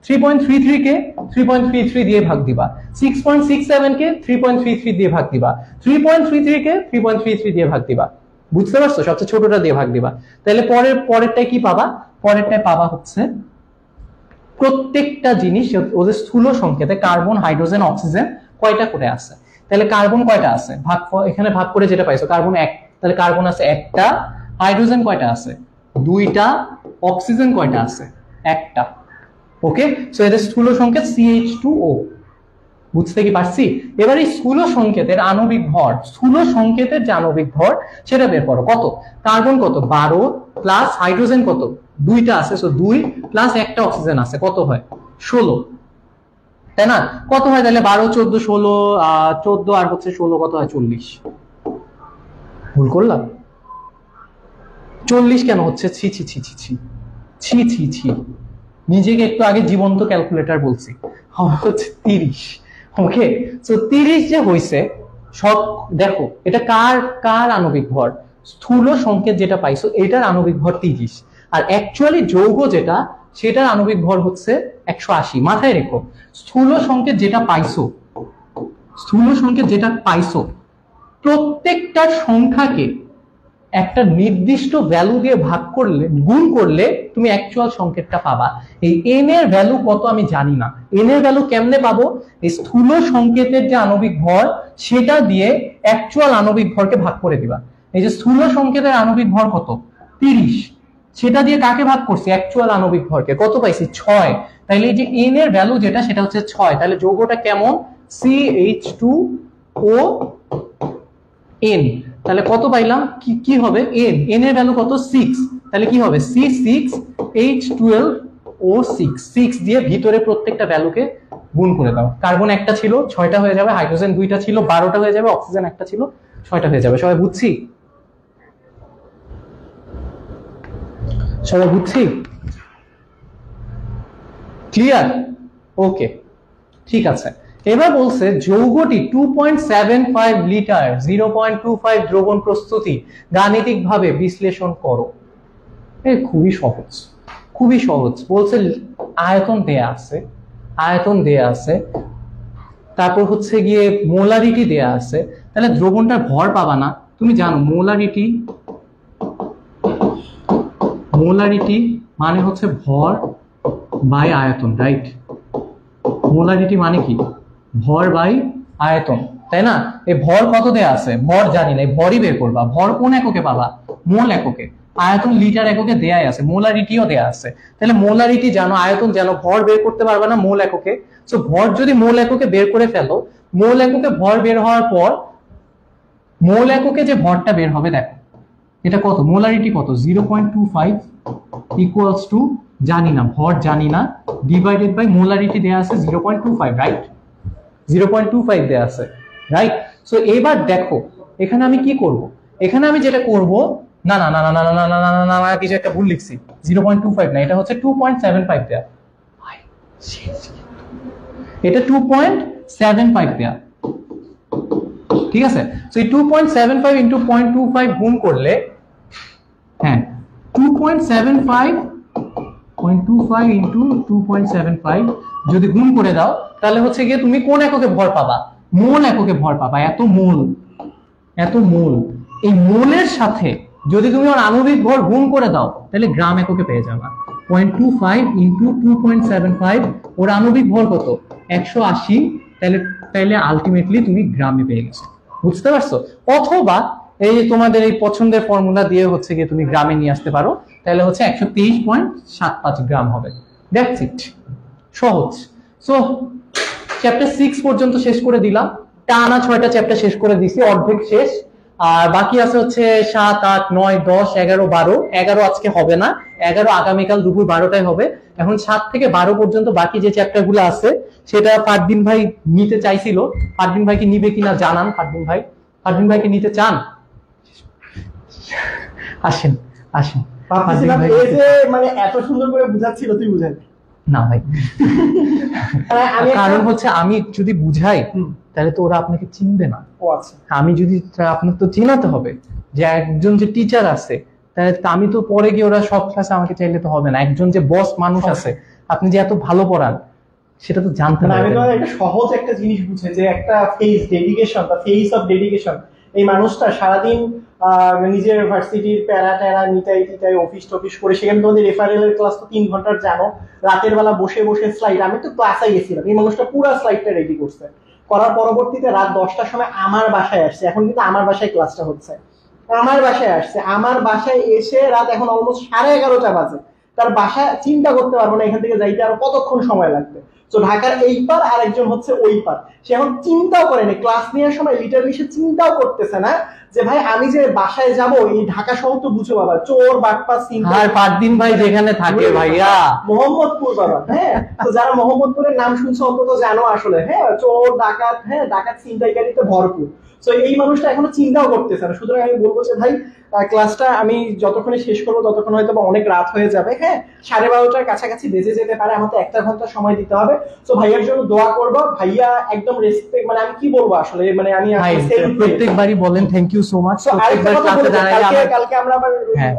3.33 কে 3.33 দিয়ে ভাগ দিবা। 6.67 কে 3.33 দিয়ে ভাগ দিবা। 3.33 কে 3.33 দিয়ে ভাগ দিবা। বুঝতে পারছো? সবচেয়ে ছোটটা দিয়ে ভাগ দিবা। তাহলে পরেরটায় কি পাবা? পরেরটায় পাবা হচ্ছে প্রত্যেকটা জিনিস ওদের স্থূল সংকেতে কার্বন, হাইড্রোজেন, অক্সিজেন কয়টা করে আছে। তাহলে কার্বন কয়টা আছে? এখানে ভাগ করে যেটা পাইছো, কার্বন 1, তাহলে কার্বন আছে 1টা। হাইড্রোজেন কয়টা আছে? 2টা। অক্সিজেন কয়টা আছে? 1টা। ওকে, সো এদের স্থূল সংকেত CH2O। বুঝতে কি পারছি? এবার এই স্থূল সংকেতের আণবিক ভর, স্থূল সংকেতের যে আণবিক ভর সেটা বের করো। কত? কার্বন কত? 12 প্লাস হাইড্রোজেন কত? 2টা আছে, সো 2 প্লাস 1টা অক্সিজেন আছে, কত হয়? 16, তাই না? কত হয় তাহলে? 12 14 16, 14 আর হচ্ছে 16 কত হয়? 40। ভুল করলাম? 40 কেন হচ্ছে? ছি ছি ছি ছি ছি ছি ছি ছি, নিজেকে একটু আগে জীবন্ত ক্যালকুলেটর বলছি, হচ্ছে 30। ওকে, সো 30 যে হইছে, সব দেখো এটা কার আণবিক ভর? স্থূল সংকেত যেটা পাইছো এটার আণবিক ভর 30, আর অ্যাকচুয়ালি যৌগ যেটা সেটার আণবিক ভর হচ্ছে 180। মাথায় রেখো, স্থূল সংকেত যেটা পাইছো, স্থূল সংকেত যেটা পাইছো প্রত্যেকটা সংখ্যাকে একটা নির্দিষ্ট ভ্যালু দিয়ে ভাগ করলে, গুণ করলে তুমি অ্যাকচুয়াল সংকেতটা পাবা। এই এন এর ভ্যালু কত আমি জানি না, এন এর ভ্যালু কেমনে পাবো? এই স্থূল সংকেতের যে আণবিক ভর সেটা দিয়ে অ্যাকচুয়াল আণবিক ভরকে ভাগ করে দিবা। এই যে স্থূল সংকেতের আণবিক ভর কত, 30, সেটা দিয়ে কাকে ভাগ করছি? অ্যাকচুয়াল আণবিক ভরকে। কত পাইছি? 6। তাহলে এই যে এন এর ভ্যালু যেটা সেটা হচ্ছে 6। তাহলে যৌগটা কেমন? CH2ON। তাহলে কত পাইলাম? কি হবে? এন এর ভ্যালু কত? 6। তাহলে কি হবে? C6H12O6। 6 দিয়ে ভিতরে প্রত্যেকটা ভ্যালুকে গুণ করে দাও। কার্বন একটা ছিল, 6টা হয়ে যাবে। হাইড্রোজেন 2টা ছিল, 12টা হয়ে যাবে। অক্সিজেন একটা ছিল, 6টা হয়ে যাবে। সবাই বুঝছি? সবাই বুঝছি? ক্লিয়ার? ওকে, ঠিক আছে। এবার বলছে যৌগটি 2.75 লিটার 0.25 দ্রবণ প্রস্তুতি গাণিতিকভাবে বিশ্লেষণ করো। খুবই সহজ, খুবই সহজ। বলছে আয়তন দেয়া আছে, আয়তন দেয়া আছে, তারপর হচ্ছে গিয়ে মোলারিটি দেয়া আছে। তাহলে দ্রবণটার ভর পাবা না। তুমি জানো মোলারিটি, মোলারিটি মানে হচ্ছে ভর বাই আয়তন, রাইট? মোলারিটি মানে কি? ভর বাই আয়তন, তাই না? এই ভর কত দেয়া আছে? ভর জানি না, এই ভরই বের করবা। ভর কোন এককে পাবা? মোল এককে। আয়তন লিটার এককে দেয়াই আছে, মোলারিটিও দেয়া আছে। তাহলে মোলারিটি জানো, আয়তন জানো, ভর বের করতে পারবে না মোল এককে। সো ভর যদি মোল এককে বের করে ফেলো, মোল এককে ভর বের হওয়ার পর মোল এককে যে ভরটা বের হবে, দেখো এটা কত? মোলারিটি কত? 0.25 ইকুয়ালস টু জানি না, ভর জানি না, ডিভাইডেড বাই মোলারিটি দেয়া আছে 0.25, রাইট? 0.25 দেয়া আছে, রাইট? সো এবার দেখো এখানে আমি কি করব? এখানে আমি যেটা করব, না না না না না না না না না না, কিছু একটা ভুল লিখছি। 0.25 না, এটা হচ্ছে 2.75 দেয়া। এটা 2.75 দেয়া, ঠিক আছে? সো এই 2.75 ইনটু 0.25 গুণ করলে, হ্যাঁ 2.75 ইনটু 2.75 যদি গুণ করে দাও, তাহলে হচ্ছে গিয়ে তুমি কোন এককে ভর পাবা? মোল এককে ভর পাবা। এত মোল, এত মোল। এই মোলের সাথে যদি তুমি ওর আণবিক ভর গুণ করে দাও, তাহলে গ্রাম এককে পেয়ে যাবা। 0.25 ইনটু 2.75, ওর আণবিক ভর কত? 180। তাহলে আলটিমেটলি তুমি গ্রামে পেয়ে গেছো। বুঝতে পারছো? অথবা এই যে তোমাদের এই পছন্দের ফর্মুলা দিয়ে হচ্ছে গিয়ে তুমি গ্রামে নিয়ে আসতে পারো, তাহলে হচ্ছে 123.75 গ্রাম হবে। দ্যাটস ইট, সহজ। সো চ্যাপ্টার 6 পর্যন্ত শেষ করে দিলাম। টানা 6টা চ্যাপ্টার শেষ করে দিছি, অর্ধেক শেষ। আর বাকি আছে হচ্ছে 7, 8, 9, 10, 11, 12। 11 আজকে হবে না, 11 আগামীকাল দুপুর 12টায় হবে। এখন 7 থেকে 12 পর্যন্ত বাকি যে চ্যাপ্টার গুলো আছে সেটা ফারদিন ভাই নিতে চাইছিল। ফারদিন ভাইকে নিবে কিনা জানান। ফারদিন ভাই, ফারদিন ভাইকে নিতে চান? আসেন আসেন। মানে এত সুন্দর করে বুঝাচ্ছিল, তুই বুঝাই না ভাই, কারণ হচ্ছে আমি যদি বুঝাই তাহলে তো ওরা আপনাকে চিনবে না। ও আচ্ছা, আমি যদি, আপনার তো চিনাতে হবে যে একজন যে টিচার আছে, তাহলে আমি তো পরে গিয়ে ওরা সব ক্লাসে আমাকে চাইলে তো হবে না। একজন যে বস মানুষ আছে, আপনি যে এত ভালো পড়ান সেটা তো জানতে হবে। আমি তো একটা সহজ একটা জিনিস বুঝে যে একটা ফেস ডেডিকেশন, বা ফেস অফ ডেডিকেশন। এই মানুষটা সারাদিন নিজের ইউনিভার্সিটির প্যারা ট্যারা নিটাই টিটাই অফিস টফিস করে, সেখানে তোমাদের রেফারেলের ক্লাস তো 3 ঘন্টার জানো, রাতের বেলা বসে বসে স্লাইড, আমি তো ক্লাসে গেছিলাম, এই মানুষটা পুরো স্লাইডটা রেডি করছে, করার পরবর্তীতে রাত 10টার সময় আমার বাসায় আসছে। এখন কিন্তু আমার বাসায় ক্লাসটা হচ্ছে, আমার বাসায় আসছে, আমার বাসায় এসে রাত এখন অলমোস্ট 11:30 বাজে। তার বাসা চিন্তা করতে পারবো না এখান থেকে যাইতে আর কতক্ষণ সময় লাগবে। তো ঢাকার এই পার, আর একজন হচ্ছে ওই পার। সে এখন চিন্তাও করেনি, ক্লাস নেওয়ার সময় লিটারলি সে চিন্তাও করতেছে না যে ভাই আমি যে বাসায় যাব, এই ঢাকা শহর তো বুঝো বাবা, চোর বাটপা চিন্তা। আর ফারদিন ভাই যেখানে থাকে ভাইয়া, মোহাম্মদপুর বাবা, হ্যাঁ। তো যারা মোহাম্মদপুরের নাম শুনছো অন্তত জানো আসলে, হ্যাঁ চোর ডাকাত, হ্যাঁ ডাকাত ছিনতাইকারীতে ভরপুর। তো এই মানুষটা এখনো চিন্তাও করতেছে না। সুতরাং আমি বলবো যে ভাই ক্লাসটা আমি যতক্ষণে শেষ করবো ততক্ষণ হয়তো অনেক রাত হয়ে যাবে, হ্যাঁ 12:30টার কাছাকাছি বেজে যেতে পারে, আমাকে 1 ঘন্টা সময় দিতে হবে। তো ভাইয়ার জন্য দোয়া করবো। ভাইয়া একদম রেসপেক্ট, মানে আমি কি বলবো আসলে, মানে আমি প্রত্যেকবারই বলেন thank you you so much. তো আরেকটা কথা বলতে কালকে আমরা আবার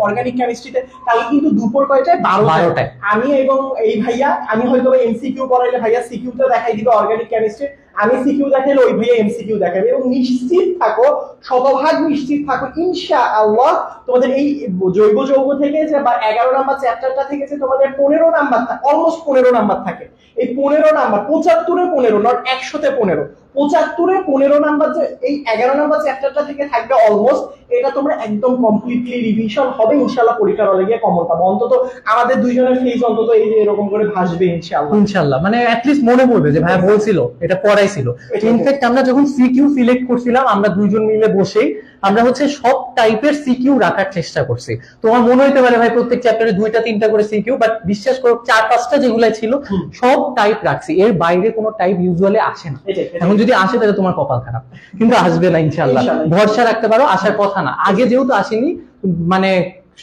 অর্গানিক কেমিস্ট্রিতে কালকে কিন্তু দুপুর কয়টায় 12টায় আমি এবং এই ভাইয়া, আমি হয়তো এমসিকিউ করাইলে ভাইয়া সিকিউটা দেখাই দিবে অর্গানিক কেমিস্ট্রি, আমি সিকিউ দেখাইলে ওই ভাইয়া এমসিকিউ দেখাবে। এবং নিশ্চিত থাকো, শতভাগ নিশ্চিত থাকো ইনশাআল্লাহ তোমাদের এই জৈব যৌগ থেকে যে বা 11 নাম্বার চ্যাপ্টারটা থেকে যে তোমাদের 15 নাম্বার অলমোস্ট 15 নাম্বার থাকে, এই 15 নাম্বার 75-এ 15 নট 100-তে 15, 75-এ 15 নাম্বার যে এই 11 নাম্বার চ্যাপ্টারটা থেকে থাকবে অলমোস্ট, এটা তোমরা একদম কমপ্লিটলি রিভিশন হবে ইনশাআল্লাহ। পরীক্ষার হলে গিয়ে কমন পাবো, অন্তত আমাদের দুইজনের ফেস অন্তত এই যে এরকম করে ভাসবে ইনশাআল্লাহ। ইনশাআল্লাহ মানে অ্যাট লিস্ট মনে পড়বে যে ভাইয়া বলছিল, এটা পড়াইছিল। ইনফ্যাক্ট আমরা যখন সিকিউ সিলেক্ট করছিলাম, আমরা দুইজন মিলে বসেই আমরা হচ্ছে সব টাইপের সিকিউ রাখার চেষ্টা করছি। তোমার মনে হইতে পারে ভাই প্রত্যেক চ্যাপ্টারে 2-3টা করে সিকিউ, বাট বিশ্বাস করো 4-5টা যেগুলো ছিল সব টাইপ রাখছি, এর বাইরে কোনো টাইপ ইউজুয়ালি আসে না। এখন যদি আসে তাহলে তোমার কপাল খারাপ, কিন্তু আসবে না ইনশাআল্লাহ, ভরসা রাখতে পারো, আসার কথা না। আগে যেহেতু আসেনি, মানে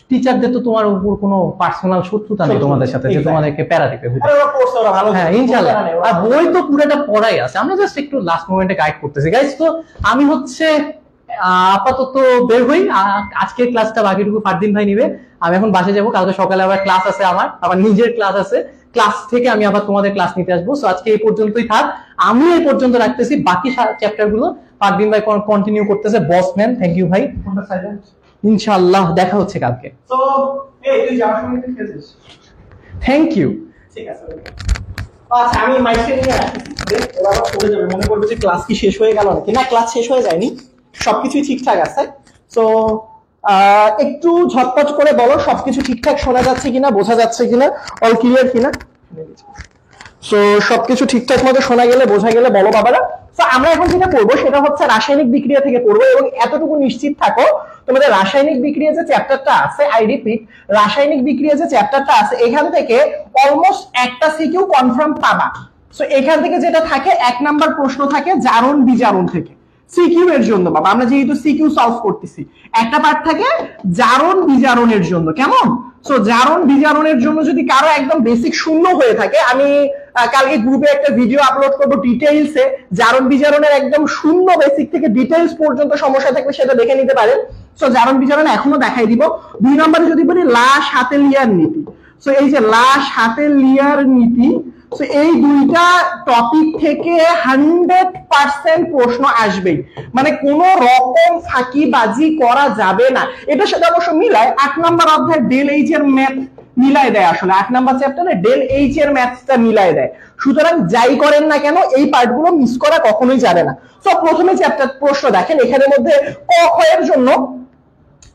টিচারদের তো তোমার উপর কোনো পার্সোনাল শত্রুতা নেই তোমাদের সাথে যে তোমাদেরকে প্যারা দিবে। হ্যাঁ ইনশাআল্লাহ, আর বই তো পুরোটা পড়াই আছে, আমরা জাস্ট একটু লাস্ট মোমেন্টে গাইড করতেছি গাইস। তো আমি হচ্ছে আপাতত বের হই, আজকের ক্লাসটা বাকিটুকু ফারদিন ভাই নিবে, আমি এখন বাসে যাবো। কালকে সকালে আবার ক্লাস আছে, আমার নিজের ক্লাস আছে, ক্লাস থেকে আমি আবার তোমাদের ক্লাস নিতে আসবো। সো আজকে এই পর্যন্তই থাক, আমি এই পর্যন্ত রাখতেছি, বাকি চ্যাপ্টার গুলো ফারদিন ভাই কন্টিনিউ করতেছে। বসম্যান থ্যাংক ইউ ভাই, ইনশাআল্লাহ দেখা হচ্ছে কালকে। তো এই তুই যাওয়ার সময় একটু খেয়েছিস? Thank you. ঠিক আছে, আচ্ছা আমি মাইকে নিয়ে আসছি, ওরা আবার চলে যাবে, মনে করবে যে ক্লাস কি শেষ হয়ে গেল নাকি। না, ক্লাস শেষ হয়ে যায়নি, সবকিছুই ঠিকঠাক আছে। তো একটু ঝটপট করে বলো সবকিছু ঠিকঠাক শোনা যাচ্ছে কিনা, বোঝা যাচ্ছে কিনা, অল ক্লিয়ার কিনা। সো সবকিছু ঠিকঠাক মতো শোনা গেলে, বোঝা গেলে বলো বাবারা। তো আমরা এখন যেটা পড়বো সেটা হচ্ছে রাসায়নিক বিক্রিয়া থেকে পড়বো, এবং এতটুকু নিশ্চিত থাকো তোমাদের রাসায়নিক বিক্রিয়া যে চ্যাপ্টারটা আছে, আই রিপিট, রাসায়নিক বিক্রিয়া যে চ্যাপ্টারটা আছে এখান থেকে অলমোস্ট একটা সিকিউ কনফার্ম পাবা। সো এখান থেকে যেটা থাকে 1 নাম্বার প্রশ্ন থাকে জারণ বিজারণ থেকে, সিকিউ এর জন্য বাবা, আমরা যেহেতু সিকিউ সলভ করতেছি, একটা পার্ট থাকে জারণ বিজারণের জন্য। কেমন? সো জারণ বিজারণের জন্য যদি কারো একদম বেসিক শূন্য হয়ে থাকে, আমি কালকে গ্রুপে একটা ভিডিও আপলোড করবো ডিটেইলসে, জারণ বিজারণের একদম শূন্য বেসিক থেকে ডিটেইলস পর্যন্ত সমস্যা থাকবে, সেটা দেখে নিতে পারেন। সো জারণ বিজারণ এখনো দেখাই দিব। 2 নম্বরে যদি বলি লাশ হাতে লিয়ার নীতি, সো এই যে লাশ হাতে লিয়ার নীতি, সো এই দুইটা টপিক থেকে 100% প্রশ্ন আসবেই, মানে কোন রকম ফাঁকিবাজি করা যাবে না। এটার সাথে অবশ্য মিলায় 8 নাম্বার অধ্যায় ডেল এইচ এর ম্যাথ মিলাই দেয়, আসলে 8 নাম্বার চ্যাপ্টারে ডেল এইচ এর ম্যাথটা মিলাই দেয়। সুতরাং যাই করেন না কেন এই পার্টগুলো মিস করা কখনোই যাবে না। সো প্রথমে চ্যাপ্টার প্রশ্ন দেখেন, এখানের মধ্যে ক খ এর জন্য,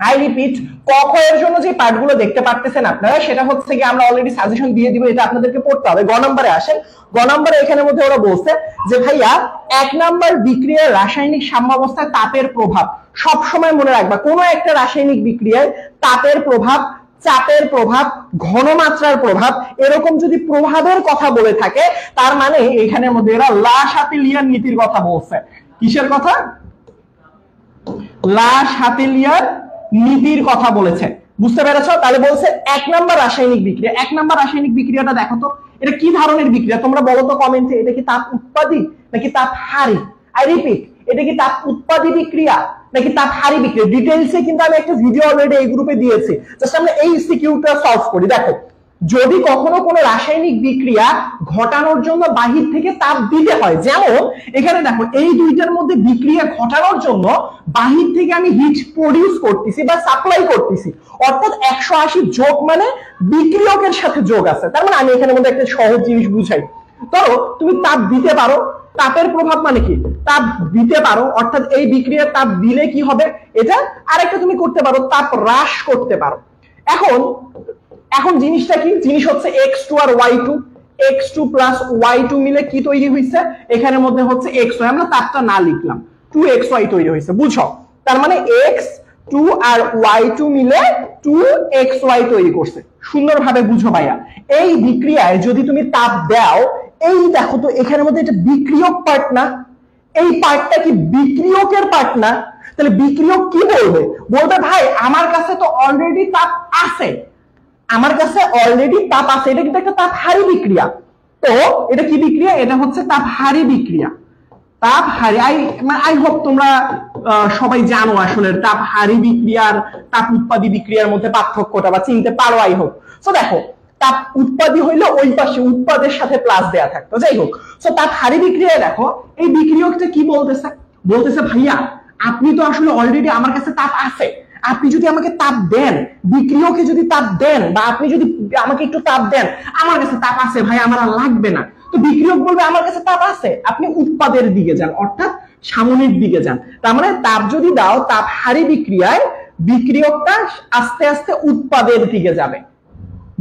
আই রিপিট, ক খ এর জন্য যে পার্টগুলো দেখতে পারতেছেন আপনারা, সেটা হচ্ছে কি আমরা অলরেডি সাজেশন দিয়ে দিব, এটা আপনাদেরকে পড়তে হবে। গ নম্বরে আসেন, গ নম্বরে এখানের মধ্যে ওরা বলছে যে ভাইয়া 1 নাম্বার বিক্রিয়ার রাসায়নিক সাম্যাবস্থায় তাপের প্রভাব। সব সময় মনে রাখবা, কোন একটা রাসায়নিক বিক্রিয়ায় তাপের প্রভাব, চাপের প্রভাব, ঘনমাত্রার প্রভাব, এরকম যদি প্রভাবের কথা বলে থাকে, তার মানে এখানের মধ্যে এরা লাশ হাতে লিয়ার নীতির কথা বলছে। কিসের কথা? লাশ হাতে লিয়ার নীতির কথা বলেছে। বুঝতে পেরেছ? তাহলে বলছে 1 নাম্বার রাসায়নিক বিক্রিয়া। 1 নাম্বার রাসায়নিক বিক্রিয়াটা দেখো তো, এটা কি ধরনের বিক্রিয়া তোমরা বলো তো কমেন্টে। এটা কি তাপ উৎপাদী নাকি তাপ হারি? আই রিপিট, এটা কি তাপ উৎপাদী বিক্রিয়া নাকি তাপ হারি বিক্রিয়া? ডিটেইলসে কিন্তু আমি একটা ভিডিও অলরেডি এই গ্রুপে দিয়েছি, জাস্ট আমরা এই সিকিউটা সলভ করি। দেখো, যদি কখনো কোনো রাসায়নিক বিক্রিয়া ঘটানোর জন্য বাহির থেকে তাপ দিতে হয়, যেমন এখানে দেখো এই দুইটার মধ্যে বিক্রিয়া ঘটানোর জন্য বাহির থেকে আমি হিট প্রডিউস করতেছি বা সাপ্লাই করতেছি, অর্থাৎ 180 যোগ মানে বিক্রিয়কের সাথে যোগ আছে। তার মানে আমি এখানের মধ্যে একটা সহজ জিনিস বুঝাই। ধরো তুমি তাপ দিতে পারো, তাপের প্রভাব মানে কি? তাপ দিতে পারো, অর্থাৎ এই বিক্রিয়ার তাপ দিলে কি হবে এটা। আরেকটা তুমি করতে পারো, তাপ হ্রাস করতে পারো। এখন জিনিসটা কি? জিনিস হচ্ছে x2 আর y2, x2 প্লাস y2 মিলে কি তৈরি হয়েছে? এখানের মধ্যে হচ্ছে xy, আমরা তাপটা না লিখলাম, 2xy তৈরি হয়েছে। বুঝো, তার মানে x2 আর y2 মিলে 2xy তৈরি করছে। সুন্দরভাবে বুঝো ভাইয়া। এই বিক্রিয়ায় যদি তুমি তাপ দাও, এই দেখো তো এখানের মধ্যে এটা বিক্রিয়ক পার্ট না, এই পার্টটা কি বিক্রিয়কের পার্ট না? তাহলে বিক্রিয়ক কি বলবে? বলবে ভাই আমার কাছে তো অলরেডি তাপ আছে, আমার কাছে অলরেডি তাপ আছে, এটা কিন্তু একটা তাপ হারি বিক্রিয়া। তো এটা কি বিক্রিয়া? এটা হচ্ছে তাপ হারি বিক্রিয়া। তাপ হারি, আই হোপ তোমরা সবাই জানো আসলে তাপ হারি বিক্রিয়ার তাপ উৎপাদী বিক্রিয়ার মধ্যে পার্থক্যটা বা চিনতে পারো আই হোক। তো দেখো তাপ উৎপাদী হইলে ওই পাশে উৎপাদের সাথে প্লাস দেয়া থাকতো, যাই হোক। তো তাপ হারি বিক্রিয়ায় দেখো এই বিক্রিয়কটা কি বলতেছে, বলতেছে ভাইয়া আপনি তো আসলে অলরেডি আমার কাছে তাপ আছে, আপনি যদি আমাকে তাপ দেন, বিক্রিয়কে যদি তাপ দেন বা আপনি যদি আমাকে একটু তাপ দেন, আমার কাছে তাপ আছে ভাই, আমার আর লাগবে না। তো বিক্রিয়ক বলবে আমার কাছে তাপ আছে, আপনি উৎপাদের দিকে যান, অর্থাৎ সামনের দিকে যান। তার মানে তাপ যদি দাও তাপ হারি বিক্রিয়ায় বিক্রিয়কটা আস্তে আস্তে উৎপাদের দিকে যাবে।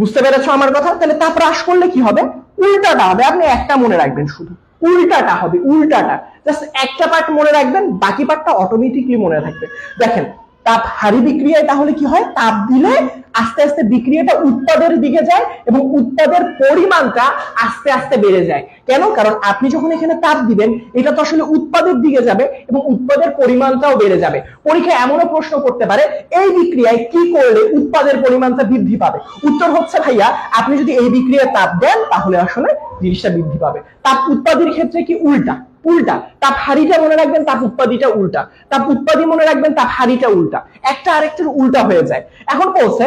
বুঝতে পেরেছো আমার কথা? তাহলে তাপ হ্রাস করলে কি হবে? উল্টাটা হবে। আপনি একটা মনে রাখবেন, শুধু উল্টাটা হবে, উল্টাটা। জাস্ট একটা পার্ট মনে রাখবেন, বাকি পার্টটা অটোমেটিকলি মনে থাকবে। দেখেন তাপ হারি বিক্রিয়ায় তাহলে কি হয়, তাপ দিলে আস্তে আস্তে বিক্রিয়াটা উৎপাদের দিকে যায় এবং উৎপাদের পরিমাণটা আস্তে আস্তে বেড়ে যায়। কেন? কারণ আপনি যখন এখানে তাপ দিবেন এটা তো আসলে উৎপাদের দিকে যাবে এবং উৎপাদের পরিমাণটাও বেড়ে যাবে। পরীক্ষা এমনও প্রশ্ন করতে পারে এই বিক্রিয়ায় কি করলে উৎপাদের পরিমাণটা বৃদ্ধি পাবে। উত্তর হচ্ছে ভাইয়া আপনি যদি এই বিক্রিয়ায় তাপ দেন তাহলে আসলে জিনিসটা বৃদ্ধি পাবে। তাপ উৎপাদীর ক্ষেত্রে কি উল্টা, উল্টা। তাপ হারিটা মনে রাখবেন, তাপ উৎপাদীটা উল্টা। তাপ উৎপাদী মনে রাখবেন, তাপ হারিটা উল্টা। একটা আরেকটার উল্টা হয়ে যায়। এখন বলছে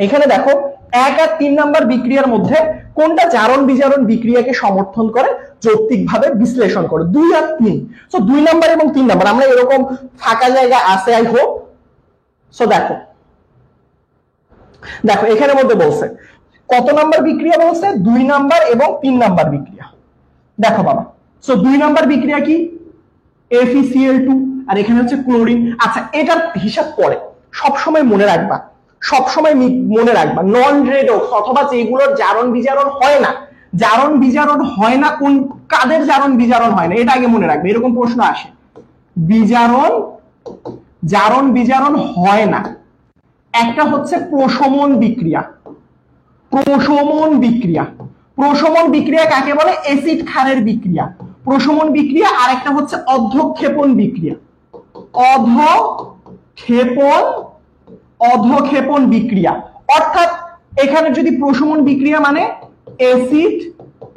এখানে দেখো 1 আর 3 নাম্বার বিক্রিয়ার মধ্যে কোনটা জারণ বিজারণ বিক্রিয়াকে সমর্থন করে যৌক্তিকভাবে বিশ্লেষণ করে, 2 আর 3। সো 2 নাম্বার এবং 3 নাম্বার আমরা এরকম ফাঁকা জায়গা আছে আই হোপ। সো দেখো দেখো এখানে মধ্যে বলছে কত নাম্বার বিক্রিয়া, বলছে 2 নাম্বার এবং 3 নাম্বার বিক্রিয়া। দেখো বাবা, সো 2 নাম্বার বিক্রিয়া কি FeCl2 আর এখানে হচ্ছে ক্লোরিন। আচ্ছা এটার হিসাব পরে সবসময় মনে রাখবা, সবসময় মনে রাখবা নন রেডক্স অথবা যেগুলোর জারণ বিজারণ হয় না, জারণ বিজারণ হয় না কোন কাদের জারণ বিজারণ হয় না এটা আগে মনে রাখবে। এরকম প্রশ্ন আসে, বিজারণ জারণ বিজারণ হয় না। একটা হচ্ছে প্রশমন বিক্রিয়া, প্রশমন বিক্রিয়া। প্রশমন বিক্রিয়া কাকে বলে? অ্যাসিড ক্ষারের বিক্রিয়া প্রশমন বিক্রিয়া। আর একটা হচ্ছে অধঃক্ষেপণ বিক্রিয়া, অধঃক্ষেপণ বিক্রিয়া। অর্থাৎ এখানে যদি প্রশমন বিক্রিয়া মানে অ্যাসিড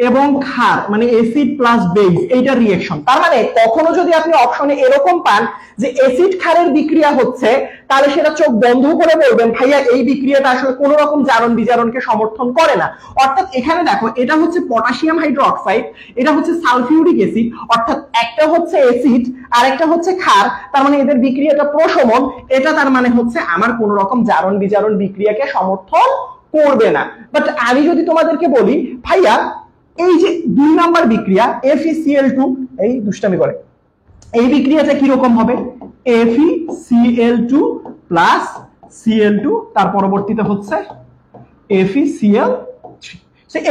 এবং ক্ষার মানে অ্যাসিড প্লাস বেস এইটা রিঅ্যাকশন। তার মানে কখনো যদি আপনি অপশনে এরকম পান যে অ্যাসিড ক্ষারের বিক্রিয়া হচ্ছে তাহলে সেটা চোখ বন্ধ করে বলবেন ভাইয়া এই বিক্রিয়াটা আসলে কোনো রকম জারণ বিজারণকে সমর্থন করে না। অর্থাৎ এখানে দেখো এটা হচ্ছে পটাশিয়াম হাইড্রোক্সাইড, এটা হচ্ছে সালফিউরিক অ্যাসিড, অর্থাৎ একটা হচ্ছে অ্যাসিড আর একটা হচ্ছে ক্ষার, তার মানে এদের বিক্রিয়াটা প্রশমন। এটা তার মানে হচ্ছে আমার কোনো রকম জারণ বিজারণ বিক্রিয়াকে সমর্থন করবে না। বাট আমি যদি তোমাদেরকে বলি ভাইয়া এই যে 2 নাম্বার বিক্রিয়া FeCl2, এই দুষ্টামি করে, এই বিক্রিয়াটা কি রকম হবে? FeCl2 প্লাস Cl2 তার পরবর্তীতে হচ্ছে FeCl3।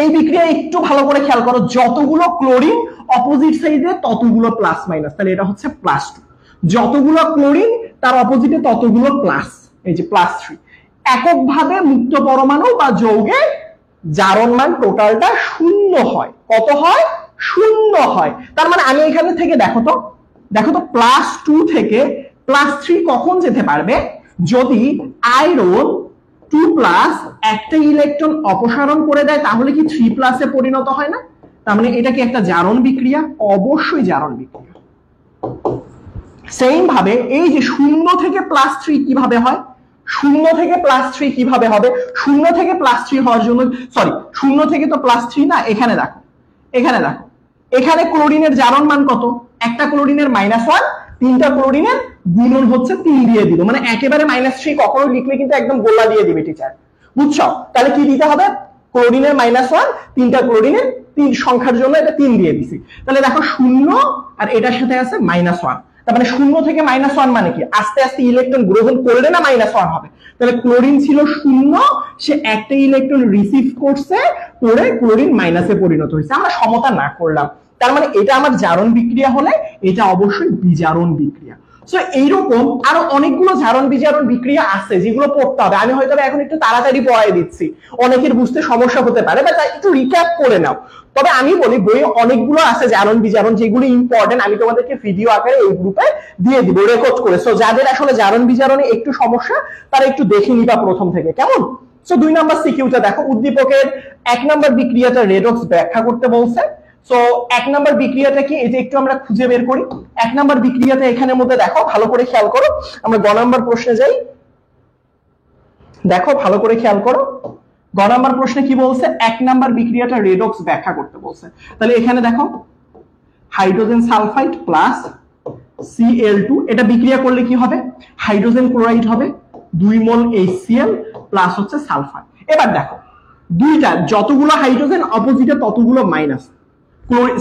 এই বিক্রিয়া একটু ভালো করে খেয়াল করো, যতগুলো ক্লোরিন অপোজিট সাইডে ততগুলো প্লাস মাইনাস, তাহলে এটা হচ্ছে +2। যতগুলো ক্লোরিন তার অপোজিটে ততগুলো প্লাস, এই যে +3। এককভাবে মুক্ত পরমাণু বা যৌগে জারণ মান টোটালটা 0 হয়। কত হয়? 0 হয়। তার মানে আমি এখানে থেকে দেখো তো +2 থেকে +3 কখন যেতে পারবে? যদি আয়রন 2+ একটা ইলেকট্রন অপসারণ করে দেয় তাহলে কি 3+ এ পরিণত হয় না? তার মানে এটা কি একটা জারণ বিক্রিয়া? অবশ্যই জারণ বিক্রিয়া। সেম ভাবে এই যে 0 থেকে +3 কিভাবে হয়? 0 থেকে +3 কিভাবে হবে? 0 থেকে +3 হওয়ার জন্য, সরি 0 থেকে তো +3 না, এখানে দেখো এখানে ক্লোরিনের জারণ মান কত? একটা ক্লোরিনের -1, 3টা ক্লোরিনের গুণন হচ্ছে 3 দিয়ে দিল, মানে একেবারে -3 কখনো লিখলে কিন্তু একদম গোলা দিয়ে দিবে টিচার, বুঝছো? তাহলে কি দিতে হবে? ক্লোরিনের -1, 3টা ক্লোরিনের 3 সংখ্যার জন্য এটা 3 দিয়ে দিছি। তাহলে দেখো 0 আর এটার সাথে আছে -1, তার মানে 0 থেকে -1 মানে কি আস্তে আস্তে ইলেকট্রন গ্রহণ করলে না -1 হবে। তাহলে ক্লোরিন ছিল 0, সে একটা ইলেকট্রন রিসিভ করছে, করে ক্লোরিন মাইনাসে পরিণত হয়েছে, আমরা সমতা না করলাম। তার মানে এটা আমার জারণ বিক্রিয়া হলে এটা অবশ্যই বিজারণ বিক্রিয়া। সো এইরকম আরো অনেকগুলো জারণ বিজারণ বিক্রিয়া আছে যেগুলো পড়তে হবে। আমি হয়তো এখন একটু তাড়াতাড়ি পড়াই দিচ্ছি, অনেকের বুঝতে সমস্যা হতে পারে, বা একটু রিক্যাপ করে নাও। তবে আমি বলি বইয়ে অনেকগুলো আছে জারণ বিজারণ যেগুলো ইম্পর্টেন্ট, আমি তোমাদেরকে ভিডিও আকারে এই গ্রুপে দিয়ে দিব রেকর্ড করে। সো যাদের আসলে জারণ বিজারণে একটু সমস্যা তারা একটু দেখে নিবা প্রথম থেকে, কেমন? সো 2 নাম্বার সিকিউটা দেখো, উদ্দীপকের 1 নাম্বার বিক্রিয়াটা রেডক্স ব্যাখ্যা করতে বলছে। সো 1 নাম্বার বিক্রিয়াটা কি, এই যে একটু আমরা খুঁজে বের করি। 1 নাম্বার বিক্রিয়াটা এখানের মধ্যে দেখো, ভালো করে খেয়াল করো। আমরা গ নাম্বার প্রশ্নে যাই, দেখো ভালো করে খেয়াল করো। গ নাম্বার প্রশ্নে কি বলছে, 1 নাম্বার বিক্রিয়াটা রেডক্স ব্যাখ্যা করতে বলছে। তাহলে এখানে দেখো হাইড্রোজেন সালফাইড প্লাস Cl2, এটা বিক্রিয়া করলে কি হবে, হাইড্রোজেন ক্লোরাইড হবে 2 মোল HCl প্লাস হচ্ছে সালফার। এবার দেখো দুইটা যতগুলো হাইড্রোজেন অপোজিটে ততগুলো মাইনাস,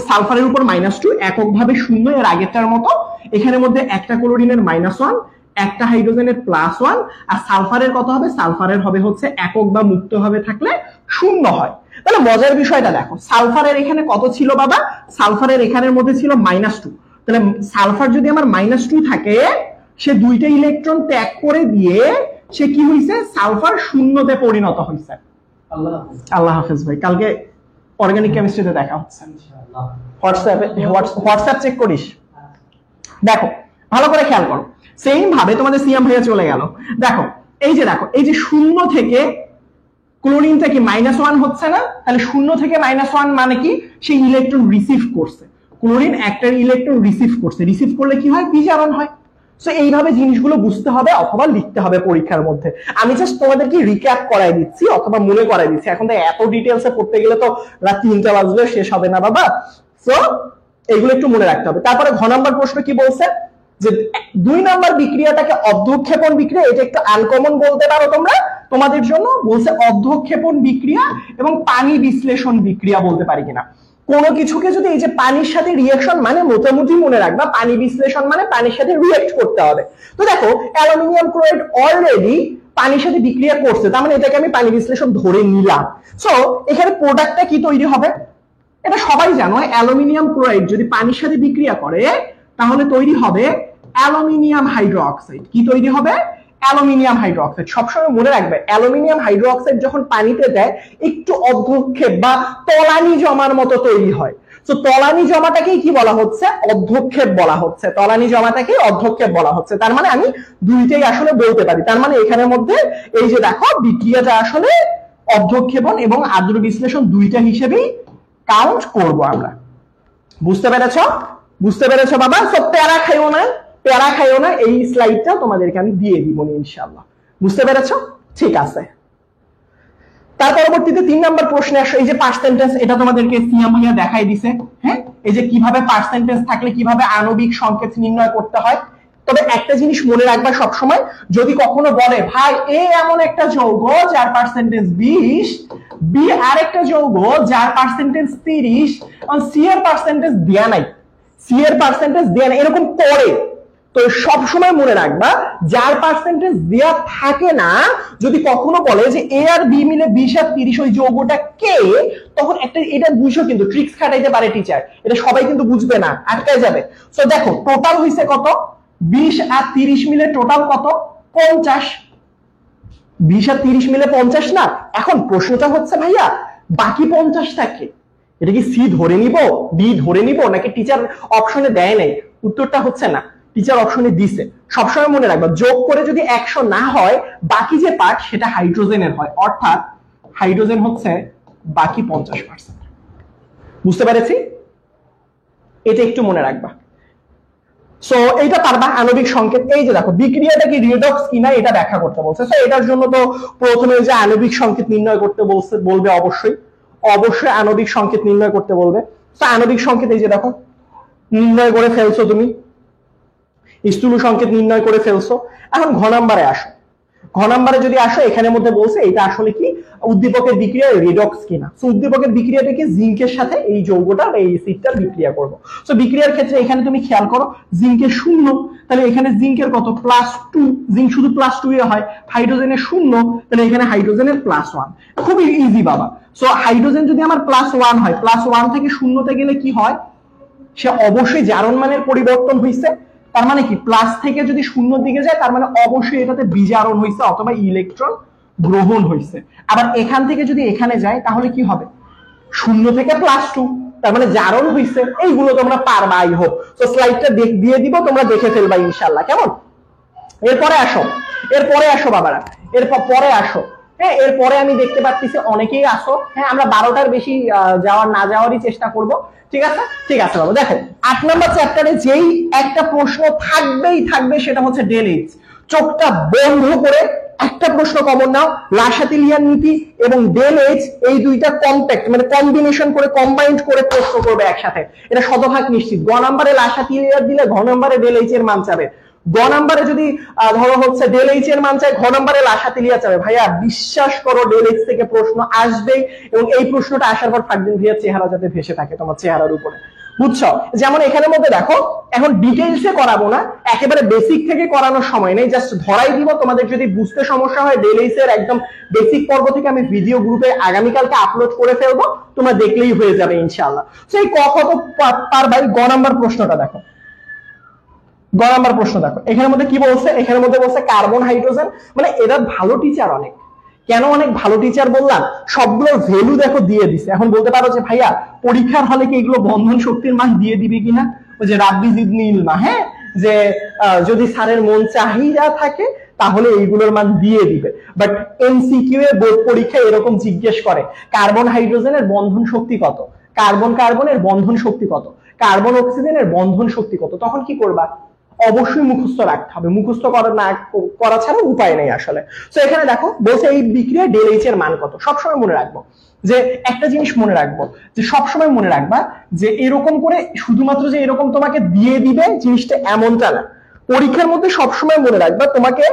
সালফারের উপর -2 এককভাবে শূন্য, এর আগেরটার মতো। এখানের মধ্যে একটা ক্লোরিনের -1, একটা হাইড্রোজেনের +1, আর সালফারের কত হবে, সালফারের হবে হচ্ছে একক বা মুক্ত ভাবে থাকলে 0 হয়। তাহলে মজার বিষয়টা দেখো, সালফারের এখানে কত ছিল বাবা, সালফারের এখানের মধ্যে ছিল -2। তাহলে সালফার যদি আমার -2 থাকে, সে দুইটা ইলেকট্রন ত্যাগ করে দিয়ে সে কি হইছে, সালফার শূন্যতে পরিণত হইছে। আল্লাহ হাফেজ ভাই, কালকে অর্গানিক কেমিস্ট্রিতে দেখা হচ্ছে। হোয়াটসঅ্যাপ চেক করিস। দেখো ভালো করে খেয়াল করো, সেম ভাবে তোমাদের সিয়াম ভাইয়া চলে গেল। দেখো এই যে দেখো, এই যে 0 থেকে ক্লোরিনটা কি -1 হচ্ছে না, তাহলে 0 থেকে -1 মানে কি, সে ইলেকট্রন রিসিভ করছে। ক্লোরিন একটা ইলেকট্রন রিসিভ করছে, রিসিভ করলে কি হয়, বিজারণ হয়। সো এইভাবে জিনিসগুলো বুঝতে হবে অথবা লিখতে হবে পরীক্ষার মধ্যে। আমি জাস্ট তোমাদেরকে রিক্যাপ করাই দিচ্ছি অথবা মনে করাই দিচ্ছি, এখন তো এত ডিটেইলসে পড়তে গেলে তো রাত 3টা বাজলে শেষ হবে না বাবা। সো এইগুলো একটু মনে রাখতে হবে। তারপরে ঘ নাম্বার প্রশ্ন কি বলছে, যে 2 নাম্বার বিক্রিয়াটাকে অর্ধক্ষেপণ বিক্রিয়া, এটা একটু আনকমন বলতে পারো তোমরা তোমাদের জন্য। বলছে অর্ধক্ষেপণ বিক্রিয়া এবং পানি বিশ্লেষণ বিক্রিয়া বলতে পারি কিনা। কোনো কিছুকে যদি এই যে পানির সাথে রিঅ্যাকশন মানে মোটামুটি মনে রাখবা, পানি বিশ্লেষণ মানে পানির সাথে রিঅ্যাক্ট করতে হবে। তো দেখো অ্যালুমিনিয়াম ক্লোরাইড অলরেডি পানির সাথে বিক্রিয়া করছে, তার মানে এটাকে আমি পানি বিশ্লেষণ ধরে নিলাম। সো এখানে প্রোডাক্টটা কি তৈরি হবে, এটা সবাই জানো, অ্যালুমিনিয়াম ক্লোরাইড যদি পানির সাথে বিক্রিয়া করে তাহলে তৈরি হবে অ্যালুমিনিয়াম হাইড্রোক্সাইড। কি তৈরি হবে, অ্যালুমিনিয়াম হাইড্রোক্সাইড। সবসময় মনে রাখবে, অ্যালুমিনিয়াম হাইড্রোক্সাইড যখন পানিতে দেয় একটু অর্ধক্ষেপ বা তলানি জমার মতো তৈরি হয়। তো তলানি জমাটাকেই কি বলা হচ্ছে, অর্ধক্ষেপ বলা হচ্ছে। তলানি জমাটাকেই অর্ধক্ষেপ বলা হচ্ছে। তার মানে আমি দুইটাই আসলে বলতে পারি। তার মানে এখানের মধ্যে এই যে দেখো বিক্রিয়াটা আসলে অর্ধক্ষেপণ এবং আদ্র বিশ্লেষণ দুইটা হিসেবেই কাউন্ট করব আমরা। বুঝতে পেরেছো, বুঝতে পেরেছো বাবা। সব প্যারা খাইও না, প্যারা খাইও না, এই স্লাইডটা তোমাদেরকে আমি দিয়ে দিব ইনশাআল্লাহ। বুঝতে পেরেছো, ঠিক আছে। তার পরবর্তীতে 3 নাম্বার প্রশ্নে আসো, এই যে পার্সেন্টেজ, এটা তোমাদেরকে সিয়াম ভাইয়া দেখাই দিছে। হ্যাঁ, এই যে কিভাবে পার্সেন্টেজ থাকলে কিভাবে আণবিক সংকেত নির্ণয় করতে হয়। তবে একটা জিনিস মনে রাখবা সবসময়, যদি কখনো বলে ভাই এ এমন একটা যৌগ যার পার্সেন্টেজ 20, বি আরেকটা যৌগ যার পার্সেন্টেজ 30, সি এর পার্সেন্টেজ দেয়া নাই, সি এর পার্সেন্টেজ দেয়া নাই, এরকম পড়ে, তো সব সময় মনে রাখবা যার পার্সেন্টেজ দেয়া থাকে না, যদি কখনো বলে যে এ আর বি মিলে 20 আর 30 ওই যৌগটা কে, তখন একটা এটা বুঝো, কিন্তু ট্রিক্স খাটাইতে পারে টিচার, এটা সবাই কিন্তু বুঝবে না, আটকায় যাবে। সো দেখো টোটাল হইছে কত, 20 আর 30 মিলে টোটাল কত, 50। 20 আর 30 মিলে 50 না। এখন প্রশ্নটা হচ্ছে ভাইয়া বাকি 50টা কে, এটা কি সি ধরে নিব, বি ধরে নিব, নাকি টিচার অপশনে দেয় নাই? উত্তরটা হচ্ছে না, টিচার অপশনে দিছে। সবসময় মনে রাখবা যোগ করে যদি 100 না হয়, বাকি যে পার্ট সেটা হাইড্রোজেনের হয়, অর্থাৎ হাইড্রোজেন হচ্ছে বাকি 50%। বুঝতে পেরেছি, এটা একটু মনে রাখবা। সো এইটা পারবা আণবিক সংকেত। এই যে দেখো বিক্রিয়াটা কি রিডক্স কিনা এটা ব্যাখ্যা করতে বলছে। সো এটার জন্য তো প্রথমে যে আণবিক সংকেত নির্ণয় করতে বলবে, অবশ্যই অবশ্যই আণবিক সংকেত নির্ণয় করতে বলবে। তো আণবিক সংকেত এই যে দেখো নির্ণয় করে ফেলছো তুমি, স্থূল সংকেত নির্ণয় করে ফেলছো। এখন ঘ নাম্বারে আসো, ঘ নাম্বারে যদি আসো, এখানের মধ্যে বলছে এটা আসলে কি উদ্দীপকের বিক্রিয়া রিডক্স কিনা। সো উদ্দীপকের বিক্রিয়াটাকে জিঙ্কের সাথে এই যৌগটা বা এই এসিডটা বিক্রিয়া করব। সো বিক্রিয়ার ক্ষেত্রে এখানে তুমি খেয়াল করো জিঙ্কের 0, তাহলে এখানে জিঙ্কের কত, +2, জিঙ্ক শুধু +2 এ হয়, হাইড্রোজেনের 0, তাহলে এখানে হাইড্রোজেনের +1। খুবই ইজি বাবা। সো হাইড্রোজেন যদি আমার +1 হয়, +1 থেকে 0তে গেলে কি হয়, সে অবশ্যই জারণ মানের পরিবর্তন হইছে। তার মানে কি প্লাস থেকে যদি 0 দিকে যায়, তার মানে অবশ্যই এটাতে বিজারণ হইছে অথবা ইলেকট্রন গ্রহণ হইছে। আবার এখান থেকে যদি এখানে যায় তাহলে কি হবে, 0 থেকে +2, তার মানে জারণ হইছে। এইগুলো তোমরা পারবা, আই হোপ। তো স্লাইডটা দিয়ে দিব, তোমরা দেখে ফেলবা ইনশাআল্লাহ, কেমন। এরপরে আসো, এরপরে আসো বাবারা, এরপর পরে আসো হ্যাঁ, এরপরে আমি দেখতে পাচ্ছি অনেকেই আসো। হ্যাঁ, আমরা 12টার বেশি না যাওয়ারই চেষ্টা করব। ঠিক আছে, ঠিক আছে বাবু। দেখো 8 নম্বর চ্যাপ্টারে যেই একটা প্রশ্ন থাকবেই থাকবে সেটা হচ্ছে ডেল এইচ। চোখটা বন্ধ করে একটা প্রশ্ন কমন নাও, লাসাতিলিয়ান নীতি এবং ডেল এইচ এই দুইটা কম্প্যাক্ট মানে কম্বিনেশন করে কম্বাইন্ড করে প্রশ্ন করবে একসাথে, এটা শতভাগ নিশ্চিত। গ নাম্বারে লাসাতিলিয়ান দিলে ঘ নাম্বারে ডেল এইচ এর মান চাবে, গ নাম্বারে যদি ধরো হচ্ছে ডেল এইচ এর মান চাই, ঘ নাম্বারে লাসাতিলিয়া চাবে। ভাইয়া বিশ্বাস করো ডেল এইচ থেকে প্রশ্ন আসবেই, এবং এই প্রশ্নটা আসার পর ফারদিন ভাইয়ার চেহারা যাতে ভেসে থাকে তোমার চেহারার উপরে, বুঝছো? যেমন এখানের মধ্যে দেখো, এখন ডিটেইলসে করাবো না, একেবারে বেসিক থেকে করানোর সময় নেই, জাস্ট ধরাই দিব। তোমাদের যদি বুঝতে সমস্যা হয় ডেল এইচ এর একদম বেসিক পর্ব থেকে আমি ভিডিও গ্রুপে আগামীকালকে আপলোড করে ফেলবো, তোমরা দেখলেই হয়ে যাবে ইনশাআল্লাহ। সেই ক কত পার ভাই। গ নাম্বার প্রশ্নটা দেখো, গ নাম্বার প্রশ্ন দেখো, এখানের মধ্যে কি বলছে? এখানের মধ্যে বলছে কার্বন হাইড্রোজেন, মানে এরা ভালো টিচার অনেক। কেন অনেক ভালো টিচার বললাম? সবগুলোর ভ্যালু দেখো দিয়ে দিছে। এখন বলতে পারো যে ভাইয়া পরীক্ষার হলে কি এগুলো বন্ধন শক্তির মান দিয়ে দিবে কিনা? ওই যে রাব্বি জিদনি ইলমা, হ্যাঁ, যে যদি স্যারের মন চাহিদা থাকে তাহলে এইগুলোর মান দিয়ে দিবে। বাট এমসিকিউ এ বোর্ড পরীক্ষায় এরকম জিজ্ঞেস করে কার্বন হাইড্রোজেনের বন্ধন শক্তি কত, কার্বন কার্বনের বন্ধন শক্তি কত, কার্বন অক্সিজেনের বন্ধন শক্তি কত, তখন কি করবা? অবশ্যই মুখস্থ রাখতে হবে, মুখস্থ করা ছাড়া উপায় নেই আসলে। তো এখানে দেখো বলছে এই বিক্রিয়া ডেল এইচ এর মান কত। সবসময় মনে রাখবো যে একটা জিনিস মনে রাখবো, যে সবসময় মনে রাখবা যে এরকম করে শুধুমাত্র যে এরকম তোমাকে দিয়ে দিবে জিনিসটা এমনটা না। পরীক্ষার মধ্যে সবসময় মনে রাখবা তোমাকে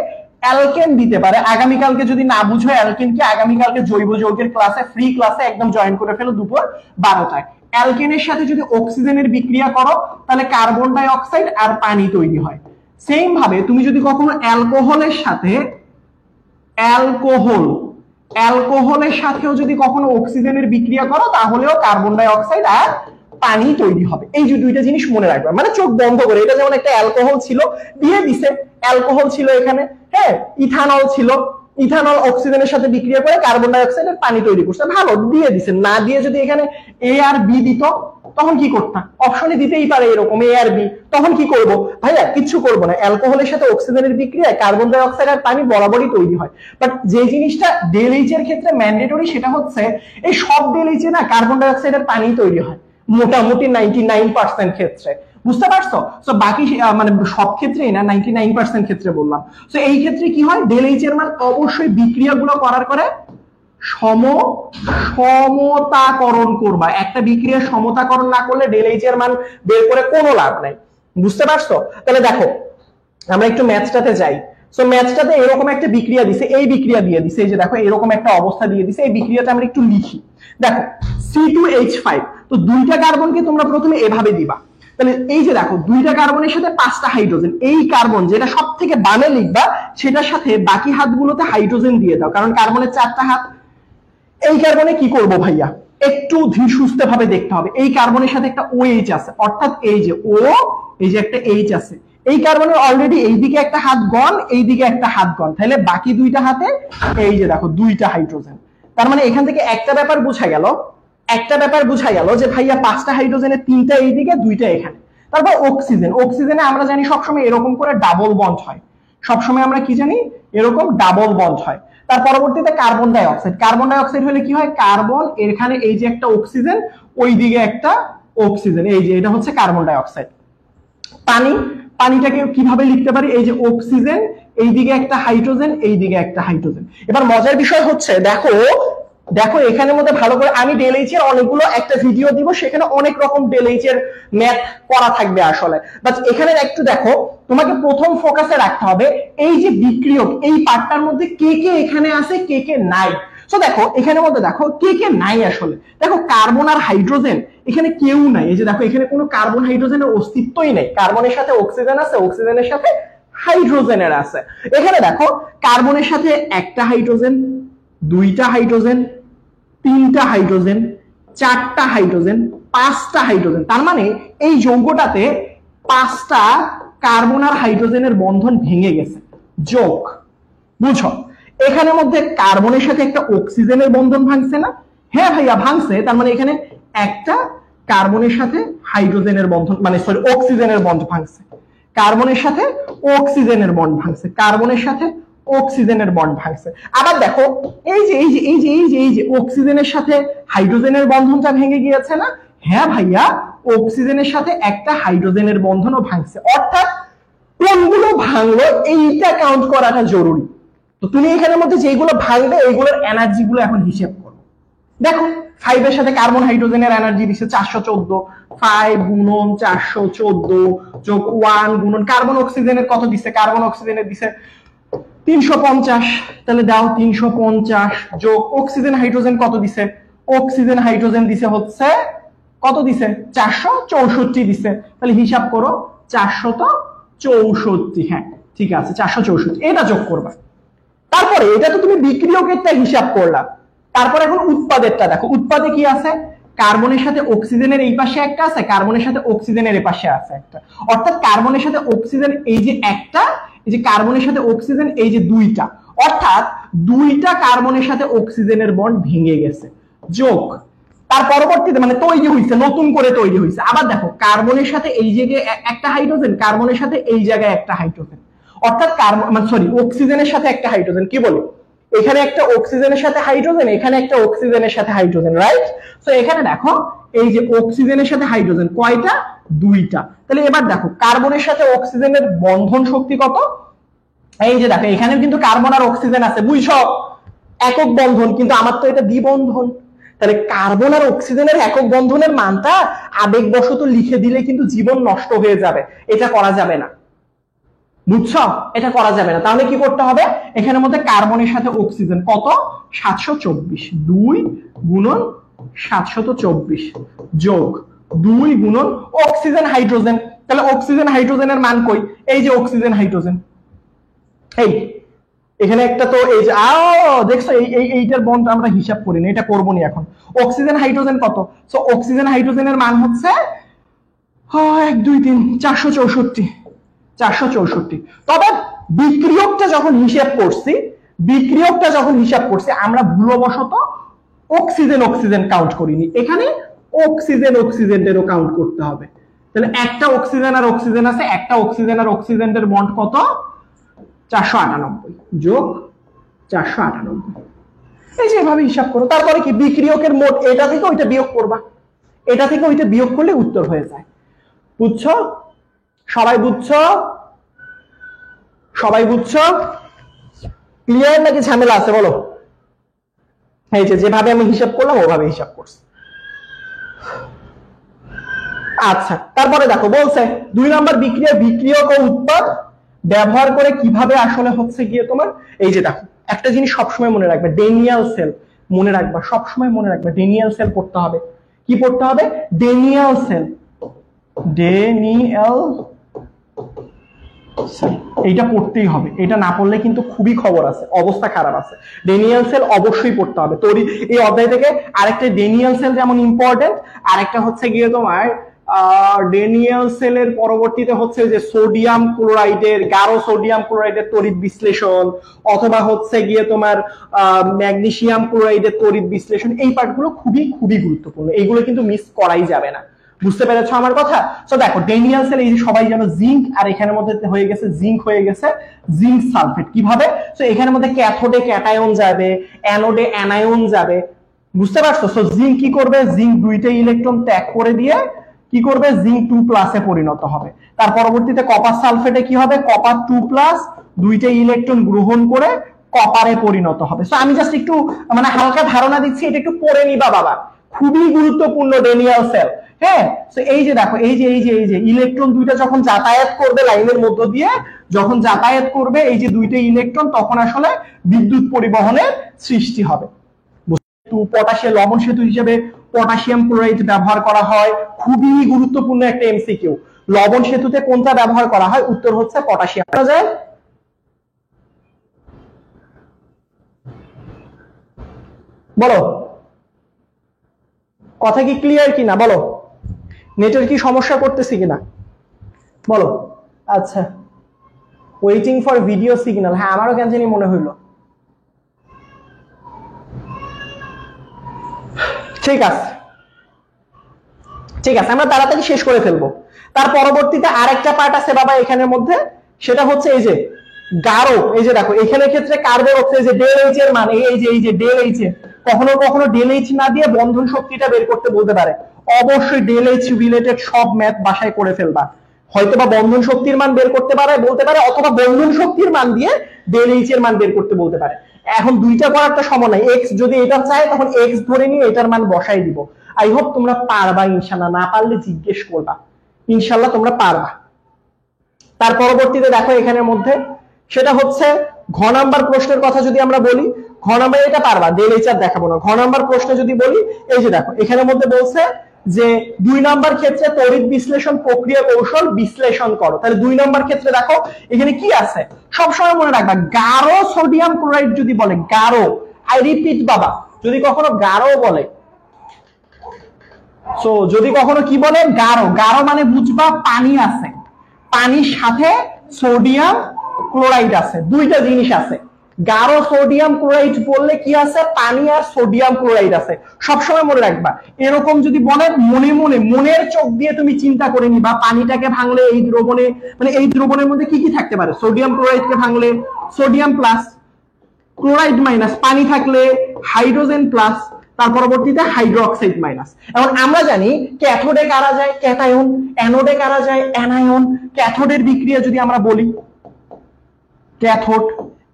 অ্যালকেন দিতে পারে। আগামীকালকে যদি না বুঝো অ্যালকেনকে, আগামীকালকে জৈব যৌগের ক্লাসে ফ্রি ক্লাসে একদম জয়েন করে ফেলো দুপুর 12টায়। অ্যালকেনের সাথে যদি অক্সিজেনের বিক্রিয়া করো তাহলে কার্বন ডাই অক্সাইড আর পানি তৈরি হয়। সেম ভাবে তুমি যদি কখনো অ্যালকোহলের সাথেও যদি কখনো অক্সিজেনের বিক্রিয়া করো তাহলেও কার্বন ডাই অক্সাইড আর পানি তৈরি হবে। এই যে দুইটা জিনিস মনে রাখবে, মানে চোখ বন্ধ করে। এটা যেমন একটা অ্যালকোহল ছিল, দিয়ে দিছে অ্যালকোহল ছিল এখানে, হ্যাঁ, ইথানল ছিল, ইথানল অক্সিজেনের সাথে বিক্রিয়া করে কার্বন ডাই অক্সাইড আর পানি তৈরি করছে, ভালো দিয়ে দিছে। না দিয়ে যদি এখানে এ আর বি দিত তখন কি করতাম? অপশনে দিতেই পারে এরকম এ আর বি, তখন কি করব? ভাইয়া কিচ্ছু করবো না, অ্যালকোহলের সাথে অক্সিজেনের বিক্রিয়ায় কার্বন ডাই অক্সাইড আর পানি বরাবরই তৈরি হয়। বাট যে জিনিসটা ডেল এইচ এর ক্ষেত্রে ম্যান্ডেটরি সেটা হচ্ছে এই সব ডেল এইচ এ না কার্বন ডাই অক্সাইড আর পানি তৈরি হয় মোটামুটি 99% ক্ষেত্রে, বুঝতে পারছো? তো বাকি মানে সব ক্ষেত্রেই না, 99% ক্ষেত্রে বললাম। তো এই ক্ষেত্রে কি হয়, ডেল এইচ এর মান অবশ্যই বিক্রিয়াগুলো করার করে সমতাকরণ করবা। একটা বিক্রিয়া সমতাকরণ না করলে ডেল এইচ এর মান বের করে কোনো লাভ নাই, বুঝতে পারছো? তাহলে দেখো আমরা একটু ম্যাথসটাতে যাই। সো ম্যাথসটাতে এরকম একটা বিক্রিয়া দিছে, এই বিক্রিয়া দিয়ে দিছে, এই যে দেখো এরকম একটা অবস্থা দিয়ে দিছে। এই বিক্রিয়াটা আমরা একটু লিখি। দেখো C2H5, তো দুইটা কার্বনকে তোমরা প্রথমে এভাবে দিবা। তাহলে এই যে দেখো দুইটা কার্বনের সাথে 5টা হাইড্রোজেন, এই কার্বন যেটা সব থেকে বামে লিখবা সেটার সাথে বাকি হাতগুলোতে হাইড্রোজেন দিয়ে দাও, কারণ কার্বনের 4টা হাত। এই কার্বনে কি করব ভাইয়া, একটু ধীর সুস্থে ভাবে দেখতে হবে। এই কার্বনের সাথে একটা OH আছে, অর্থাৎ এই যে ও, এই যে একটা H আছে। এই কার্বনের অলরেডি এইদিকে একটা হাত গন, এইদিকে একটা হাত গন, তাহলে বাকি দুইটা হাতে এই যে দেখো দুইটা হাইড্রোজেন। তার মানে এখান থেকে একটা ব্যাপার বোঝা গেল যে ভাইয়া 5টা হাইড্রোজেনের 3টা এইদিকে 2টা এখানে। তারপর অক্সিজেনে আমরা জানি সবসময় এরকম করে ডাবল বন্ড হয়, সবসময় আমরা কি জানি এরকম ডাবল বন্ড হয়। তার পরবর্তীতে কার্বন ডাই অক্সাইড হলে কি হয়, কার্বন এখানে এই যে একটা অক্সিজেন, ওইদিকে একটা অক্সিজেন, এই যে এটা হচ্ছে কার্বন ডাই অক্সাইড। পানিটাকে কিভাবে লিখতে পারি, এই যে অক্সিজেন, এইদিকে একটা হাইড্রোজেন, এইদিকে একটা হাইড্রোজেন। এবার মজার বিষয় হচ্ছে দেখো এখানের মধ্যে ভালো করে আমি ডেল এইচ এর অনেকগুলো একটা ভিডিও দিব, সেখানে অনেক রকম ডেল এইচ এর ম্যাথ করা থাকবে আসলে। বাট এখানে একটু দেখো, তোমাকে প্রথম ফোকাসে রাখতে হবে এই যে বিক্রিয়ক, এই পার্টটার মধ্যে কে কে এখানে আছে, কে কে নাই। তো দেখো এখানের মধ্যে দেখো কে কে নাই আসলে। দেখো কার্বন আর হাইড্রোজেন এখানে কেউ নাই, এই যে দেখো এখানে কোনো কার্বন হাইড্রোজেনের অস্তিত্বই নেই। কার্বনের সাথে অক্সিজেন আছে, অক্সিজেনের সাথে হাইড্রোজেনের আছে। এখানে দেখো কার্বনের সাথে একটা হাইড্রোজেন, 2টা হাইড্রোজেন, 3টা হাইড্রোজেন, 4টা হাইড্রোজেন, 5টা হাইড্রোজেন। তার মানে এই যৌগটাতে 5টা কার্বন আর হাইড্রোজেনের বন্ধন ভেঙে গেছে, যোগ। বুঝো এখানের মধ্যে কার্বনের সাথে একটা অক্সিজেনের বন্ধন ভাঙছে না? হ্যাঁ ভাইয়া ভাঙছে। তার মানে এখানে একটা কার্বনের সাথে হাইড্রোজেনের বন্ধন, মানে সরি অক্সিজেনের বন্ধন ভাঙছে, কার্বনের সাথে অক্সিজেনের বন্ড ভাঙছে, কার্বনের সাথে অক্সিজেনের বন্ড ভাঙছে। আবার দেখো এই যে এই যে এই যে এই যে এই যে অক্সিজেনের সাথে হাইড্রোজেনের বন্ধনটা ভেঙে গিয়েছে না? হ্যাঁ ভাইয়া, অক্সিজেনের সাথে একটা হাইড্রোজেনের বন্ধনও ভাঙছে। অর্থাৎ কোনগুলো ভাঙলো এইটা কাউন্ট করাটা জরুরি। তো তুমি এখানের মধ্যে যেগুলো ভাঙবে এইগুলোর এনার্জি গুলো এখন হিসেব করো। দেখো 5 এর সাথে কার্বন হাইড্রোজেনের এনার্জি দিছে 414, 5 গুণন 414 যোগ 1 গুণন কার্বন অক্সিজেনের কত দিছে? কার্বন অক্সিজেনের দিছে 350, তাহলে দাও 350 যোগ অক্সিজেন হাইড্রোজেন কত দিছে? অক্সিজেন হাইড্রোজেন দিছে হচ্ছে কত দিছে? 464 দিছে। তাহলে হিসাব করো 464। হ্যাঁ ঠিক আছে, 464 এটা যোগ করবা। তারপরে এটা তো তুমি বিক্রিয়কেরটা হিসাব করলা, তারপর এখন উৎপাদেরটা দেখো। উৎপাদে কি আছে? কার্বনের সাথে অক্সিজেনের এই পাশে একটা আছে, কার্বনের সাথে অক্সিজেনের এই পাশে আছে একটা। অর্থাৎ কার্বনের সাথে অক্সিজেন এই যে একটা, এই যে কার্বনের সাথে অক্সিজেন এই যে দুইটা, অর্থাৎ দুইটা কার্বনের সাথে অক্সিজেনের বন্ড ভেঙে গেছে। যোগ তার পরবর্তীতে মানে তৈরি হয়েছে, নতুন করে তৈরি হয়েছে। আবার দেখো কার্বনের সাথে এই জায়গায় একটা হাইড্রোজেন, কার্বনের সাথে এই জায়গায় একটা হাইড্রোজেন, অর্থাৎ কার্বন মানে সরি অক্সিজেনের সাথে একটা হাইড্রোজেন। কি বলি, এখানে একটা অক্সিজেনের সাথে হাইড্রোজেন, এখানে একটা অক্সিজেনের সাথে হাইড্রোজেন, রাইট? তো এখানে দেখো এই যে অক্সিজেনের সাথে হাইড্রোজেন কয়টা? দুইটা। তাহলে এবার দেখো কার্বনের সাথে অক্সিজেনের বন্ধন শক্তি কত? এই যে দেখো এখানেও কিন্তু কার্বন আর অক্সিজেন আছে, বুঝছো? একক বন্ধন, কিন্তু আমার তো এটা দ্বিবন্ধন। তাহলে কার্বন আর অক্সিজেনের একক বন্ধনের মানটা আবেগবশত লিখে দিলে কিন্তু জীবন নষ্ট হয়ে যাবে, এটা করা যাবে না, বুঝছো? এটা করা যাবে না। তাহলে কি করতে হবে? এখানের মধ্যে কার্বনের সাথে অক্সিজেন কত? 724, 2 গুণন 724 যোগ 2 গুণন অক্সিজেন হাইড্রোজেন। তাহলে অক্সিজেন হাইড্রোজেনের মান কই? এই যে অক্সিজেন হাইড্রোজেন, এই এখানে একটা তো এই যে দেখছো এইটার বন্ড আমরা হিসাব করি না, এটা করবো না এখন। অক্সিজেন হাইড্রোজেন কত? সো অক্সিজেন হাইড্রোজেনের মান হচ্ছে 1 2 3 464। তবে বিক্রিয়কটা যখন হিসাব করছি আমরা ভুলবশত অক্সিজেন অক্সিজেন কাউন্ট করিনি, এখানে অক্সিজেন অক্সিজেনেরও কাউন্ট করতে হবে। তাহলে একটা অক্সিজেন আর অক্সিজেন আছে, একটা অক্সিজেন আর অক্সিজেনের বন্ড কত? 498 যোগ 498। এই যে এভাবে হিসাব করো। তারপরে কি বিক্রিয়কের মোট এটা থেকে ওইটা বিয়োগ করবা, এটা থেকে ওইটা বিয়োগ করলে উত্তর হয়ে যায়। বুঝছো? সবাই বুঝছো? সবাই বুঝছো? ক্লিয়ার নাকি ঝামেলা আছে বলো? এই যে যেভাবে আমি হিসাব করলাম ওভাবে হিসাব করছি। আচ্ছা তারপরে দেখো বলছে 2 নম্বর বিক্রিয়া, বিক্রিয়ক ও উৎপাদ ব্যবহার করে কিভাবে আসলে হচ্ছে গিয়ে তোমার এই যে দেখো একটা জিনিস সবসময় মনে রাখবে, ডেনিয়াল সেল মনে রাখবা, সবসময় মনে রাখবে ডেনিয়াল সেল পড়তে হবে। কি পড়তে হবে? ডেনিয়াল সেল, ডেনিয়াল এইটা পড়তেই হবে, এটা না পড়লে কিন্তু খুবই খবর আছে, অবস্থা খারাপ আছে। ডেনিয়াল সেল অবশ্যই পড়তে হবে। তোর এই অধ্যায় থেকে আরেকটা ডেনিয়াল সেল যেমন ইম্পর্টেন্ট, আরেকটা হচ্ছে গিয়ে তোমার ডেনিয়াল সেলের পরবর্তীতে হচ্ছে যে সোডিয়াম ক্লোরাইডের, গাঢ় সোডিয়াম ক্লোরাইডের তড়িৎ বিশ্লেষণ, অথবা হচ্ছে গিয়ে তোমার ম্যাগনেসিয়াম ক্লোরাইডের তড়িৎ বিশ্লেষণ, এই পার্টগুলো খুবই খুবই গুরুত্বপূর্ণ, এইগুলো কিন্তু মিস করাই যাবে না। বুঝতে পেরেছো আমার কথা? তো দেখো ডেনিয়াল সেল এই যে সবাই জানো জিঙ্ক, আর এখানের মধ্যে হয়ে গেছে জিঙ্ক, হয়ে গেছে জিঙ্ক সালফেট। কিভাবে? তো এখানের মধ্যে ক্যাথোডে ক্যাটায়ন যাবে, অ্যানোডে অ্যানায়ন যাবে, বুঝতে পারছো? তো জিঙ্ক কি করবে? জিঙ্ক দুইটা ইলেকট্রন ত্যাগ করে দিয়ে কি করবে? জিঙ্ক 2+ পরিণত হবে। তার পরবর্তীতে কপার সালফেটে কি হবে? কপার 2+, দুইটা ইলেকট্রন গ্রহণ করে কপারে পরিণত হবে। তো আমি জাস্ট একটু মানে হালকা ধারণা দিচ্ছি, এটা একটু পড়ে নিবা বাবা, খুবই গুরুত্বপূর্ণ ডেনিয়াল সেল। হ্যাঁ, তো এই যে দেখো এই যে ইলেকট্রন দুইটা যখন যাতায়াত করবে লাইনের মধ্য দিয়ে, যখন যাতায়াত করবে এই যে দুইটা ইলেকট্রন, তখন আসলে বিদ্যুৎ পরিবহনের সৃষ্টি হবে। পটাশিয়াম লবণ সেতু হিসেবে পটাশিয়াম ক্লোরাইড ব্যবহার করা হয়, খুবই গুরুত্বপূর্ণ একটা এমসিকিউ। লবণ সেতুতে কোনটা ব্যবহার করা হয়? উত্তর হচ্ছে পটাশিয়াম। বলো কথা কি ক্লিয়ার কিনা বলো? নেটের কি সমস্যা করতেছি কিনা বলো? আচ্ছা, ওয়েটিং ফর ভিডিও সিগন্যাল, হ্যাঁ আমারও কেন জানি মনে হইলো। ঠিক আছে ঠিক আছে, আমরা তাড়াতাড়ি শেষ করে ফেলবো। তার পরবর্তীতে আরেকটা পার্ট আছে বাবা এখানের মধ্যে, সেটা হচ্ছে এই যে গাঢ়, এই যে দেখো এখানে ক্ষেত্রে কার্বন হচ্ছে যে ডেল এইচ এর মান, এই যে ডেল এইচ এর, কখনো কখনো ডেল এইচ না দিয়ে বন্ধন শক্তিটা বের করতে বলতে পারে, অবশ্যই ডেল এইচ রিলেটেড সব ম্যাথ বাসায় করে ফেলবা। হয়তোবা বন্ধন শক্তির মান বের করতে পারে বলতে পারে, অথবা বন্ধন শক্তির মান দিয়ে ডেল এইচ এর মান বের করতে বলতে পারে। এখন দুইটা করার একটা সময় নাই, এক্স যদি এটা চায় তখন এক্স ধরে নিয়ে এটার মান বসাই দিব। আই হোপ তোমরা পারবা ইনশাল্লাহ, না পারলে জিজ্ঞেস করবা, ইনশাল্লাহ তোমরা পারবা। তার পরবর্তীতে দেখো এখানের মধ্যে সেটা হচ্ছে ঘ নাম্বার প্রশ্নের কথা যদি আমরা বলি, ঘ নাম্বার এটা পারবা, ডেল এইচ আর দেখাবো না। ঘ নাম্বার প্রশ্ন যদি বলি, এই যে দেখো এখানের মধ্যে বলছে যে 2 নাম্বার ক্ষেত্রে তড়িৎ বিশ্লেষণ প্রক্রিয়া কৌশল বিশ্লেষণ করো। তাহলে 2 নাম্বার ক্ষেত্রে দেখো এখানে কি আছে, সবসময় মনে রাখবা গাঢ় সোডিয়াম ক্লোরাইড যদি বলে, গাঢ়, আই রিপিট বাবা, যদি কখনো গাঢ় বলে, সো যদি কখনো কি বলে গাঢ়, গাঢ় মানে বুঝবা পানি আছে, পানির সাথে সোডিয়াম ক্লোরাইড আছে, দুইটা জিনিস আছে। গাঢ় সোডিয়াম ক্লোরাইড বললে কি আছে, পানি আর সোডিয়াম ক্লোরাইড আছে, সবসময় মনে রাখবা। এরকম যদি বলে মনে মনে মনের চোখ দিয়ে তুমি চিন্তা করে নিবা, পানিটাকে ভাঙলে এই দ্রবণে, মানে এই দ্রবণের মধ্যে কি কি থাকতে পারে, সোডিয়াম ক্লোরাইডকে ভাঙলে সোডিয়াম প্লাস, ক্লোরাইড মাইনাস, পানি থাকলে হাইড্রোজেন প্লাস, তার পরবর্তীতে হাইড্রোক্সাইড মাইনাস। এখন আমরা জানি ক্যাথোডে কারা যায় ক্যাটায়ন, অ্যানোডে কারা যায় অ্যানায়ন। ক্যাথোডের বিক্রিয়া যদি আমরা বলি, ক্যাথোড,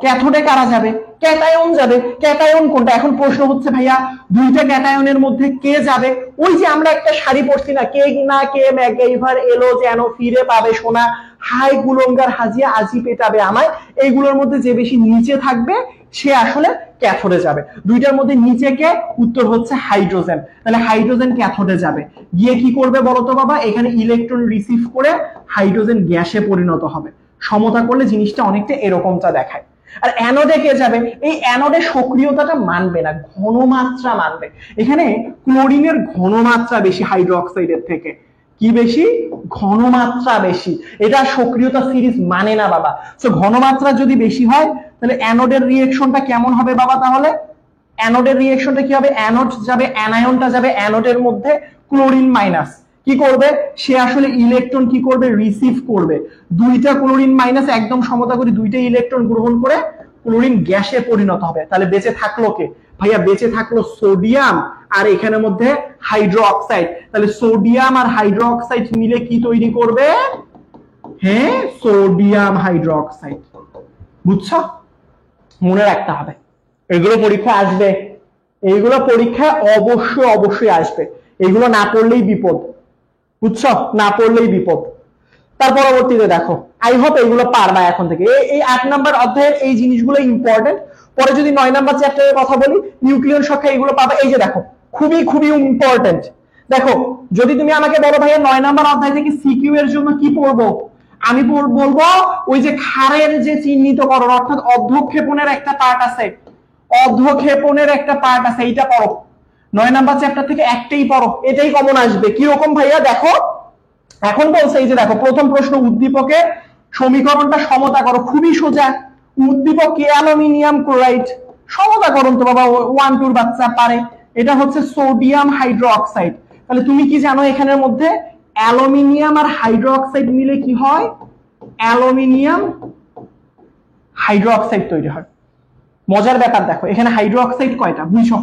ক্যাথোডে কারা যাবে, ক্যাটায়ন যাবে। ক্যাটায়ন কোনটা, এখন প্রশ্ন হচ্ছে ভাইয়া দুইটা ক্যাটায়নের মধ্যে কে যাবে? ওই যে আমরা একটা সারি পড়ছি না, কে না কে ম্যাকগাইভার এলো যেন ফিরে পাবে সোনা, হাই গুলঙ্গার হাজিয়া আজি পেটাবে আমায়, এইগুলোর মধ্যে যে বেশি নিচে থাকবে সে আসলে ক্যাথোডে যাবে। দুইটার মধ্যে নিচে কে, উত্তর হচ্ছে হাইড্রোজেন। তাহলে হাইড্রোজেন ক্যাথোডে যাবে, গিয়ে কি করবে বলতো বাবা, এখানে ইলেকট্রন রিসিভ করে হাইড্রোজেন গ্যাসে পরিণত হবে। সমতা করলে জিনিসটা অনেকটা এরকমটা দেখায়। আর অ্যানোডে কে যাবে, এই অ্যানোডে সক্রিয়তাটা মানবে না, ঘনমাত্রা মানবে। এখানে ক্লোরিনের ঘনমাত্রা বেশি হাইড্রোক্সাইডের থেকে, কি বেশি, ঘনমাত্রা বেশি, এটা সক্রিয়তা সিরিজ মানে না বাবা। তো ঘনমাত্রা যদি বেশি হয় তাহলে অ্যানোডের রিঅ্যাকশনটা কেমন হবে বাবা? তাহলে অ্যানোডের রিঅ্যাকশনটা কি হবে, অ্যানোড যাবে, অ্যানায়নটা যাবে অ্যানোডের মধ্যে, ক্লোরিন মাইনাস কি করবে, সে আসলে ইলেকট্রন কি করবে, রিসিভ করবে। দুইটা ক্লোরিন মাইনাস একদম সমতা করে দুইটা ইলেকট্রন গ্রহণ করে ক্লোরিন গ্যাসে পরিণত হবে। তাহলে বেঁচে থাকলো কে ভাইয়া, বেঁচে থাকলো সোডিয়াম আর এখানের মধ্যে হাইড্রোক্সাইড। তাহলে সোডিয়াম আর হাইড্রোক্সাইড মিলে কি তৈরি করবে, হ্যাঁ সোডিয়াম হাইড্রোক্সাইড। বুঝছো, মনে রাখতে হবে, এগুলো পরীক্ষা আসবে, এইগুলো পরীক্ষায় অবশ্যই অবশ্যই আসবে, এগুলো না পড়লেই বিপদ, বুঝছো, না পড়লেই বিপদ। তার পরবর্তীতে দেখো, আই হোপ এগুলো পারবা এখন থেকে। এই 8 নাম্বার অধ্যায়ের এই জিনিসগুলো ইম্পর্টেন্ট। পরে যদি 9 নাম্বার চ্যাপ্টারের কথা বলি, নিউক্লিয়ন সংখ্যা, এগুলো পাবা। এই যে দেখো খুবই খুবই ইম্পর্টেন্ট। দেখো যদি তুমি আমাকে বলো ভাইয়া 9 নাম্বার অধ্যায় থেকে সিকিউ এর জন্য কি পড়বো, আমি বলবো ওই যে ক্ষারের যে চিহ্নিতকরণ, অর্থাৎ অধ্যক্ষেপণের একটা পার্ট আছে, অধ্যক্ষেপণের একটা পার্ট আছে, এইটা পড়ো। 9 নাম্বার চ্যাপ্টার থেকে একটাই পড়ো, এটাই কমন আসবে। কিরকম ভাইয়া, দেখো এখন বলছে এই যে দেখো প্রথম প্রশ্ন, উদ্দীপকের সমীকরণটা সমতা করো, খুবই সোজা। উদ্দীপক কি, অ্যালুমিনিয়াম ক্লোরাইড, সমতা করুন তো বাবা, 1-2 বাচ্চা পারে। এটা হচ্ছে সোডিয়াম হাইড্রোক্সাইড। তাহলে তুমি কি জানো এখানের মধ্যে অ্যালুমিনিয়াম আর হাইড্রোক্সাইড মিলে কি হয়, অ্যালুমিনিয়াম হাইড্রোক্সাইড তৈরি হয়। মজার ব্যাপার দেখো, এখানে হাইড্রোক্সাইড কয়টা বুঝছো,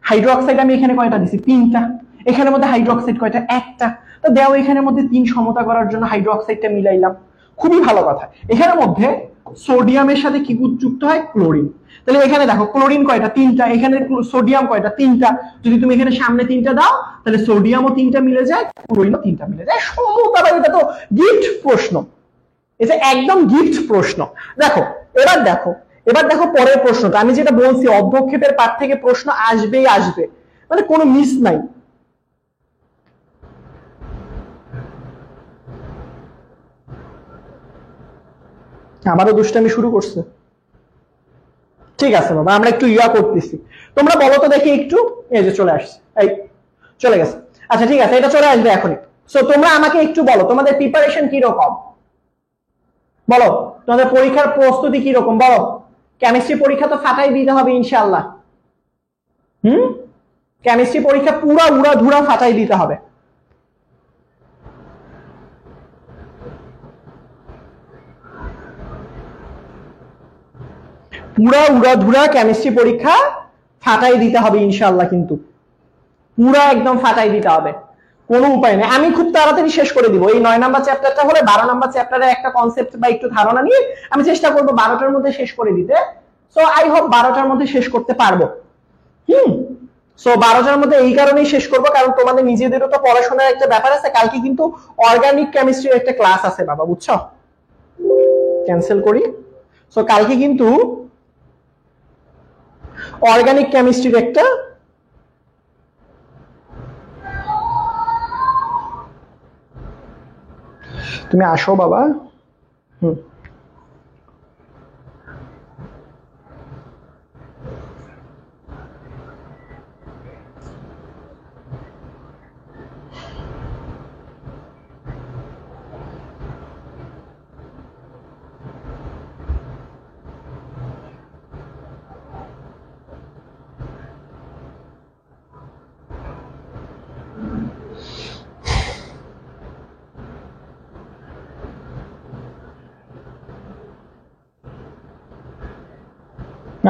হাইড্রোক্সাইড আমি এখানে কয়টা দিছি, 3টা। এখানের মধ্যে হাইড্রোক্সাইড কয়টা, 1টা। তো দেও এখানের মধ্যে 3 সমতা করার জন্য হাইড্রোক্সাইডটা মিলাইলাম, খুবই ভালো কথা। এখানের মধ্যে সোডিয়ামের সাথে কি যুক্ত হয়, ক্লোরিন। তাহলে এখানে দেখো ক্লোরিন কয়টা, 3টা, এখানে সোডিয়াম কয়টা, 3টা। যদি তুমি এখানে সামনে 3টা দাও তাহলে সোডিয়ামও 3টা মিলে যায়, ক্লোরিনও 3টা মিলে যায়। সমতা, এটা তো গিফট প্রশ্ন, এটা একদম গিফট প্রশ্ন। দেখো এবার দেখো পরের প্রশ্নটা, আমি যেটা বলছি অধ্যক্ষেপের পাঠ থেকে প্রশ্ন আসবেই আসবে, মানে কোনো মিস নাই। আমারও দুষ্টামি শুরু করছে, ঠিক আছে বাবা, আমরা একটু ইয়া করতেছি। তোমরা বলো তো দেখি একটু, এই যে চলে আসছে, এই চলে গেছে। আচ্ছা ঠিক আছে, এটা চলে আসবে এখনই। সো তোমরা আমাকে একটু বলো তোমাদের প্রিপারেশন কি রকম, বলো তোমাদের পরীক্ষার প্রস্তুতি কি রকম, বলো। কেমিস্ট্রি পরীক্ষা তো ফাটাই দিতে হবে ইনশাআল্লাহ। কেমিস্ট্রি পরীক্ষা পুরা উড়াধুরা ফাটাই দিতে হবে। পুরা উড়াধুরা কেমিস্ট্রি পরীক্ষা ফাটাই দিতে হবে ইনশাআল্লাহ, কিন্তু পুরা একদম ফাটাই দিতে হবে, কোনো উপায় নেই। আমি খুব তাড়াতাড়ি শেষ করে দিব। এই 9 নাম্বার চ্যাপ্টারটা হলে 12 নাম্বার চ্যাপ্টারে একটা কনসেপ্ট বা একটু ধারণা নিয়ে আমি চেষ্টা করব 12টার মধ্যে শেষ করে দিতে। সো আই হোপ 12টার মধ্যে শেষ করতে পারবো। সো 12টার মধ্যে এই কারণেই শেষ করব, কারণ তোমাদের নিজেদেরও তো পড়াশোনার একটা ব্যাপার আছে। কালকে কিন্তু অর্গানিক কেমিস্ট্রির একটা ক্লাস আছে বাবা, বুঝছো? ক্যান্সেল করি। সো কালকে কিন্তু অর্গানিক কেমিস্ট্রির একটা তুমি আসো বাবা।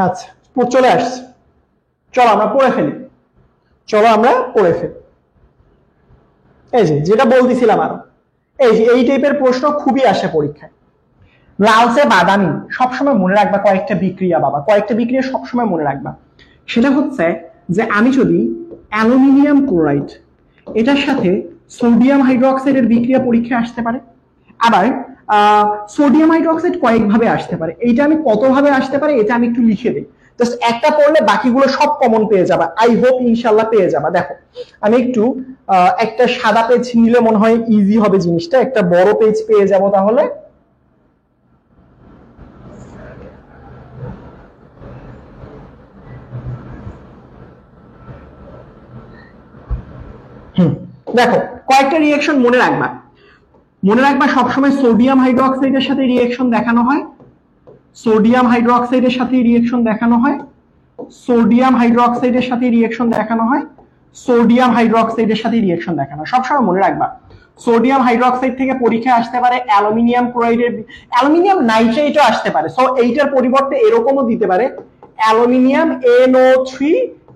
আচ্ছা চলে আসছে, চলো আমরা পড়ে ফেলি। এই যে যেটা বলতেছিলাম আরো, এই যে এই টাইপের প্রশ্ন খুবই আসে পরীক্ষায়। লালচে বাদামি সবসময় মনে রাখবা কয়েকটা বিক্রিয়া বাবা, কয়েকটা বিক্রিয়া সবসময় মনে রাখবা। সেটা হচ্ছে যে আমি যদি অ্যালুমিনিয়াম ক্লোরাইড এটার সাথে সোডিয়াম হাইড্রোক্সাইডের বিক্রিয়া পরীক্ষায় আসতে পারে। আবার সোডিয়াম হাইড্রোক্সাইড কয়েকভাবে আসতে পারে। এইটা আমি কতভাবে আসতে পারে এটা আমি একটু লিখে দিই, জাস্ট একটা পড়লে বাকিগুলো সব কমন পেয়ে যাবা। আই হোপ ইনশাল্লাহ পেয়ে যাবা। দেখো আমি একটু একটা সাদা পেজ নিলে মনে হয় ইজি হবে জিনিসটা, একটা বড় পেজ পেয়ে যাব তাহলে। দেখো কয়েকটা রিঅ্যাকশন মনে রাখবা সবসময় সোডিয়াম হাইড্রোক্সাইডের সাথে রিঅ্যাকশন দেখানো হয়, সোডিয়াম হাইড্রোক্সাইডের সাথে রিঅ্যাকশন দেখানো হয়, সোডিয়াম হাইড্রোক্সাইডের সাথে রিঅ্যাকশন দেখানো হয়, সোডিয়াম হাইড্রোক্সাইডের সাথে রিঅ্যাকশন দেখানো হয়। সবসময় মনে রাখবা সোডিয়াম হাইড্রোক্সাইড থেকে পরীক্ষায় আসতে পারে অ্যালুমিনিয়াম ক্লোরাইডের, অ্যালুমিনিয়াম নাইট্রেটও আসতে পারে। সো এইটার পরিবর্তে এরকমও দিতে পারে অ্যালুমিনিয়াম NO3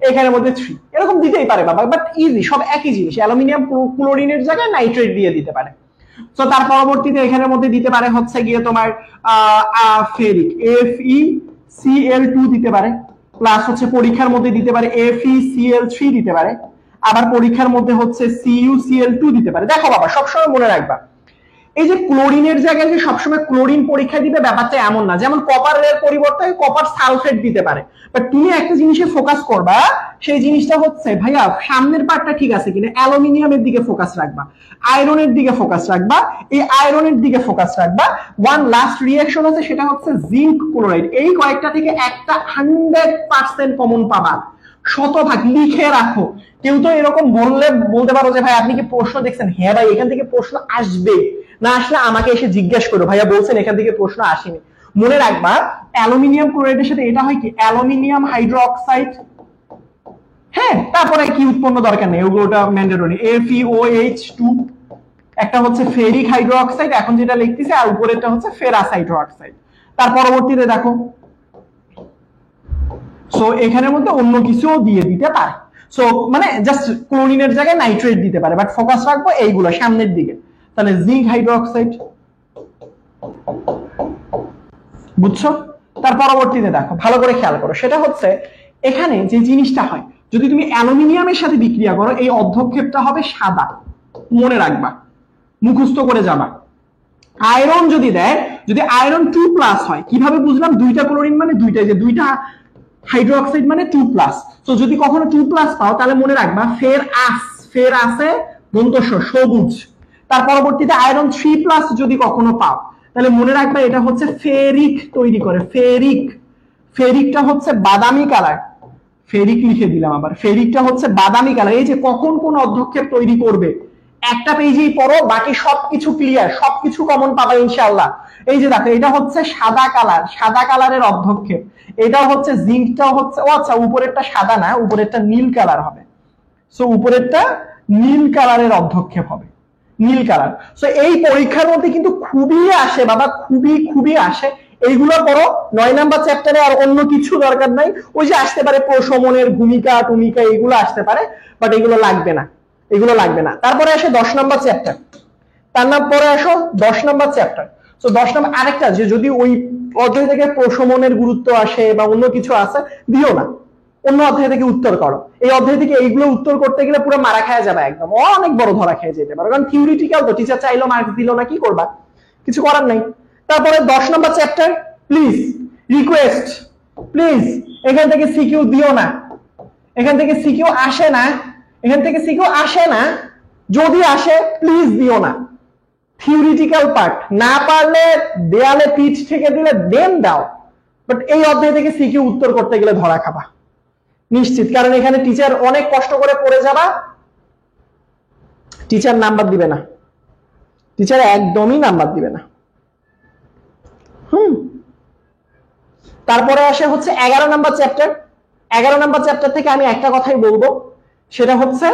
এখানের মধ্যে 3, এরকম দিতেই পারে বাবা, বাট ইজি, সব একই জিনিস। অ্যালুমিনিয়াম ক্লোরিনের জায়গায় নাইট্রেট দিয়ে দিতে পারে। তো তার পরবর্তীতে এখানের মধ্যে দিতে পারে হচ্ছে গিয়ে তোমার ফেরিক FeCl2 দিতে পারে, প্লাস হচ্ছে পরীক্ষার মধ্যে দিতে পারে FeCl3 দিতে পারে, আবার পরীক্ষার মধ্যে হচ্ছে CuCl2 দিতে পারে। দেখো বাবা সবসময় মনে রাখবা এই যে ক্লোরিনের জায়গায় যে সবসময় ক্লোরিন পরীক্ষা দিবে ব্যাপারটা এমন না, যেমন কপারের পরিবর্তে কপার সালফেট দিতে পারে। বাট তুমি একটা জিনিসে ফোকাস করবা, সেই জিনিসটা হচ্ছে ভাইয়া সামনের পার্টটা ঠিক আছে কিনা, অ্যালুমিনিয়ামের দিকে ফোকাস রাখবা, আয়রনের দিকে ফোকাস রাখবা, এই আয়রনের দিকে ফোকাস রাখবা। ওয়ান লাস্ট রিঅ্যাকশন আছে সেটা হচ্ছে জিঙ্ক ক্লোরাইড। এই কয়েকটা থেকে একটা 100% কমন পাবা, শতভাগ লিখে রাখো। কেউ তো এরকম বলতে পারো যে ভাই আপনি কি প্রশ্ন দেখছেন? হ্যাঁ ভাই এখান থেকে প্রশ্ন আসবে, না আসলে আমাকে এসে জিজ্ঞাসা করো ভাইয়া বলছেন এখান থেকে প্রশ্ন আসেনি। মনে রাখবা অ্যালুমিনিয়াম ক্লোরাইডের সাথে এটা হয় কি অ্যালুমিনিয়াম হাইড্রোক্সাইড, হ্যাঁ তারপরে কি উৎপন্ন দরকার নেই, ওগুলোটা ম্যান্ডেটরি। FeOH2, একটা হচ্ছে ফেরিক হাইড্রোক্সাইড এখন যেটা লিখতেছে, আর উপরেরটা হচ্ছে ফেরাস হাইড্রোক্সাইড। তার পরবর্তীতে দেখো সো এখানের মধ্যে অন্য কিছুও দিয়ে দিতে পারে। সো মানে জাস্ট ক্লোরিনের জায়গায় নাইট্রেট দিতে পারে, বাট ফোকাস রাখবো এইগুলো সামনের দিকে। তাহলে জিঙ্ক হাইড্রোক্সাইড, বুঝছো? তার পরবর্তীতে দেখো ভালো করে খেয়াল করো, সেটা হচ্ছে এখানে যে জিনিসটা হয় যদি তুমি অ্যালুমিনিয়ামের সাথে বিক্রিয়া করো এই অর্ধক্ষেপটা হবে সাদা, মনে রাখবা, মুখস্থ করে যাবা। আয়রন যদি দেয়, যদি আয়রন 2+ হয়, কিভাবে বুঝলাম? দুইটা ক্লোরিন মানে দুইটা, যে দুইটা হাইড্রোক্সাইড মানে 2+। তো যদি কখনো 2+ পাও তাহলে মনে রাখবা ফের আছে দন্তস্ব সবুজ। তার পরবর্তীতে আয়রন 3+ যদি কখনো পাও তাহলে মনে রাখবা এটা হচ্ছে ফেরিক তৈরি করে, ফেরিকটা হচ্ছে বাদামি কালার, ফেরিক লিখে দিলাম আবার, ফেরিকটা হচ্ছে বাদামি কালার। এই যে কখন কোন অর্ধক্ষেপ তৈরি করবে একটা পেজেই পড়ো, বাকি সবকিছু ক্লিয়ার, সবকিছু কমন পাবা ইনশাআল্লাহ। এই যে দেখো এটা হচ্ছে সাদা কালার, সাদা কালারের অর্ধক্ষেপ, এটা হচ্ছে জিঙ্কটাও হচ্ছে, ও আচ্ছা উপরেরটা সাদা না, উপরেরটা নীল কালার হবে। সো উপরেরটা নীল কালারের অর্ধক্ষেপ হবে, নীল কালার। সো এই পরীক্ষার মধ্যে কিন্তু খুবই আসে বাবা, খুবই আসে এইগুলো করো 9 নাম্বার চ্যাপ্টারে। আর অন্য কিছু দরকার নাই, ওই যে আসতে পারে প্রশমনের ভূমিকা টুমিকা, এগুলো আসতে পারে, বাট এগুলো লাগবে না, এগুলো লাগবে না। তারপরে আসে 10 নাম্বার চ্যাপ্টার, তার নাম পরে আসো 10 নাম্বার চ্যাপ্টার। তো 10 নাম্বার আরেকটা, যে যদি ওই অধ্যায় থেকে প্রশমনের গুরুত্ব আসে বা অন্য কিছু আসে, দিও না, অন্য অধ্যায় থেকে উত্তর করো। এই অধ্যায় থেকে এইগুলো উত্তর করতে গেলে পুরো মারা খাওয়া যাবে, একদম অনেক বড় ধরা খেয়ে যেতে পারো, কারণ থিওরিটিক্যাল তো, টিচার চাইলো মার্কস দিল না, কি করবা, কিছু করার নাই। তারপরে 10 number chapter, please request, please এখান থেকে সিকিউ দিও না, এখান থেকে সিকিউ আসে না, এখান থেকে সিকিউ আসে না, যদি আসে প্লিজ দিও না। থিওরিটিক্যাল পার্ট না পারলে দেয়ালে পিঠ থেকে দিলে দেন দাও, বাট এই অধ্যায় থেকে সিকিউ উত্তর করতে গেলে ধরা খাবা নিশ্চিত, কারণ এখানে টিচার অনেক কষ্ট করে পড়ে যাবা, টিচার নাম্বার দিবে না, টিচার একদমই নাম্বার দিবে না। তারপরে আসে হচ্ছে 11 নাম্বার চ্যাপ্টার। 11 নাম্বার চ্যাপ্টার থেকে আমি একটা কথাই বলবো, সেটা হচ্ছে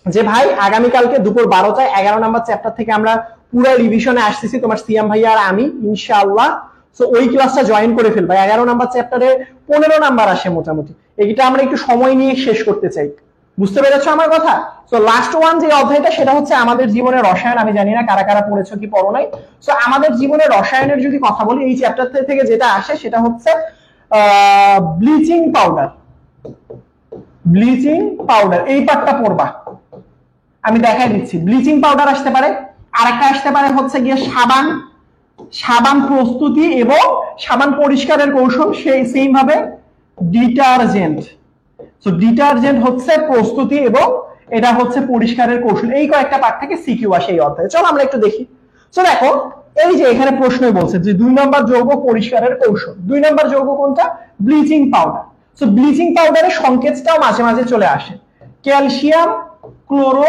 যে ভাই আগামীকালকে দুপুর 12টায় 11 নাম্বার চ্যাপ্টার থেকে আমরা পুরো রিভিশনে আসতেছি, তোমার সিয়াম ভাইয়া আর আমি ইনশাআল্লাহ। সো ওই ক্লাসটা জয়েন করে ফেলবা। 11 নাম্বার চ্যাপ্টারে 15 নাম্বার আসে মোটামুটি, এটা আমরা একটু সময় নিয়ে শেষ করতে চাই, বুঝতে পেরেছো আমার কথা? সো লাস্ট ওয়ান যে অধ্যায়টা, সেটা হচ্ছে আমাদের জীবনের রসায়ন। আমি জানি না কারা কারা পড়েছো কি পড়ো নাই। সো আমাদের জীবনের রসায়নের যদি কথা বলি, এই চ্যাপ্টার থেকে যেটা আসে সেটা হচ্ছে ব্লিচিং পাউডার। ব্লিচিং পাউডার এই পার্টটা পড়বা, আমি দেখাই দিচ্ছি। ব্লিচিং পাউডার আসতে পারে, আরেকটা আসতে পারে হচ্ছে গিয়ে সাবান, সাবান প্রস্তুতি এবং সাবান পরিষ্কারের কৌশল, সেই সেম ভাবে ডিটারজেন্ট। সো ডিটারজেন্ট হচ্ছে প্রস্তুতি এবং এটা হচ্ছে পরিষ্কারের কৌশল। এই কয়েকটা পার্ট থেকে সিকিউ আসে এই অধ্যায়ে। চলো আমরা একটু দেখি। সো দেখো, এই যে এখানে প্রশ্নই বলছে যে 2 নম্বর যৌগ পরিষ্কারের কৌশল। 2 নম্বর যৌগ কোনটা? Bleaching powder. সো ব্লিচিং পাউডারের সংকেতটাও মাঝে মাঝে চলে আসে, ক্যালসিয়াম ক্লোরো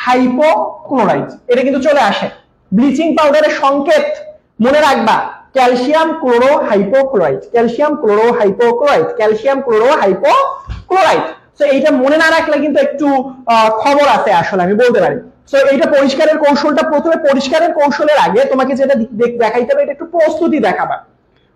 হাইপোক্লোরাইড, এটা কিন্তু চলে আসে। ব্লিচিং পাউডারের সংকেত মনে রাখবা, calcium chloro hypochlorite, calcium chloro hypochlorite, calcium chloro hypochlorite. So এইটা মনে না রাখলে কিন্তু একটু খবর আছে আসলে, আমি বলতে পারি। সো এইটা পরিষ্কারের কৌশলটা, প্রথমে পরিষ্কারের কৌশলের আগে তোমাকে যেটা দেখাইতে হবে, এটা একটু প্রস্তুতি দেখাবা।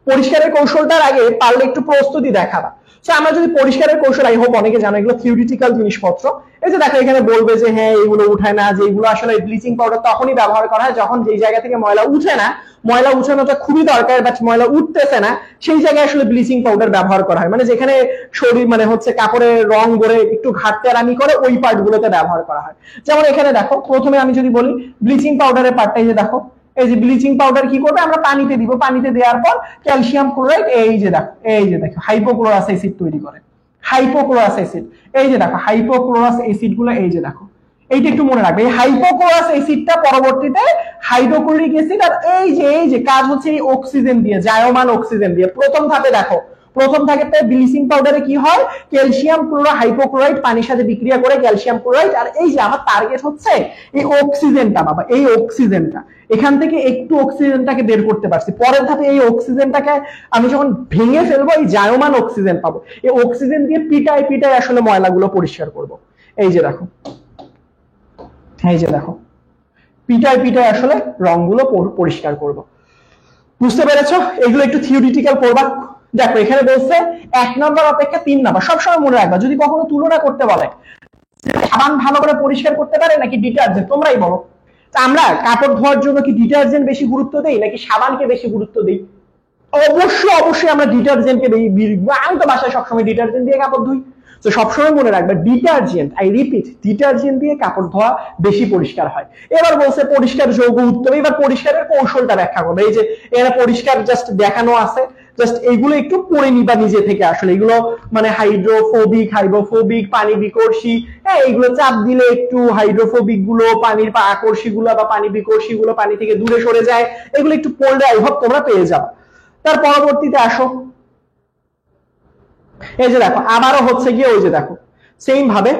পরিষ্কারের কৌশলটার আগে পারলে একটু প্রস্তুতি দেখাবা। সো আমরা যদি পরিষ্কারের কৌশল, আই হোপ অনেকে জানো, এগুলো থিওরিটিক্যাল জিনিসপত্র। এই যে দেখো এখানে বলবে যে হ্যাঁ এগুলো উঠায় না, যে এগুলো আসলে ব্লিচিং পাউডার তখনই ব্যবহার করা হয় যখন যেই জায়গা থেকে ময়লা উঠে না, ময়লা উঠানোটা খুবই দরকার, বাট ময়লা উঠতেছে না, সেই জায়গায় আসলে ব্লিচিং পাউডার ব্যবহার করা হয়। মানে যেখানে শরীর মানে হচ্ছে কাপড়ের রং ভরে একটু ঘাটতেরামি করে, ওই পার্ট গুলোতে ব্যবহার করা হয়। যেমন এখানে দেখো, প্রথমে আমি যদি বলি ব্লিচিং পাউডারের পার্টটা, এই যে দেখো, এই যে ব্লিচিং পাউডার কি করবে, আমরা পানিতে দিব, পানিতে দেওয়ার পর ক্যালসিয়াম ক্লোরাইড, এই যে দেখো, এই যে দেখো হাইপোক্লোরাস অ্যাসিড তৈরি করে, হাইপোক্লোরাস অ্যাসিড। এই যে দেখো হাইপোক্লোরাস অ্যাসিড গুলো, এই যে দেখো, এইটা একটু মনে রাখবে। এই হাইপোক্লোরাস অ্যাসিডটা পরবর্তীতে হাইড্রোক্লোরিক অ্যাসিড, আর এই যে কাজ হচ্ছে এই অক্সিজেন দিয়ে, জায়মান অক্সিজেন দিয়ে। প্রথম ধাপে দেখো, প্রথম ধাপে ব্লিচিং পাউডারে কি হয়, ক্যালসিয়াম ক্লোরো হাইপোক্লোরাইড পানির সাথে বিক্রিয়া করে ক্যালসিয়াম ক্লোরাইড, আর এই যে আমার টার্গেট হচ্ছে এই অক্সিজেনটা, বাবা এই অক্সিজেনটা, এখান থেকে একটু অক্সিজেনটাকে বের করতে পারছি। পরের ধাপে এই অক্সিজেনটাকে আমি যখন ভেঙে ফেলবো, এই জায়মান অক্সিজেন পাবো। এই অক্সিজেন দিয়ে পিটায় পিটায় আসলে ময়লাগুলো পরিষ্কার করব। এই যে দেখো, এই যে দেখো, পিটায় পিটায় আসলে রংগুলো পরিষ্কার করব। বুঝতে পেরেছো? এগুলো একটু থিওরিটিক্যাল পড়বা। দেখো এখানে বলছে 1 নম্বর অপেক্ষা 3 নম্বর, সবসময় মনে রাখবা। যদি কখনো তুলনা করতে বলে, সাবান ভালো করে পরিষ্কার করতে পারে নাকি ডিটারজেন্ট, তোমরাই বলো। আমরা কাপড় ধোয়ার জন্য কি ডিটারজেন্ট বেশি গুরুত্ব দেই নাকি সাবানকে বেশি গুরুত্ব দেই? অবশ্যই আমরা ডিটারজেন্টকে, আমি তো বাসায় সবসময় ডিটারজেন্ট দিয়ে কাপড় ধুই। তো সবসময় মনে রাখবে, ডিটারজেন্ট, আই রিপিট, ডিটারজেন্ট দিয়ে কাপড় ধোয়া বেশি পরিষ্কার হয়। এবার বলছে পরিষ্কার যৌগ উত্তম। এবার পরিষ্কারের কৌশলটা ব্যাখ্যা করবে। এই যে এরা পরিষ্কার জাস্ট দেখানো আছে, জাস্ট এইগুলো একটু পড়ে নিবা নিজে থেকে। আসলে এগুলো মানে হাইড্রোফোবিক, পানি বিকর্ষী, হ্যাঁ এইগুলো চাপ দিলে একটু হাইড্রোফোবিক গুলো, পানির আকর্ষী গুলো বা পানি বিকর্ষী গুলো পানি থেকে দূরে সরে যায়। এগুলো একটু পড়লে আই হোপ তোমরা পেয়ে যাবে। তার পরবর্তীতে আসো, এই যে দেখো আবারও হচ্ছে গিয়ে ওই যে দেখো সেম ভাবে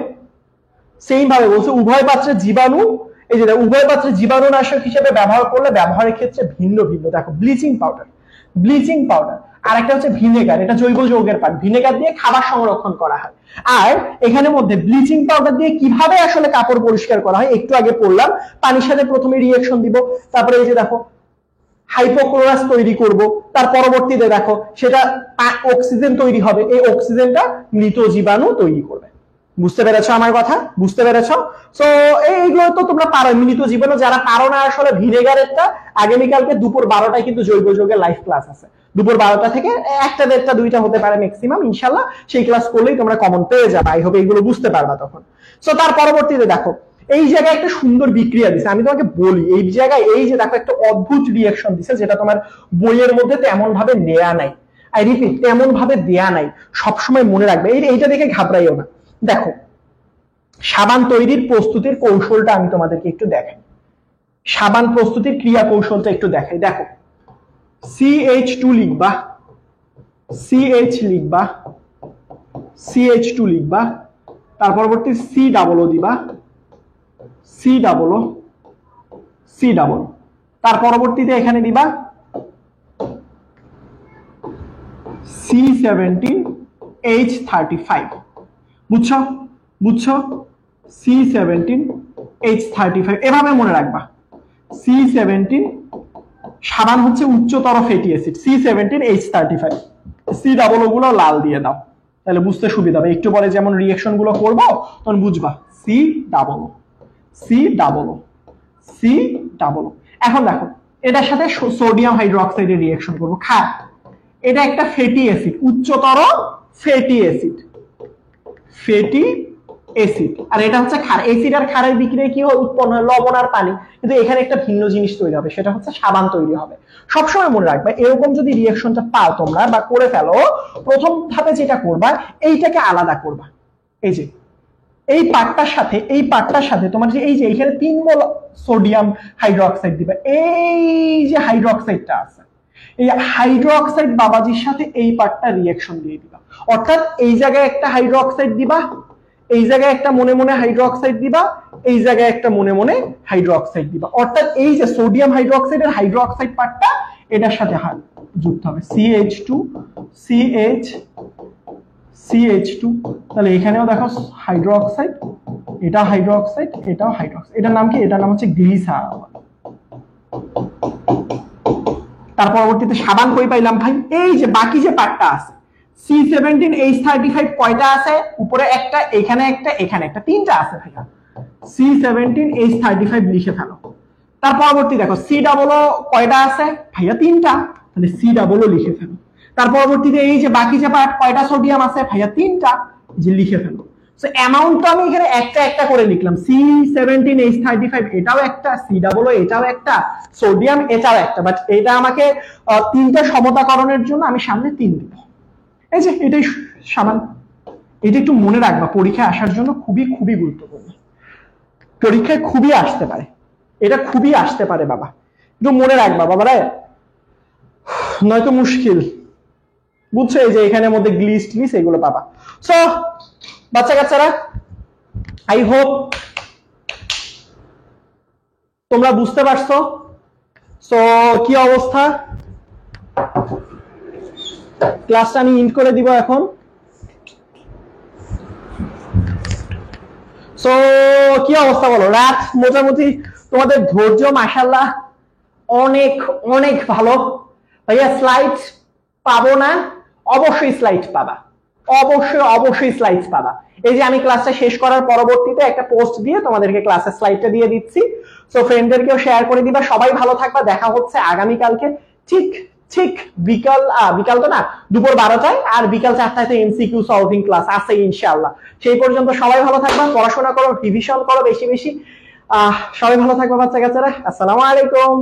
বলছে উভয় পাত্রের জীবাণু, এই যে দেখো উভয় পাত্রের জীবাণুনাশক হিসেবে ব্যবহার করলে ব্যবহারের ক্ষেত্রে ভিন্ন ভিন্ন। দেখো ব্লিচিং পাউডার, আর একটা হচ্ছে ভিনেগার, এটা জৈব যৌগের পার্ট। ভিনেগার দিয়ে খাবার সংরক্ষণ করা হয়। আর এখানে মধ্যে ব্লিচিং পাউডার দিয়ে কিভাবে আসলে কাপড় পরিষ্কার করা হয় একটু আগে পড়লাম। পানির সাথে প্রথমে রিঅ্যাকশন দিব, তারপরে এই যে দেখো হাইপোক্লোরাস তৈরি করব, তার পরবর্তীতে দেখো সেটা অক্সিজেন তৈরি হবে, এই অক্সিজেনটা মৃত জীবাণু তৈরি করবে। বুঝতে পেরেছো আমার কথা? বুঝতে পেরেছো? সো এইগুলো তো তোমরা পারো, মৃত জীবাণু যারা পারো না আসলে ভিনেগারেরটা, আগামীকালকে দুপুর 12টায় কিন্তু জৈব যৌগের লাইভ ক্লাস আছে, দুপুর 12টা থেকে 1টা 1:30টা 2টা হতে পারে ম্যাক্সিমাম, ইনশাল্লাহ সেই ক্লাস করলেই তোমরা কমন পেয়ে যাবে। আই হোপ এইগুলো বুঝতে পারবা তখন। সো তার পরবর্তীতে দেখো এই জায়গায় একটা সুন্দর বিক্রিয়া দিছে, আমি তোমাকে বলি এই জায়গায় এই যে দেখো একটা অদ্ভুত রিঅ্যাকশন দিছে যেটা তোমার বইয়ের মধ্যে তেমন ভাবে নেয়া নাই। আই রিপিট, তেমন ভাবে দেয়া নাই, সবসময় মনে রাখবে। এইটা দেখে ঘাবড়াইও না। দেখো সাবান তৈরির প্রস্তুতির কৌশলটা আমি তোমাদেরকে একটু দেখাই, সাবান প্রস্তুতির ক্রিয়া কৌশলটা একটু দেখাই। দেখো CH2 লিখবা, CH লিখবা, CH2 লিখবা, তার পরবর্তী C ডাবল ও দিবা, C double O, C double, তার পরবর্তীতে এখানে দিবা C17H35। বুঝছো? বুঝছো? C17H35 এভাবে মনে রাখবা। C17 সাবান হচ্ছে উচ্চতর fatty acid, C17H35, C double O গুলো লাল দিয়ে দাও তাহলে বুঝতে সুবিধা হবে। একটু পরে যেমন রিঅ্যাকশন গুলো করবো তখন বুঝবা। C double O, C double O, C double O. এখন দেখো এটার সাথে সোডিয়াম হাইড্রোক্সাইডের রিঅ্যাকশন করবো। ক্ষার, এটা একটা ফ্যাটি অ্যাসিড, উচ্চতর ফ্যাটি অ্যাসিড, ফ্যাটি অ্যাসিড, আর এটা হচ্ছে ক্ষার। অ্যাসিড আর ক্ষারের বিক্রিয়া কি হয়? উৎপন্ন হয় লবণ আর পানি, কিন্তু এখানে একটা ভিন্ন জিনিস তৈরি হবে, সেটা হচ্ছে সাবান তৈরি হবে। সবসময় মনে রাখবে এরকম যদি রিঅ্যাকশনটা পাও তোমরা বা করে ফেলো, প্রথম ধাপে যেটা করবা এইটাকে আলাদা করবা। এই যে এই পার্টটার সাথে এই পার্টটার সাথে তোমার যে এই যে এখানে 3 মোল সোডিয়াম হাইড্রোক্সাইড দিবা, এই যে হাইড্রোক্সাইডটা আছে এই হাইড্রোক্সাইড বাবাজির সাথে এই পার্টটা রিঅ্যাকশন দিয়ে দিবা। অর্থাৎ এই জায়গায় একটা হাইড্রোক্সাইড দিবা, এই জায়গায় একটা মনে মনে হাইড্রোক্সাইড দিবা, এই জায়গায় একটা মনে মনে হাইড্রোক্সাইড দিবা। অর্থাৎ এই যে সোডিয়াম হাইড্রোক্সাইডের হাইড্রোক্সাইড পার্টটা এটার সাথে যুক্ত হবে, CH2 CH2। তাহলে এখানেও দেখো হাইড্রোক্সাইড, এটা হাইড্রোক্সাইড, এটাও হাইড্রোক্সাইড। এটার নাম কি? এটার নাম হচ্ছে গ্লিসারল। তার পরবর্তীতে সাবান কই পাইলাম ভাই? এই যে বাকি যে পার্টটা আছে C17H35 কয়টা আছে? উপরে একটা, এখানে একটা, এখানে একটা, 3টা আছে ভাইয়া। C17H35 লিখে ফেলো। তার পরবর্তী দেখো C ডাবল ও কয়টা আছে ভাইয়া? 3টা, তাহলে C ডাবল ও লিখে ফেলো। তার পরবর্তীতে এই যে বাকি যে পার্ট কয়টা সোডিয়াম আছে ভাইয়া? 3টা, যে লিখে ফেলো। সো অ্যামাউন্ট তো আমি এখানে একটা একটা করে লিখলাম। C17H35 এটাও একটা, C ডাবল ও এটাও একটা, সোডিয়াম এটাও একটা, বাট এটা আমাকে 3টা সমতাকরণের জন্য আমি সামনে 3 দিব। এই যে এটাই সাবান। এটা একটু মনে রাখবা, পরীক্ষায় আসার জন্য খুবই খুবই গুরুত্বপূর্ণ, পরীক্ষায় খুবই আসতে পারে, এটা খুবই আসতে পারে বাবা, একটু মনে রাখবা বাবারা, নয়তো মুশকিল। বুঝছো? এই যে এখানের মধ্যে গ্লিস টিলিস এগুলো পাবা। সো বাচ্চা কাচ্চারা, আই হোপ তোমরা বুঝতে পারছো। সো কি অবস্থা? ক্লাসটা আমি ইন্ড করে দিব এখন। সো কি অবস্থা বলো? রাত মোটামুটি তোমাদের ধৈর্য মাশাআল্লাহ অনেক অনেক ভালো। ভাইয়া স্লাইড পাবো না? অবশ্যই স্লাইড পাবা, অবশ্যই অবশ্যই স্লাইড পাবা। এই যে আমি ক্লাসটা শেষ করার পরবর্তীতে একটা পোস্ট দিয়ে তোমাদেরকে ক্লাসের স্লাইডটা দিয়ে দিচ্ছি। সো ফ্রেন্ডদেরকেও শেয়ার করে দিবা। সবাই ভালো থাকবা, দেখা হচ্ছে আগামীকালকে ঠিক ঠিক বিকাল তো না, দুপুর 12টায়, আর বিকাল 4টায় তো MCQ সলভিং ক্লাস আছে ইনশাআল্লাহ। সেই পর্যন্ত সবাই ভালো থাকবা, পড়াশোনা করো, রিভিশন করো বেশি বেশি। সবাই ভালো থাকবা বাচ্চা কাচ্চারা। আসসালামু আলাইকুম।